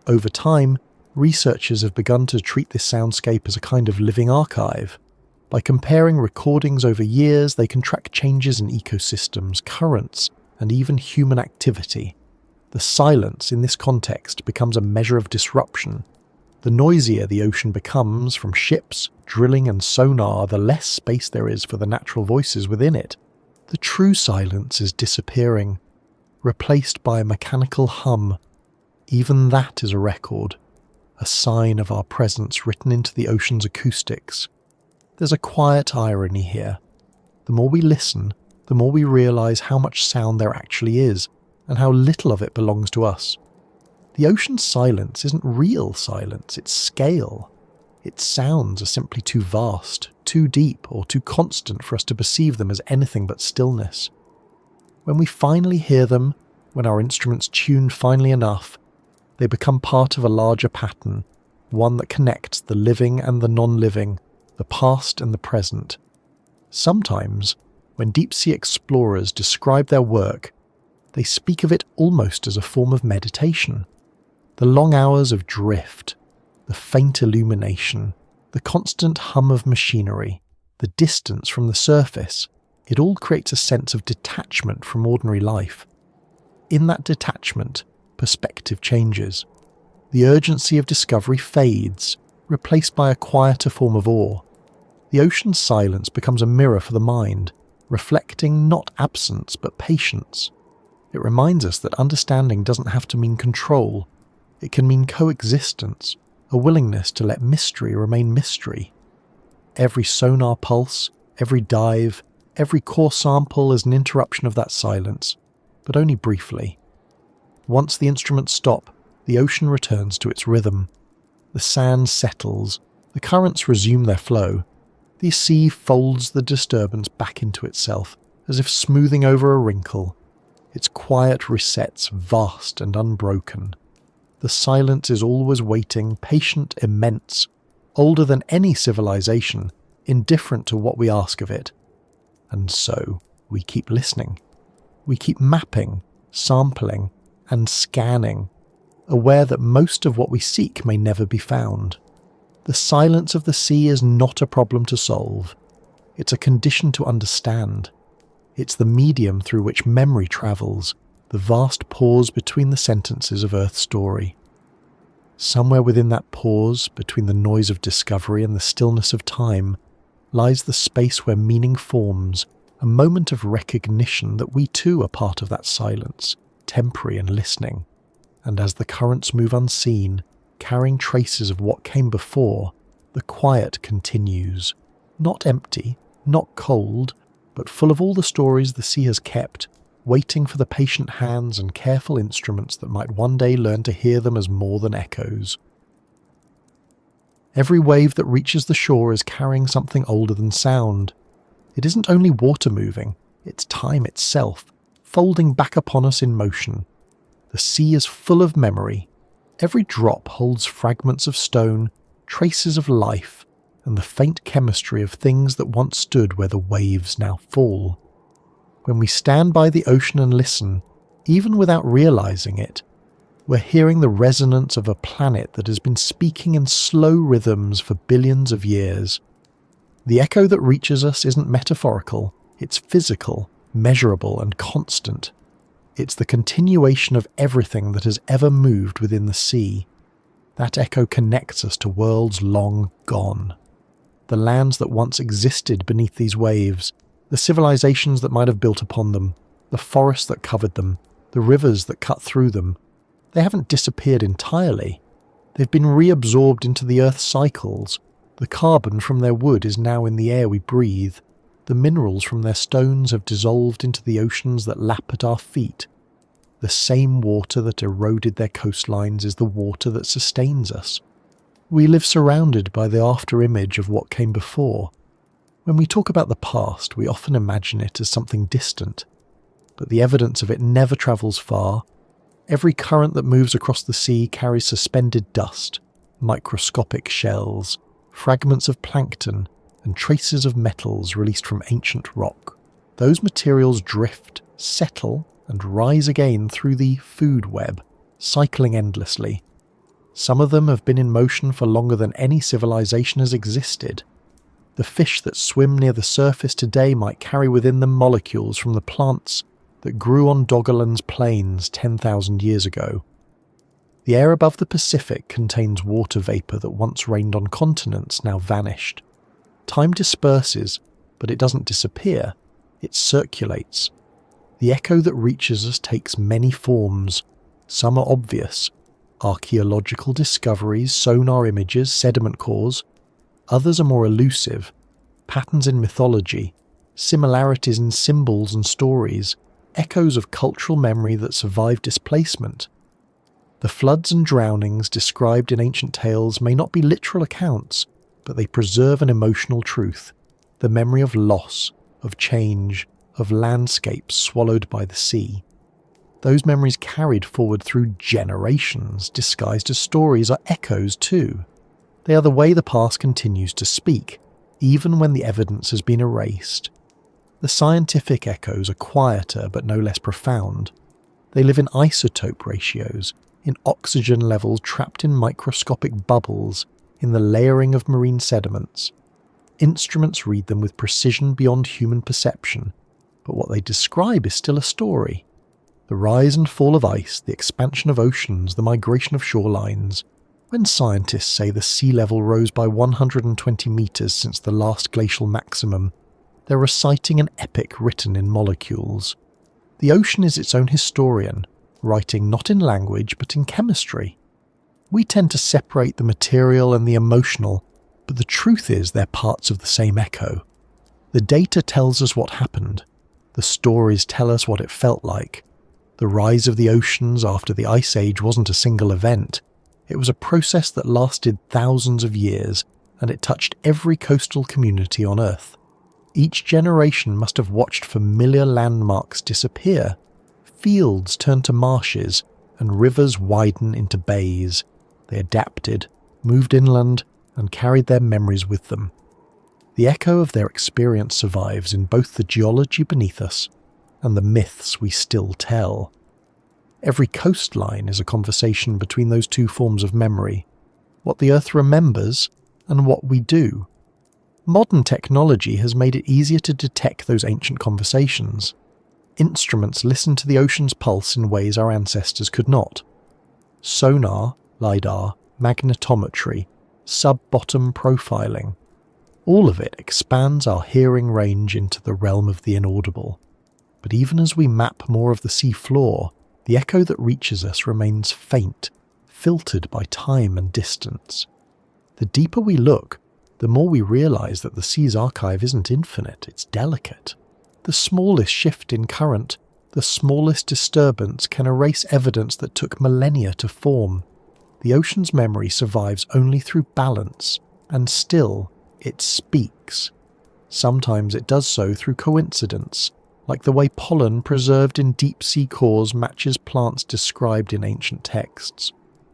Over time, researchers have begun to treat this soundscape as a kind of living archive. By comparing recordings over years, they can track changes in ecosystems, currents, and even human activity. The silence in this context becomes a measure of disruption. The noisier the ocean becomes from ships, drilling and sonar, the less space there is for the natural voices within it. The true silence is disappearing, replaced by a mechanical hum. Even that is a record, a sign of our presence written into the ocean's acoustics. There's a quiet irony here. The more we listen, the more we realise how much sound there actually is, and how little of it belongs to us. The ocean's silence isn't real silence, it's scale. Its sounds are simply too vast, too deep, or too constant for us to perceive them as anything but stillness. When we finally hear them, when our instruments tune finely enough, they become part of a larger pattern, one that connects the living and the non-living, the past and the present. Sometimes, when deep-sea explorers describe their work, they speak of it almost as a form of meditation. The long hours of drift, the faint illumination, the constant hum of machinery, the distance from the surface, it all creates a sense of detachment from ordinary life. In that detachment, perspective changes. The urgency of discovery fades, replaced by a quieter form of awe. The ocean's silence becomes a mirror for the mind, reflecting not absence but patience. It reminds us that understanding doesn't have to mean control. It can mean coexistence, a willingness to let mystery remain mystery. Every sonar pulse, every dive, every core sample is an interruption of that silence, but only briefly. Once the instruments stop, the ocean returns to its rhythm. The sand settles, the currents resume their flow. The sea folds the disturbance back into itself, as if smoothing over a wrinkle. Its quiet resets vast and unbroken. The silence is always waiting, patient, immense, older than any civilization, indifferent to what we ask of it. And so, we keep listening. We keep mapping, sampling, and scanning, aware that most of what we seek may never be found. The silence of the sea is not a problem to solve. It's a condition to understand. It's the medium through which memory travels, the vast pause between the sentences of Earth's story. Somewhere within that pause, between the noise of discovery and the stillness of time, lies the space where meaning forms, a moment of recognition that we too are part of that silence, temporary and listening. And as the currents move unseen, carrying traces of what came before, the quiet continues, not empty, not cold, but full of all the stories the sea has kept, waiting for the patient hands and careful instruments that might one day learn to hear them as more than echoes. Every wave that reaches the shore is carrying something older than sound. It isn't only water moving, it's time itself, folding back upon us in motion. The sea is full of memory. Every drop holds fragments of stone, traces of life, and the faint chemistry of things that once stood where the waves now fall. When we stand by the ocean and listen, even without realizing it, we're hearing the resonance of a planet that has been speaking in slow rhythms for billions of years. The echo that reaches us isn't metaphorical, it's physical, measurable, and constant. It's the continuation of everything that has ever moved within the sea. That echo connects us to worlds long gone. The lands that once existed beneath these waves, the civilizations that might have built upon them, the forests that covered them, the rivers that cut through them, they haven't disappeared entirely. They've been reabsorbed into the Earth's cycles. The carbon from their wood is now in the air we breathe. The minerals from their stones have dissolved into the oceans that lap at our feet. The same water that eroded their coastlines is the water that sustains us. We live surrounded by the after-image of what came before. When we talk about the past, we often imagine it as something distant, but the evidence of it never travels far. Every current that moves across the sea carries suspended dust, microscopic shells, fragments of plankton, and traces of metals released from ancient rock. Those materials drift, settle, and rise again through the food web, cycling endlessly. Some of them have been in motion for longer than any civilization has existed. The fish that swim near the surface today might carry within them molecules from the plants that grew on Doggerland's plains 10,000 years ago. The air above the Pacific contains water vapour that once rained on continents now vanished. Time disperses, but it doesn't disappear, it circulates. The echo that reaches us takes many forms. Some are obvious: archaeological discoveries, sonar images, sediment cores. Others are more elusive: patterns in mythology, similarities in symbols and stories, echoes of cultural memory that survive displacement. The floods and drownings described in ancient tales may not be literal accounts, but they preserve an emotional truth, the memory of loss, of change, of landscapes swallowed by the sea. Those memories carried forward through generations, disguised as stories, are echoes too. They are the way the past continues to speak, even when the evidence has been erased. The scientific echoes are quieter but no less profound. They live in isotope ratios, in oxygen levels trapped in microscopic bubbles, in the layering of marine sediments. Instruments read them with precision beyond human perception, but what they describe is still a story. The rise and fall of ice, the expansion of oceans, the migration of shorelines. When scientists say the sea level rose by 120 metres since the last glacial maximum, they're reciting an epic written in molecules. The ocean is its own historian, writing not in language but in chemistry. We tend to separate the material and the emotional, but the truth is they're parts of the same echo. The data tells us what happened. The stories tell us what it felt like. The rise of the oceans after the Ice Age wasn't a single event. It was a process that lasted thousands of years, and it touched every coastal community on Earth. Each generation must have watched familiar landmarks disappear. Fields turn to marshes, and rivers widen into bays. They adapted, moved inland, and carried their memories with them. The echo of their experience survives in both the geology beneath us and the myths we still tell. Every coastline is a conversation between those two forms of memory. What the Earth remembers, and what we do. Modern technology has made it easier to detect those ancient conversations. Instruments listen to the ocean's pulse in ways our ancestors could not. Sonar, LiDAR, magnetometry, sub-bottom profiling. All of it expands our hearing range into the realm of the inaudible. But even as we map more of the sea floor, the echo that reaches us remains faint, filtered by time and distance. The deeper we look, the more we realise that the sea's archive isn't infinite, it's delicate. The smallest shift in current, the smallest disturbance can erase evidence that took millennia to form. The ocean's memory survives only through balance, and still, it speaks. Sometimes it does so through coincidence, like the way pollen preserved in deep-sea cores matches plants described in ancient texts,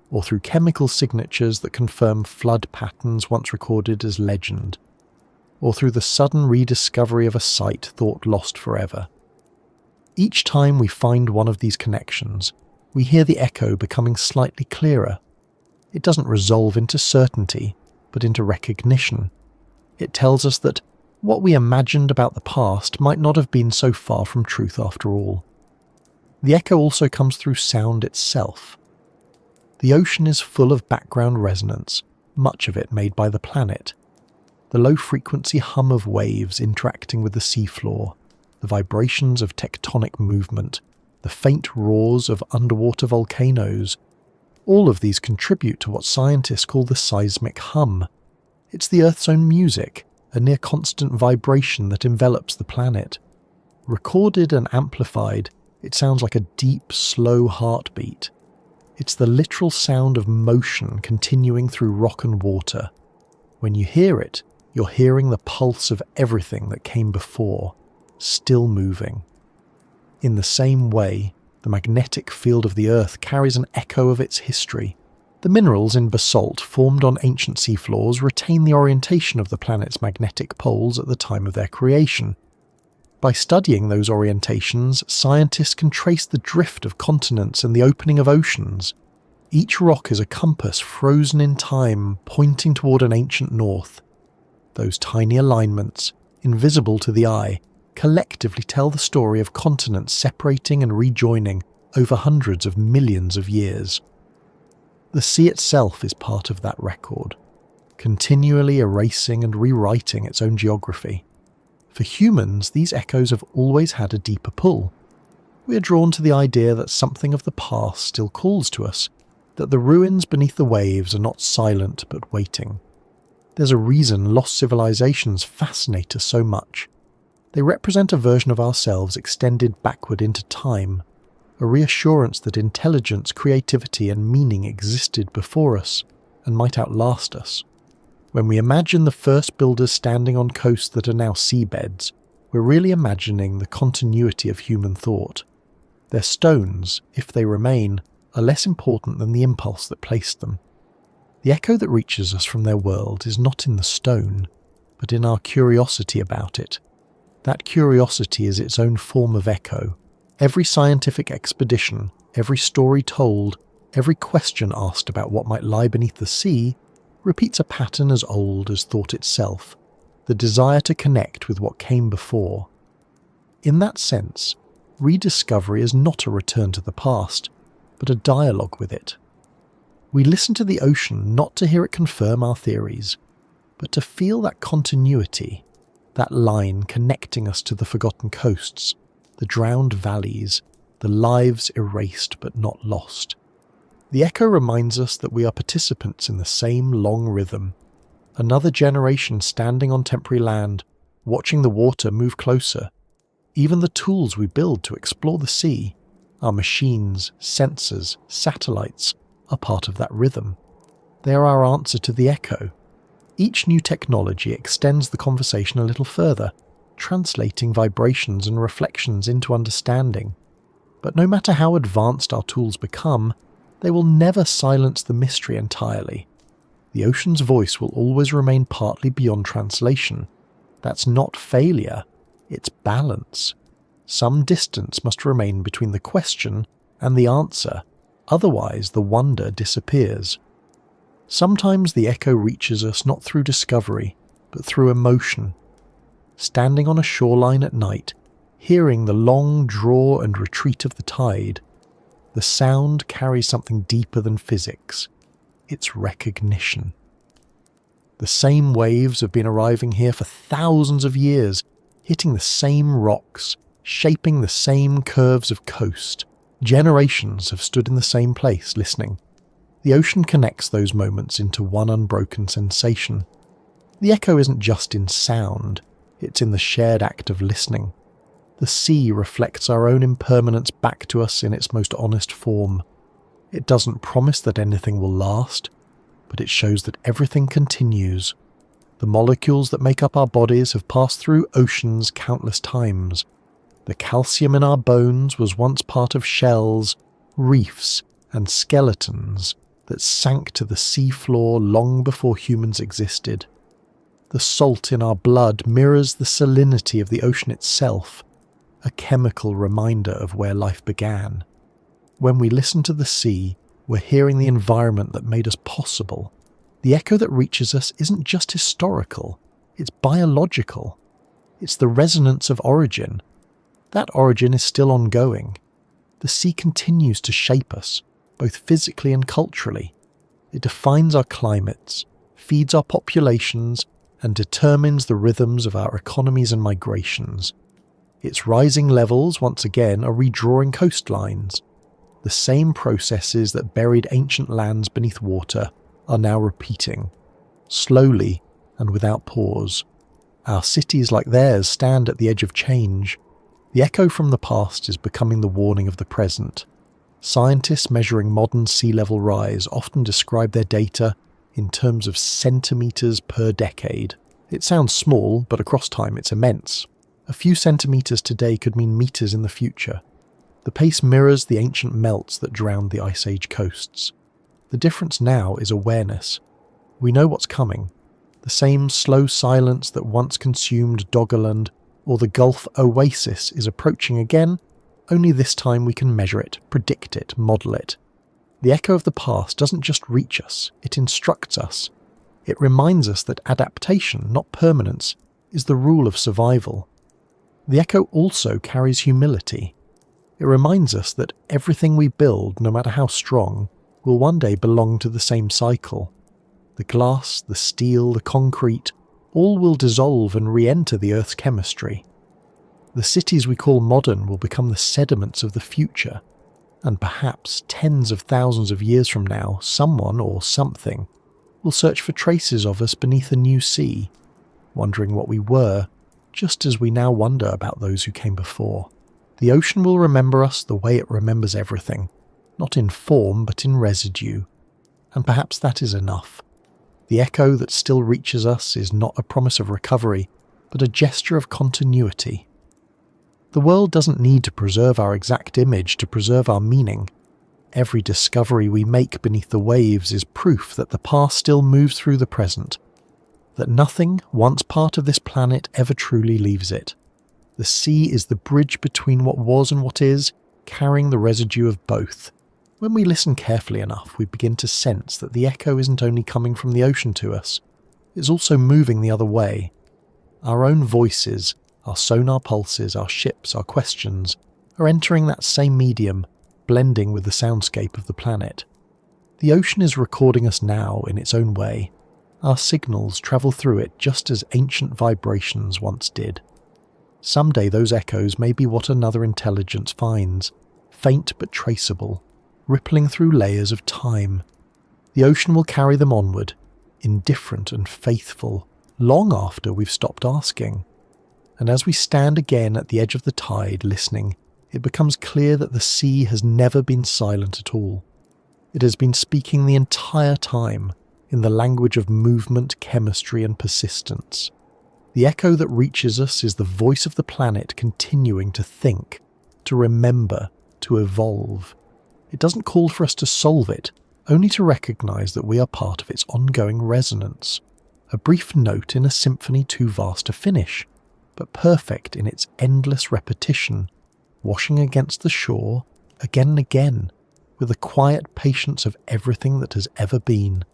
or through chemical signatures that confirm flood patterns once recorded as legend, or through the sudden rediscovery of a site thought lost forever. Each time we find one of these connections, we hear the echo becoming slightly clearer. It doesn't resolve into certainty, but into recognition. It tells us that what we imagined about the past might not have been so far from truth after all. The echo also comes through sound itself. The ocean is full of background resonance, much of it made by the planet. The low-frequency hum of waves interacting with the seafloor, the vibrations of tectonic movement, the faint roars of underwater volcanoes, all of these contribute to what scientists call the seismic hum. It's the Earth's own music, a near-constant vibration that envelops the planet. Recorded and amplified, it sounds like a deep, slow heartbeat. It's the literal sound of motion continuing through rock and water. When you hear it, you're hearing the pulse of everything that came before, still moving. In the same way, the magnetic field of the Earth carries an echo of its history. The minerals in basalt formed on ancient seafloors retain the orientation of the planet's magnetic poles at the time of their creation. By studying those orientations, scientists can trace the drift of continents and the opening of oceans. Each rock is a compass frozen in time, pointing toward an ancient north. Those tiny alignments, invisible to the eye, collectively tell the story of continents separating and rejoining over hundreds of millions of years. The sea itself is part of that record, continually erasing and rewriting its own geography. For humans, these echoes have always had a deeper pull. We are drawn to the idea that something of the past still calls to us, that the ruins beneath the waves are not silent but waiting. There's a reason lost civilizations fascinate us so much. They represent a version of ourselves extended backward into time, a reassurance that intelligence, creativity and meaning existed before us and might outlast us. When we imagine the first builders standing on coasts that are now seabeds, we're really imagining the continuity of human thought. Their stones, if they remain, are less important than the impulse that placed them. The echo that reaches us from their world is not in the stone, but in our curiosity about it. That curiosity is its own form of echo. Every scientific expedition, every story told, every question asked about what might lie beneath the sea, repeats a pattern as old as thought itself, the desire to connect with what came before. In that sense, rediscovery is not a return to the past, but a dialogue with it. We listen to the ocean not to hear it confirm our theories, but to feel that continuity, that line connecting us to the forgotten coasts, the drowned valleys, the lives erased but not lost. The echo reminds us that we are participants in the same long rhythm, another generation standing on temporary land, watching the water move closer. Even the tools we build to explore the sea, our machines, sensors, satellites, are part of that rhythm. They are our answer to the echo. Each new technology extends the conversation a little further, translating vibrations and reflections into understanding. But no matter how advanced our tools become, they will never silence the mystery entirely. The ocean's voice will always remain partly beyond translation. That's not failure, it's balance. Some distance must remain between the question and the answer, otherwise the wonder disappears. Sometimes the echo reaches us not through discovery, but through emotion. Standing on a shoreline at night, hearing the long draw and retreat of the tide, the sound carries something deeper than physics. It's recognition. The same waves have been arriving here for thousands of years, hitting the same rocks, shaping the same curves of coast. Generations have stood in the same place, listening. The ocean connects those moments into one unbroken sensation. The echo isn't just in sound, it's in the shared act of listening. The sea reflects our own impermanence back to us in its most honest form. It doesn't promise that anything will last, but it shows that everything continues. The molecules that make up our bodies have passed through oceans countless times. The calcium in our bones was once part of shells, reefs, and skeletons that sank to the seafloor long before humans existed. The salt in our blood mirrors the salinity of the ocean itself, a chemical reminder of where life began. When we listen to the sea, we're hearing the environment that made us possible. The echo that reaches us isn't just historical, it's biological. It's the resonance of origin. That origin is still ongoing. The sea continues to shape us, both physically and culturally. It defines our climates, feeds our populations, and determines the rhythms of our economies and migrations. Its rising levels, once again, are redrawing coastlines. The same processes that buried ancient lands beneath water are now repeating, slowly and without pause. Our cities, like theirs, stand at the edge of change. The echo from the past is becoming the warning of the present. Scientists measuring modern sea level rise often describe their data in terms of centimetres per decade. It sounds small, but across time it's immense. A few centimetres today could mean metres in the future. The pace mirrors the ancient melts that drowned the Ice Age coasts. The difference now is awareness. We know what's coming. The same slow silence that once consumed Doggerland or the Gulf Oasis is approaching again, only this time we can measure it, predict it, model it. The echo of the past doesn't just reach us, it instructs us. It reminds us that adaptation, not permanence, is the rule of survival. The echo also carries humility. It reminds us that everything we build, no matter how strong, will one day belong to the same cycle. The glass, the steel, the concrete, all will dissolve and re-enter the Earth's chemistry. The cities we call modern will become the sediments of the future, and perhaps tens of thousands of years from now, someone or something will search for traces of us beneath a new sea, wondering what we were, just as we now wonder about those who came before. The ocean will remember us the way it remembers everything, not in form but in residue, and perhaps that is enough. The echo that still reaches us is not a promise of recovery, but a gesture of continuity. The world doesn't need to preserve our exact image to preserve our meaning. Every discovery we make beneath the waves is proof that the past still moves through the present, that nothing, once part of this planet, ever truly leaves it. The sea is the bridge between what was and what is, carrying the residue of both. When we listen carefully enough, we begin to sense that the echo isn't only coming from the ocean to us, it's also moving the other way. Our own voices, our sonar pulses, our ships, our questions, are entering that same medium, blending with the soundscape of the planet. The ocean is recording us now in its own way. Our signals travel through it just as ancient vibrations once did. Someday those echoes may be what another intelligence finds, faint but traceable, rippling through layers of time. The ocean will carry them onward, indifferent and faithful, long after we've stopped asking. And as we stand again at the edge of the tide listening, it becomes clear that the sea has never been silent at all. It has been speaking the entire time, in the language of movement, chemistry, and persistence. The echo that reaches us is the voice of the planet continuing to think, to remember, to evolve. It doesn't call for us to solve it, only to recognize that we are part of its ongoing resonance. A brief note in a symphony too vast to finish, but perfect in its endless repetition, washing against the shore again and again, with the quiet patience of everything that has ever been.